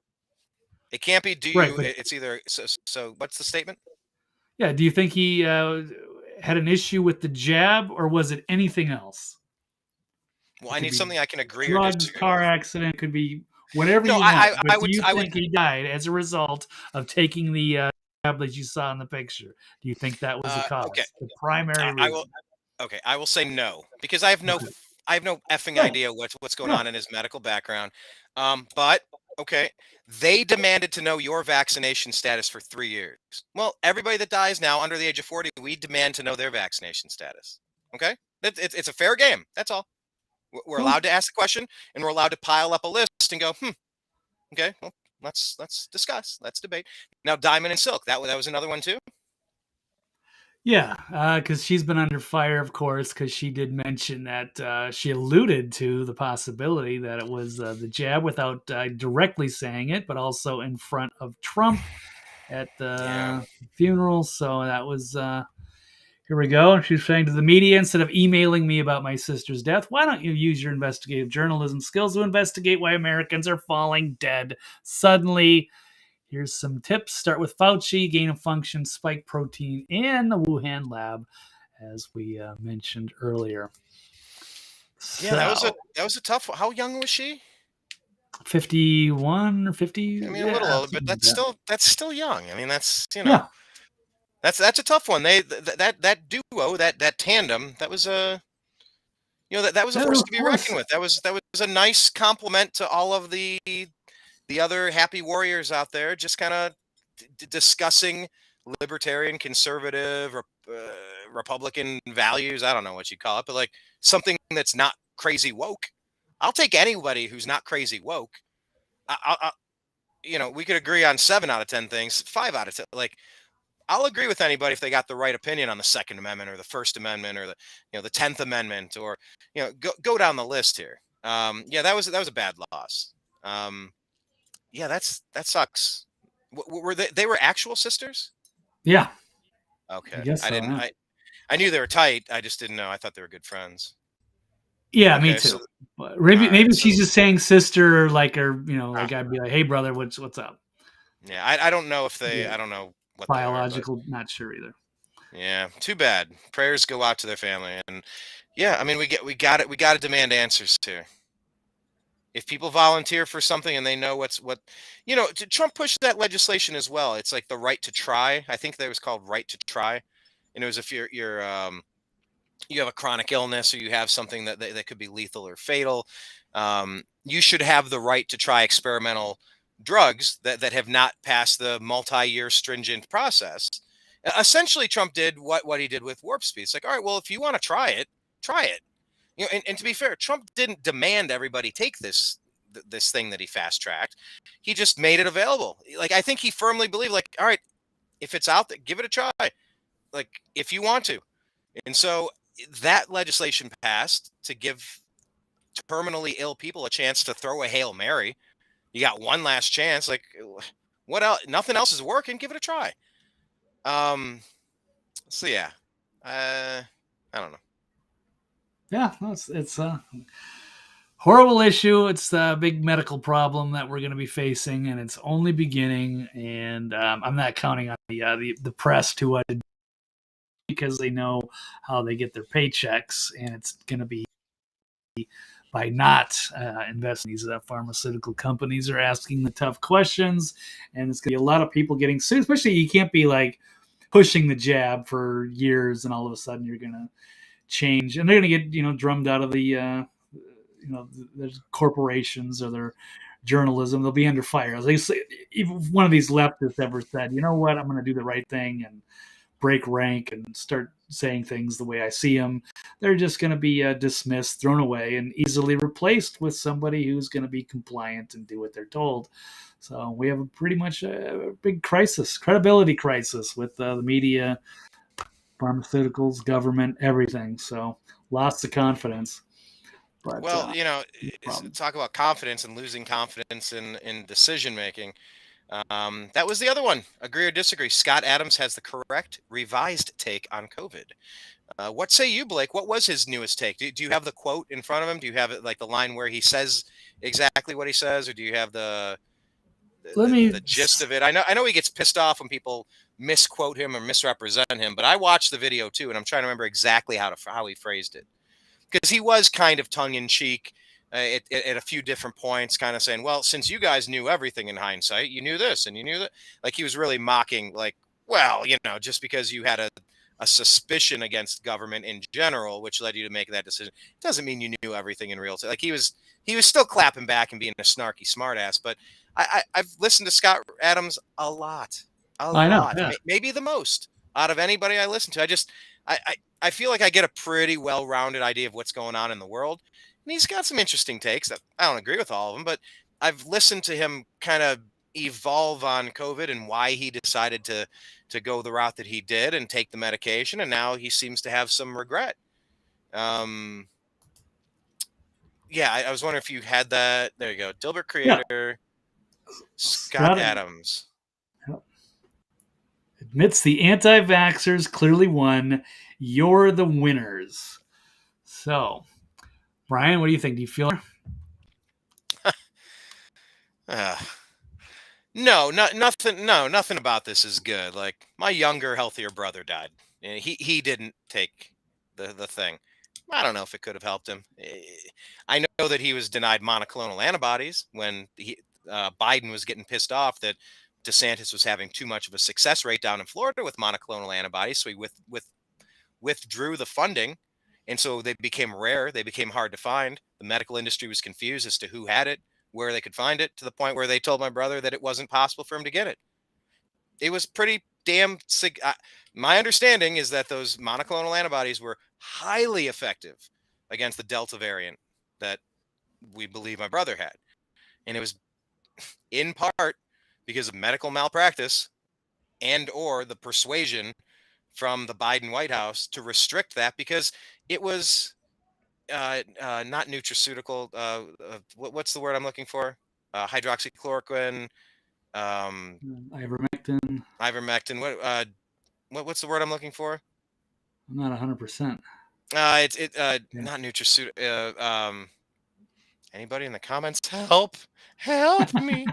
It can't be. Do Right, you? but It's either. So what's the statement? yeah, do you think he had an issue with the jab, or was it anything else? Well, It I could need be something I can agree or drugs, disagree car with. accident, could be whatever No, you want. I But do would. you I would. think he died as a result of taking the jab that you saw in the picture? Do you think that was the Okay. cause, the primary I will. reason? Okay. I will say no because Okay. I have no effing Right. idea what's going Yeah. on in his medical background. But okay, they demanded to know your vaccination status for 3 years. Well, everybody that dies now under the age of 40, we demand to know their vaccination status. Okay, it's a fair game. That's all. We're Well, allowed to ask the question, and we're allowed to pile up a list and go, okay, well, let's discuss, let's debate. Now, Diamond and Silk, that was another one too. yeah, because she's been under fire, of course, because she did mention that she alluded to the possibility that it was the jab without directly saying it, but also in front of Trump at Yeah. the funeral. So that was here we go. And she's saying to the media, instead of emailing me about my sister's death, why don't you use your investigative journalism skills to investigate why Americans are falling dead suddenly? Here's some tips. Start with Fauci, gain of function, spike protein, and the Wuhan lab, as we mentioned earlier. Yeah, that was a So, that was a tough one. How young was she? 51 or 50? I mean, a little Yeah, older, but something like that. that's still young. I mean, that's Yeah, that's a tough one. That duo, that tandem, that was a that was a yeah, force of to be reckoned course. with. That was a nice compliment to all of the other happy warriors out there, just kind of discussing libertarian, conservative, Republican values. I don't know what you call it, but like something that's not crazy woke. I'll take anybody who's not crazy woke. I we could agree on 7 out of 10 things, 5 out of 10. Like, I'll agree with anybody if they got the right opinion on the Second Amendment or the First Amendment or the 10th Amendment, or go down the list here. Yeah, that was a bad loss. Um, yeah, that sucks. Were they were actual sisters? Yeah, I Okay, guess I so. didn't. Yeah. I knew they were tight. I just didn't know. I thought they were good friends. Yeah, me Okay, too. so But all maybe right, maybe so she's just saying sister, like, or ah, like I'd be like, hey brother, what's up? yeah, I don't know if they. Yeah, I don't know what they are, but biological, not sure either. yeah, too bad. Prayers go out to their family, and yeah, I mean, we got to demand answers too. If people volunteer for something and they know Trump pushed that legislation as well. It's like the right to try. I think that was called right to try. And it was if you have a chronic illness or you have something that could be lethal or fatal, you should have the right to try experimental drugs that have not passed the multi-year stringent process. Essentially, Trump did what he did with warp speed. It's like, all right, well, if you want to try it, try it. And to be fair, Trump didn't demand everybody take this thing that he fast tracked. He just made it available. Like, I think he firmly believed, like, all right, if it's out there, give it a try. Like, if you want to. And so that legislation passed to give terminally ill people a chance to throw a Hail Mary. You got one last chance. Like, what else? Nothing else is working. Give it a try. Um. So yeah, I don't know. Yeah, no, it's a horrible issue. It's a big medical problem that we're going to be facing, and it's only beginning. And I'm not counting on the press to because they know how they get their paychecks, and it's going to be by not investing. These pharmaceutical companies are asking the tough questions, and it's going to be a lot of people getting sued. Especially, you can't be like pushing the jab for years, and all of a sudden you're going to change, and they're going to get drummed out of the there's corporations or their journalism. They'll be under fire. As they say, if one of these leftists ever said, you know what, I'm going to do the right thing and break rank and start saying things the way I see them, they're just going to be dismissed, thrown away, and easily replaced with somebody who's going to be compliant and do what they're told. So we have pretty much a big crisis, credibility crisis with the media, pharmaceuticals, government, everything. So lost of confidence. But Well, problem. talk about confidence and losing confidence in decision making. That was the other one. Agree or disagree? Scott Adams has the correct revised take on COVID. What say you, Blake? What was his newest take? Do you have the quote in front of him? Do you have it like the line where he says exactly what he says, or do you have the gist of it. I know he gets pissed off when people misquote him or misrepresent him, but I watched the video too, and I'm trying to remember exactly how he phrased it, because he was kind of tongue in cheek at a few different points, kind of saying, "Well, since you guys knew everything in hindsight, you knew this and you knew that." Like he was really mocking, like, well, just because you had a suspicion against government in general, which led you to make that decision, doesn't mean you knew everything in real time. Like he was still clapping back and being a snarky smartass. But I've listened to Scott Adams a lot, I know, yeah. maybe the most out of anybody I listen to. I feel like I get a pretty well-rounded idea of what's going on in the world. And he's got some interesting takes that I don't agree with all of them, but I've listened to him kind of evolve on COVID and why he decided to go the route that he did and take the medication, and now he seems to have some regret. Yeah, I was wondering if you had that. There you go. Dilbert creator, yeah. Scott Adams. Yep. Admits the anti-vaxxers clearly won. You're the winners. So, Brian, what do you think? Do you feel? Nothing about this is good. Like my younger, healthier brother died. He didn't take the thing. I don't know if it could have helped him. I know that he was denied monoclonal antibodies when Biden was getting pissed off that DeSantis was having too much of a success rate down in Florida with monoclonal antibodies. So he withdrew the funding. And so they became rare. They became hard to find. The medical industry was confused as to who had it, where they could find it, to the point where they told my brother that it wasn't possible for him to get it. It was pretty damn sick. My understanding is that those monoclonal antibodies were highly effective against the Delta variant that we believe my brother had. And it was in part because of medical malpractice and or the persuasion from the Biden White House to restrict that, because it was not nutraceutical. What's the word I'm looking for? Hydroxychloroquine. Ivermectin. What's the word I'm looking for? I'm not 100%. Not nutraceutical. Anybody in the comments? Help me.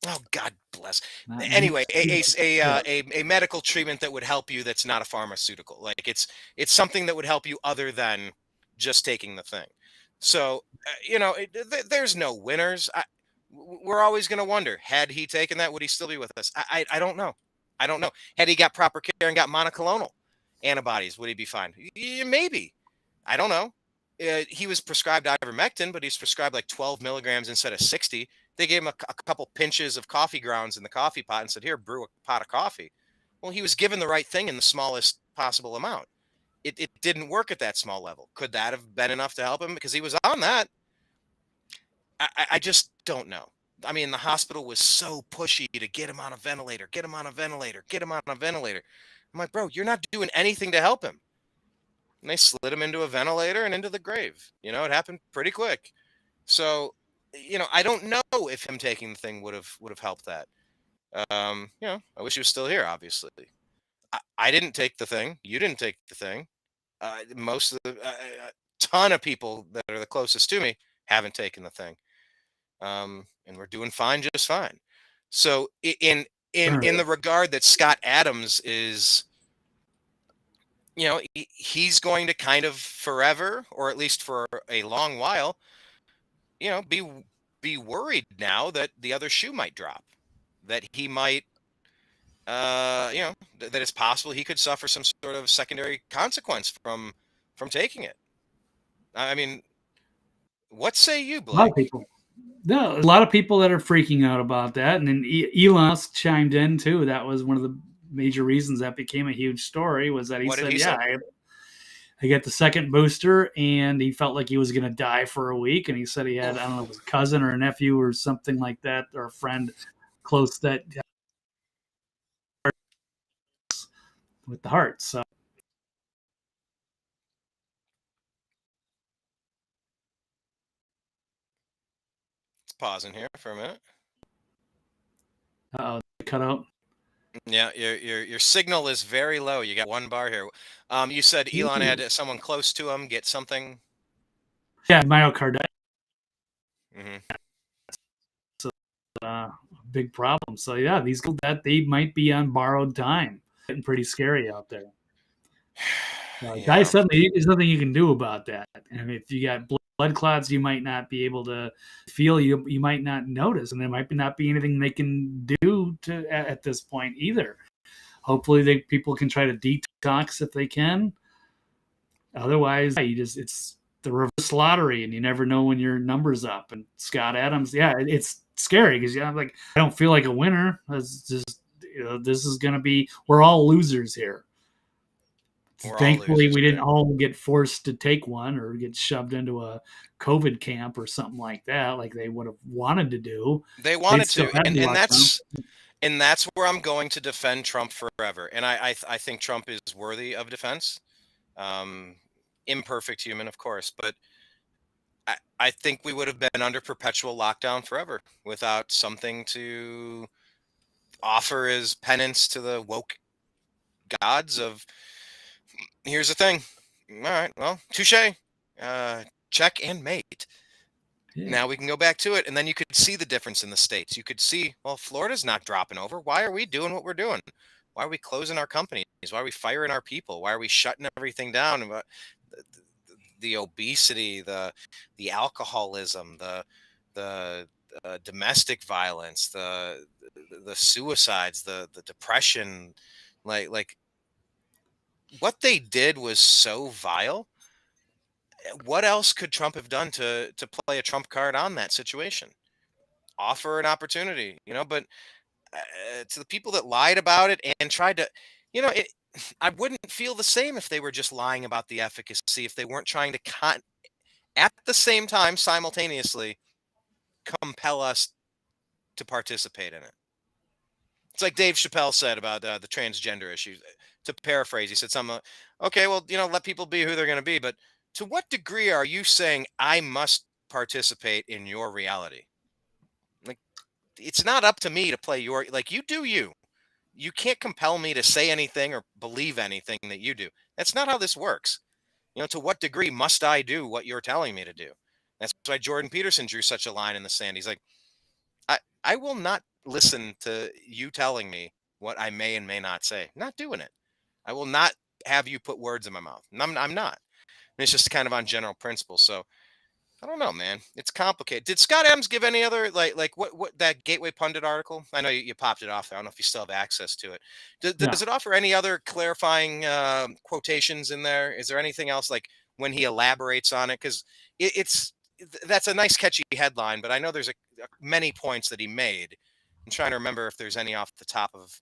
Oh, God bless. Anyway, a medical treatment that would help you that's not a pharmaceutical. Like it's something that would help you other than just taking the thing. So, there's no winners. We're always going to wonder, had he taken that, would he still be with us? I don't know. I don't know. Had he got proper care and got monoclonal antibodies, would he be fine? Maybe. I don't know. He was prescribed ivermectin, but he's prescribed like 12 milligrams instead of 60. They gave him a couple pinches of coffee grounds in the coffee pot and said, here, brew a pot of coffee. Well, he was given the right thing in the smallest possible amount. It didn't work at that small level. Could that have been enough to help him? Because he was on that. I just don't know. I mean, the hospital was so pushy to get him on a ventilator, get him on a ventilator, get him on a ventilator. I'm like, bro, you're not doing anything to help him. And they slid him into a ventilator and into the grave. It happened pretty quick. So, I don't know if him taking the thing would have helped that. I wish he was still here, obviously. I didn't take the thing. You didn't take the thing. Most of the ton of people that are the closest to me haven't taken the thing. And we're doing fine, just fine. So in the regard that Scott Adams is, he's going to kind of forever, or at least for a long while, be worried now that the other shoe might drop, that he might, that it's possible he could suffer some sort of secondary consequence from taking it. I mean, what say you, Blake? A lot of people. No, a lot of people that are freaking out about that, and then Elon Musk chimed in too. That was one of the major reasons that became a huge story, was that he said, I get the second booster, and he felt like he was going to die for a week. And he said he had, I don't know, it was a cousin or a nephew or something like that, or a friend close that with the heart. So let's pause in here for a minute. Cut out. Yeah, your signal is very low. You got one bar here. You said Elon had someone close to him get something. Yeah, myocarditis. Mm-hmm. a big problem. So yeah, these that they might be on borrowed time. Getting pretty scary out there. Yeah. Suddenly, there's nothing you can do about that. And if you got blood clots, you might not be able to feel. You might not notice, and there might not be anything they can do to at this point either. Hopefully, people can try to detox if they can. Otherwise, it's the reverse lottery, and you never know when your number's up. And Scott Adams, it's scary because I'm like, I don't feel like a winner. It's just this is going to be, we're all losers here. Thankfully, we didn't all get forced to take one or get shoved into a COVID camp or something like that, like they would have wanted to do. They wanted to, and that's where I'm going to defend Trump forever. And I think Trump is worthy of defense. Imperfect human, of course, but I think we would have been under perpetual lockdown forever without something to offer as penance to the woke gods of, here's the thing. All right, well, touche. Check and mate. Yeah. Now we can go back to it, and then you could see the difference in the states. You could see, well, Florida's not dropping over. Why are we doing what we're doing? Why are we closing our companies? Why are we firing our people? Why are we shutting everything down? The obesity, the alcoholism, the domestic violence, the suicides, the depression, like what they did was so vile. What else could Trump have done to play a trump card on that situation? Offer an opportunity, but to the people that lied about it and tried to, I wouldn't feel the same if they were just lying about the efficacy, if they weren't trying to at the same time, simultaneously, compel us to participate in it. It's like Dave Chappelle said about the transgender issue. To paraphrase, he said something, okay, well, let people be who they're going to be, but to what degree are you saying I must participate in your reality? Like, it's not up to me to play you do you. You can't compel me to say anything or believe anything that you do. That's not how this works. To what degree must I do what you're telling me to do? That's why Jordan Peterson drew such a line in the sand. He's like, I will not listen to you telling me what I may and may not say. I'm not doing it. I will not have you put words in my mouth. I'm not. And it's just kind of on general principle. So I don't know, man. It's complicated. Did Scott Adams give any other like what that Gateway Pundit article? I know you popped it off. I don't know if you still have access to it. Does it offer any other clarifying quotations in there? Is there anything else like when he elaborates on it? Because that's a nice catchy headline, but I know there's many points that he made. I'm trying to remember if there's any off the top of,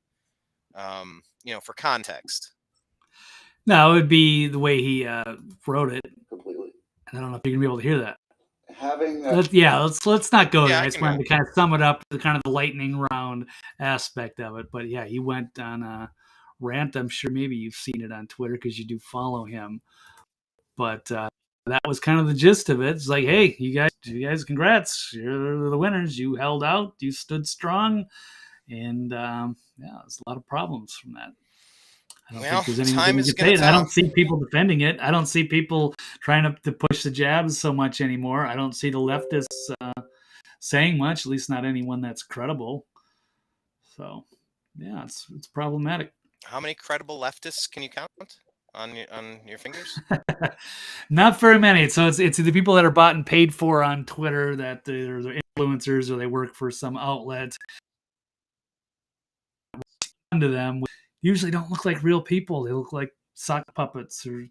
for context. No, it would be the way he wrote it. Completely. I don't know if you're gonna be able to hear that. Let's not go there. I just wanted to kind of sum it up, the kind of the lightning round aspect of it. But yeah, he went on a rant. I'm sure maybe you've seen it on Twitter because you do follow him. But that was kind of the gist of it. It's like, hey, you guys, congrats! You're the winners. You held out. You stood strong, and there's a lot of problems from that. I don't think there's anything to say. I don't see people defending it. I don't see people trying to push the jabs so much anymore. I don't see the leftists saying much, at least not anyone that's credible. So, yeah, it's problematic. How many credible leftists can you count on your fingers? Not very many. So it's the people that are bought and paid for on Twitter, that they're influencers or they work for some outlet. To them usually don't look like real people. They look like sock puppets or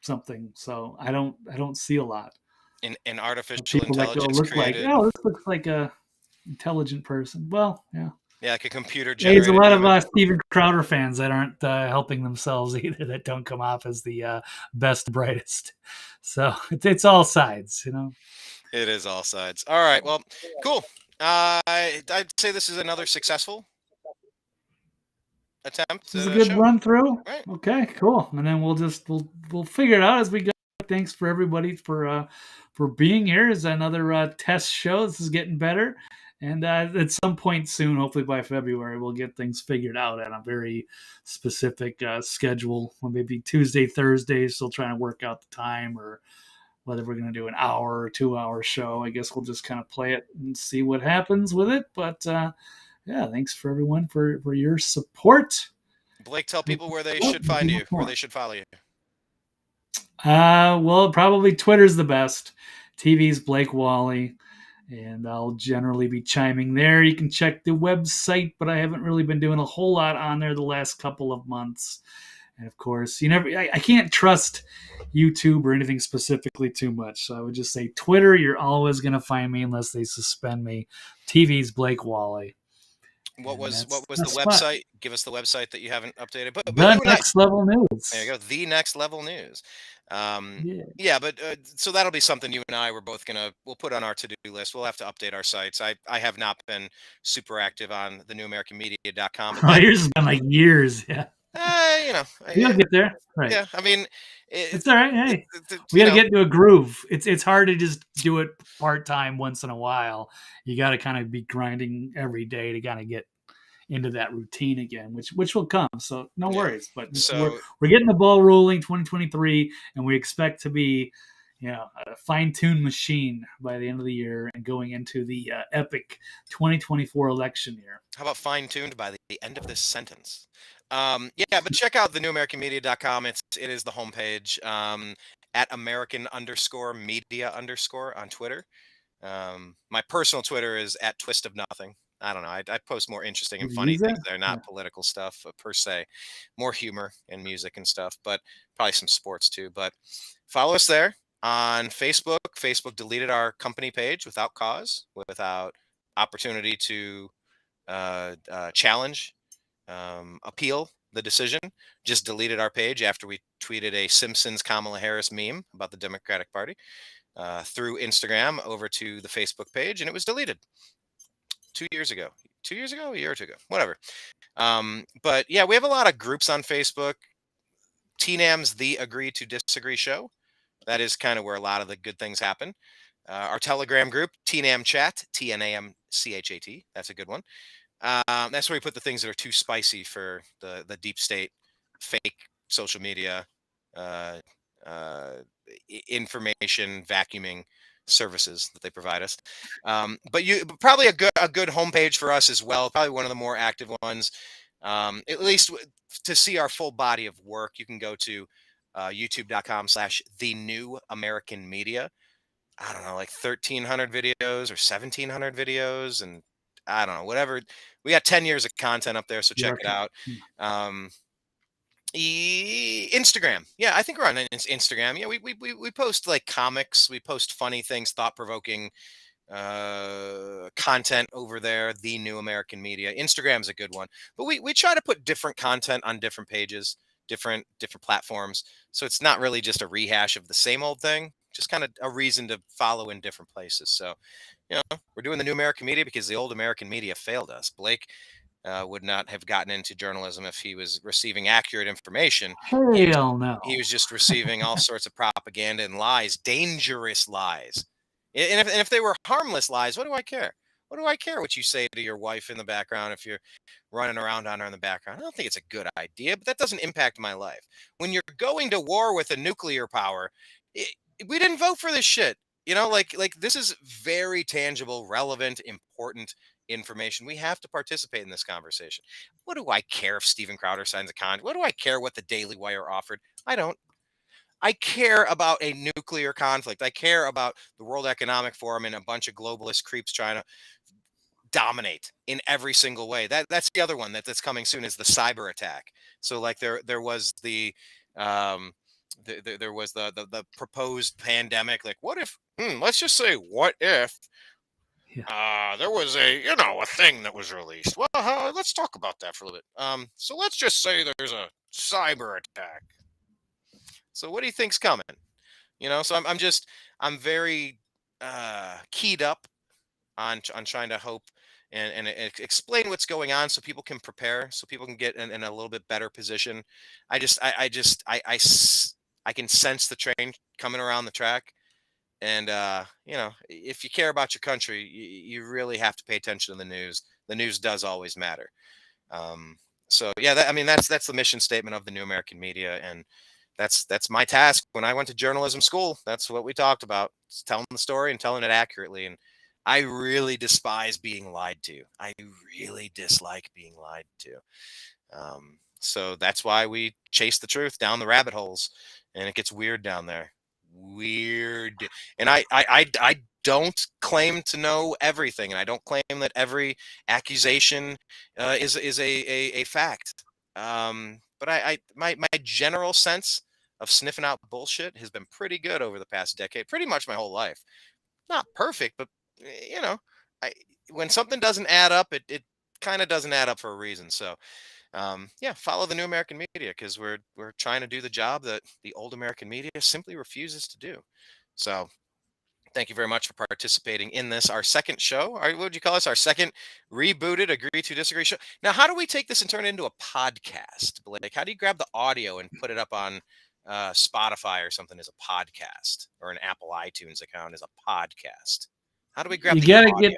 something. So I don't see a lot. In artificial intelligence look created. Like, this looks like a intelligent person. Well, yeah. Yeah, like a computer generated. There's a lot of Steven Crowder fans that aren't helping themselves either, that don't come off as the best, brightest. So it's all sides, It is all sides. All right, well, cool. I'd say this is another successful attempt. This is a good run through. Right. Okay, cool. And then we'll figure it out as we go. Thanks for everybody for being here. It's another test show. This is getting better. And at some point soon, hopefully by February, we'll get things figured out at a very specific schedule. Or maybe Tuesday, Thursday, still trying to work out the time or whether we're going to do an hour or 2 hour show. I guess we'll just kind of play it and see what happens with it. But yeah, thanks for everyone for your support. Blake, tell people where they should find you, where they should follow you. Well, probably Twitter's the best. TV's Blake Wally, and I'll generally be chiming there. You can check the website, but I haven't really been doing a whole lot on there the last couple of months. And of course, I can't trust YouTube or anything specifically too much. So I would just say Twitter, you're always going to find me unless they suspend me. TV's Blake Wally. What was the website? Give us the website that you haven't updated. But the Next Level News. There you go. The Next Level News. But so that'll be something you and I we'll put on our to-do list. We'll have to update our sites. I have not been super active on the newamericanmedia.com. Yours has been like years. Yeah. You'll get there. Right. Yeah. I mean, it's all right. Hey, we got to get into a groove. It's hard to just do it part-time once in a while. You got to kind of be grinding every day to kind of get into that routine again, which will come. So no worries. But we're getting the ball rolling 2023, and we expect to be, a fine-tuned machine by the end of the year and going into the epic 2024 election year. How about fine-tuned by the end of this sentence? But check out the newamericanmedia.com. It is the homepage, at American_media_ on Twitter. My personal Twitter is at Twist of Nothing. I don't know. I post more interesting and funny things there, not political stuff per se, more humor and music and stuff, but probably some sports too. But follow us there on Facebook. Facebook deleted our company page without cause, without opportunity to challenge, appeal the decision. Just deleted our page after we tweeted a Simpsons Kamala Harris meme about the Democratic Party through Instagram over to the Facebook page, and it was deleted 2 years ago, a year or two ago, whatever. But yeah, we have a lot of groups on Facebook. TNAM's The Agree to Disagree Show. That is kind of where a lot of the good things happen. Our Telegram group, TNAM Chat, TNAMCHAT. That's a good one. That's where we put the things that are too spicy for the deep state, fake social media, information vacuuming services that they provide us. But probably a good homepage for us as well. Probably one of the more active ones. At least to see our full body of work, you can go to youtube.com/the new American media. I don't know, like 1,300 videos or 1,700 videos, and I don't know, whatever. We got 10 years of content up there, so check it out. Instagram. Yeah, I think we're on Instagram. Yeah, we post like comics. We post funny things, thought-provoking content over there. The New American Media. Instagram's a good one. But we try to put different content on different pages, different platforms. So it's not really just a rehash of the same old thing, just kind of a reason to follow in different places. So, we're doing the New American Media because the old American media failed us. Blake would not have gotten into journalism if he was receiving accurate information. Hell no. He was just receiving all sorts of propaganda and lies, dangerous lies. And if they were harmless lies, what do I care? What do I care what you say to your wife in the background if you're running around on her in the background? I don't think it's a good idea, but that doesn't impact my life. When you're going to war with a nuclear power, we didn't vote for this shit. Like this is very tangible, relevant, important information. We have to participate in this conversation. What do I care if Steven Crowder signs a contract? What do I care what the Daily Wire offered? I don't. I care about a nuclear conflict. I care about the World Economic Forum and a bunch of globalist creeps trying to dominate in every single way. That's the other one that's coming soon, is the cyber attack. So like there was the there was the proposed pandemic. Like, what if? Let's just say, what if there was a thing that was released? Well, let's talk about that for a little bit. So let's just say there's a cyber attack. So what do you think's coming? So I'm very keyed up on trying to hope and explain what's going on so people can prepare, so people can get in a little bit better position. I can sense the train coming around the track. And, if you care about your country, you really have to pay attention to the news. The news does always matter. So, yeah, that's the mission statement of the New American Media. And that's my task when I went to journalism school. That's what we talked about, telling the story and telling it accurately. And I really despise being lied to. I really dislike being lied to. So that's why we chase the truth down the rabbit holes, and it gets weird down there. Weird. And I don't claim to know everything, and I don't claim that every accusation is a fact. But my general sense of sniffing out bullshit has been pretty good over the past decade, pretty much my whole life. Not perfect, but you know, I when something doesn't add up, it kind of doesn't add up for a reason. So yeah, follow the new American media because we're trying to do the job that the old American media simply refuses to do. So thank you very much for participating in this, our second show. What would you call this? Our second rebooted Agree to Disagree show. Now, how do we take this and turn it into a podcast, Blake? How do you grab the audio and put it up on Spotify or something as a podcast, or an Apple iTunes account as a podcast? How do we grab You the gotta audio? get.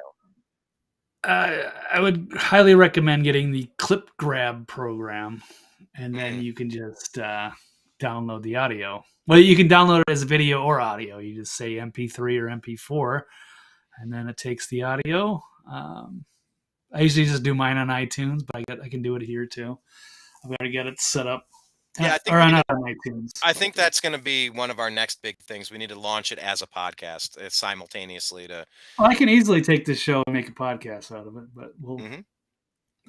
I would highly recommend getting the Clip Grab program, and then you can just download the audio. Well, you can download it as video or audio. You just say MP3 or MP4, and then it takes the audio. I usually just do mine on iTunes, but I can do it here too. I've got to get it set up. Yeah, Or not on iTunes. I think that's going to be one of our next big things. We need to launch it as a podcast simultaneously to. Well, I can easily take this show and make a podcast out of it, but we'll.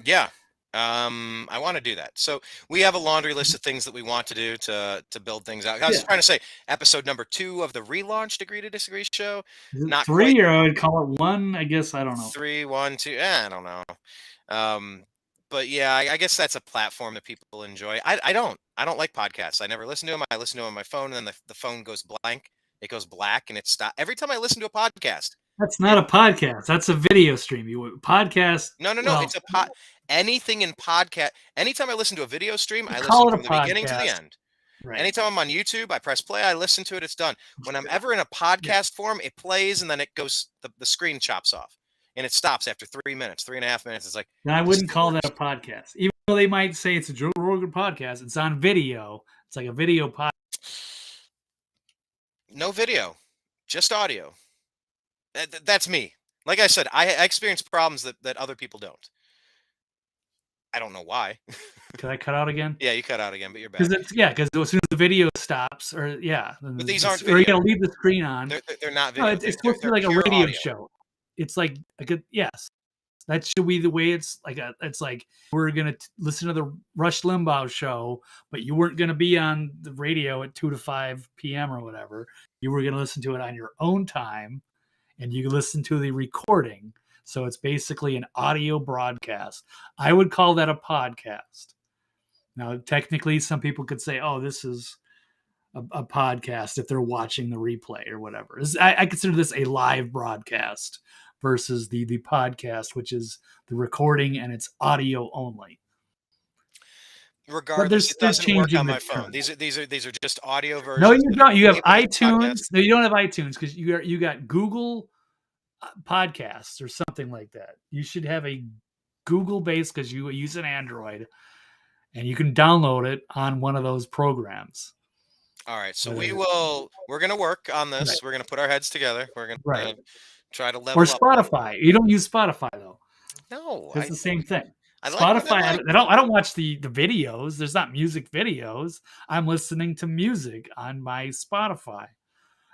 Yeah. I want to do that. So we have a laundry list of things that we want to do to build things out. I was trying to say episode number 2 of the relaunched Agree to Disagree show. Is it Not 3 quite. or I would call it 1? I guess I don't know. 3, 1, 2. I don't know. But yeah, I guess that's a platform that people enjoy. I don't like podcasts. I never listen to them. I listen to them on my phone, and then the phone goes blank. It goes black, and it stops every time I listen to a podcast. That's not a podcast. That's a video stream. You podcast. No. Well, it's a anything in podcast. Anytime I listen to a video stream, I call listen it from a the beginning to the podcast. end. Right. Anytime I'm on YouTube, I press play, I listen to it, it's done. When I'm ever in a podcast form, it plays and then it goes, the screen chops off and it stops after 3 minutes, 3.5 minutes. It's like, And I wouldn't call that a podcast. Even though they might say it's a Joe Rogan podcast, it's on video. It's like a video podcast. No video, just audio. That's me. Like I said, I experience problems that other people don't. I don't know why. Could I cut out again? Yeah, you cut out again, but you're back. Because as soon as the video stops, or but these aren't video. Or you gotta leave the screen on. They're not video. No, it's supposed to be like a radio show. It's like a good yes. That should be the way it's like we're gonna listen to the Rush Limbaugh show, but you weren't gonna be on the radio at 2 to 5 p.m. or whatever. You were gonna listen to it on your own time, and you listen to the recording. So it's basically an audio broadcast. I would call that a podcast. Now, technically, some people could say, "Oh, this is a podcast," if they're watching the replay or whatever. I consider this a live broadcast versus the podcast, which is the recording and it's audio only. Regardless, it doesn't work on my phone. These are just audio versions. No, you don't. You have iTunes. No, you don't have iTunes because you got Google Podcasts or something like that. You should have a Google base because you use an Android, and you can download it on one of those programs. All right, so we're going to work on this. Right. We're going to put our heads together. We're going to try to level up. Or Spotify. You don't use Spotify though. No, it's the same thing. Spotify. I don't watch the videos. There's not music videos. I'm listening to music on my Spotify,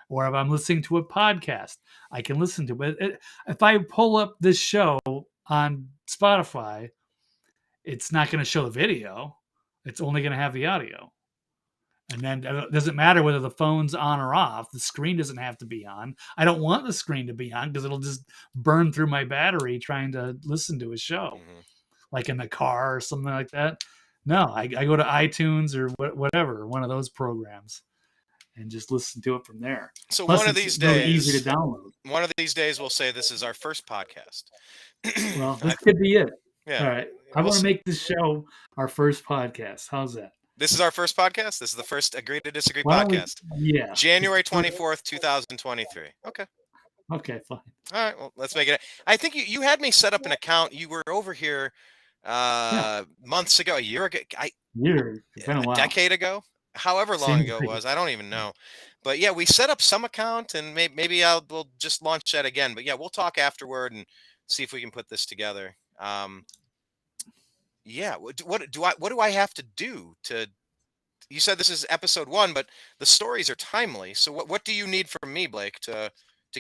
or if I'm listening to a podcast, I can listen to it. If I pull up this show on Spotify, it's not going to show the video. It's only going to have the audio. And then it doesn't matter whether the phone's on or off. The screen doesn't have to be on. I don't want the screen to be on because it'll just burn through my battery trying to listen to a show, like in the car or something like that. No, I go to iTunes or whatever, one of those programs, and just listen to it from there. So plus, one of these days, really easy to download. One of these days, we'll say this is our first podcast. Well, this could be it. Yeah. All right. I want to make this show our first podcast. How's that? This is our first podcast. This is the first Agree to Disagree podcast. Yeah. January 24th, 2023. Okay. Okay, fine. All right. Well, let's make it. I think you had me set up an account. You were over here months ago, a year ago. It's been a while. Decade ago. however long Seems ago it like was. I don't even know. But yeah, we set up some account, and maybe we'll just launch that again. But yeah, we'll talk afterward and see if we can put this together. Yeah, what do I have to do to? You said this is episode 1, but the stories are timely. So what do you need from me, Blake, to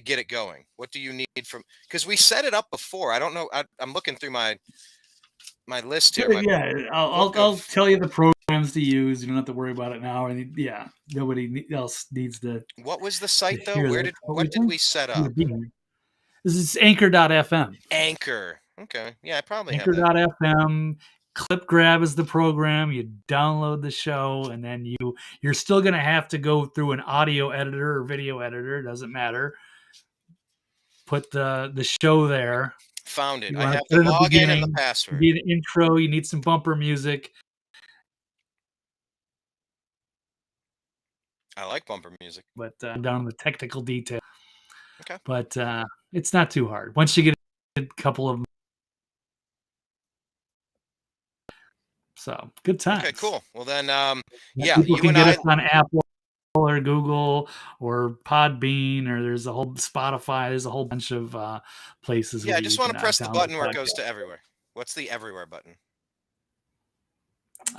get it going? What do you need from? Because we set it up before. I don't know. I'm looking through my list here, my yeah, book I'll of tell you the programs to use. You don't have to worry about it now. And yeah, nobody else needs to what was the site though? hear that. What did we set up? This is Anchor.fm. Anchor. Okay. Yeah, I probably have that. Anchor.fm. Clip Grab is the program. You download the show, and then you're still going to have to go through an audio editor or video editor. Doesn't matter. Put the show there. Found it. You I want have to the put in the login and the beginning. You password. need an intro. You need some bumper music. I like bumper music. But down to the technical detail. Okay. But it's not too hard. Once you get a couple of so good times. Okay, cool. Well then, Yeah, yeah, people you can and get I. us on Apple or Google or Podbean, or there's a whole Spotify. There's a whole bunch of places Yeah, where I you just want can to press the download button where it goes podcasts. to everywhere. What's the everywhere button?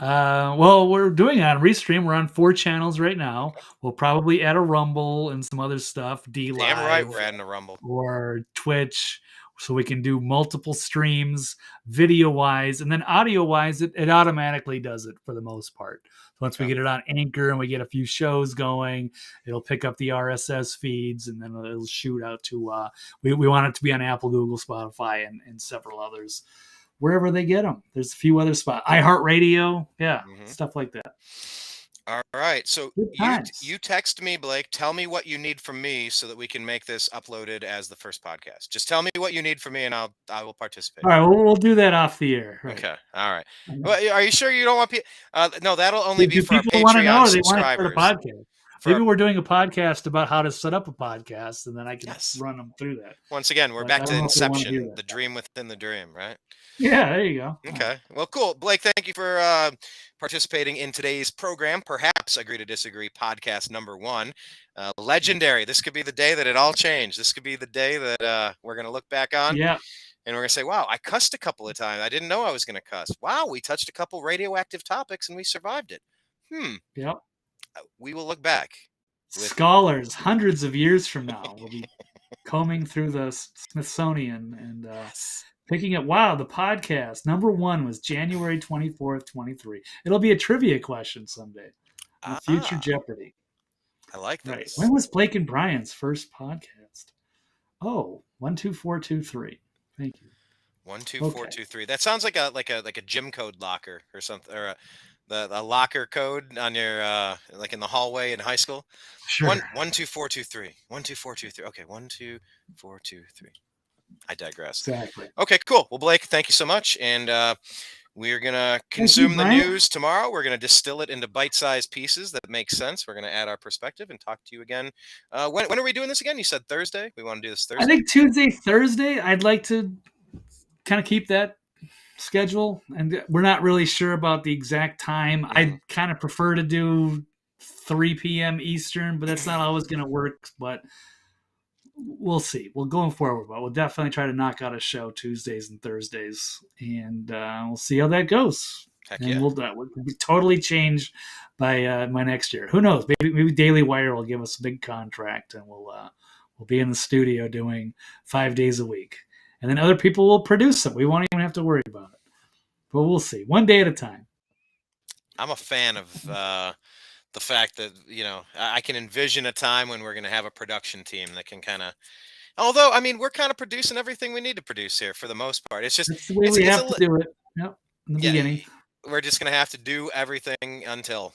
Well, we're doing it on Restream. We're on 4 channels right now. We'll probably add a Rumble and some other stuff, D Damn right, Live we're adding a Rumble. or Twitch, so we can do multiple streams video wise, and then audio wise it automatically does it for the most part. So once we Okay. get it on Anchor and we get a few shows going, it'll pick up the RSS feeds, and then it'll shoot out to we want it to be on Apple, Google, Spotify, and several others wherever they get them. There's a few other spots, iHeartRadio, yeah, stuff like that. All right. So Good times. you text me, Blake. Tell me what you need from me so that we can make this uploaded as the first podcast. Just tell me what you need from me, and I will participate. All right, we'll do that off the air. Right. Okay. All right. Well, are you sure you don't want people? No, that'll only be Do for our people want to know, Patreon or they want to start a subscribers. podcast? Maybe we're doing a podcast about how to set up a podcast, and then I can run them through that. Once again, we're back to Inception, the dream within the dream, right? Yeah, there you go. Okay. Well, cool. Blake, thank you for participating in today's program. Perhaps Agree to Disagree podcast number 1. Legendary. This could be the day that it all changed. This could be the day that we're going to look back on. Yeah. And we're going to say, wow, I cussed a couple of times. I didn't know I was going to cuss. Wow, we touched a couple radioactive topics and we survived it. Yep. We will look back. Scholars, hundreds of years from now, will be combing through the Smithsonian and picking up, wow, the podcast number 1 was January 24th, 23. It'll be a trivia question someday on Future Jeopardy. I like that. Right. When was Blake and Brian's first podcast? Oh, 12423. Thank you. 12423. That sounds like a gym code locker or something, or a locker code on your like in the hallway in high school. Sure. 12423. 12423. Okay, 12423. I digress. Exactly. Okay, cool. Well, Blake, thank you so much, and we're gonna consume the news tomorrow. We're gonna distill it into bite-sized pieces that make sense. We're gonna add our perspective and talk to you again. When are we doing this again? You said Thursday. We want to do this Thursday. I think Tuesday, Thursday. I'd like to kind of keep that schedule, and we're not really sure about the exact time. I kind of prefer to do 3 p.m. Eastern, but that's not always going to work. But we'll see. We'll going forward, but we'll definitely try to knock out a show Tuesdays and Thursdays, and we'll see how that goes. Heck and yeah. we'll be totally changed by my next year. Who knows? Maybe Daily Wire will give us a big contract, and we'll be in the studio doing 5 days a week. And then other people will produce them. We won't even have to worry about it. But we'll see. One day at a time. I'm a fan of the fact that, I can envision a time when we're going to have a production team that can kind of, although, I mean, we're kind of producing everything we need to produce here for the most part. It's just, that's the way we have to do it. Yep. In the beginning. We're just going to have to do everything until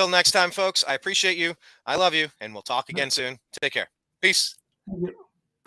next time, folks, I appreciate you. I love you. And we'll talk again soon. Take care. Peace.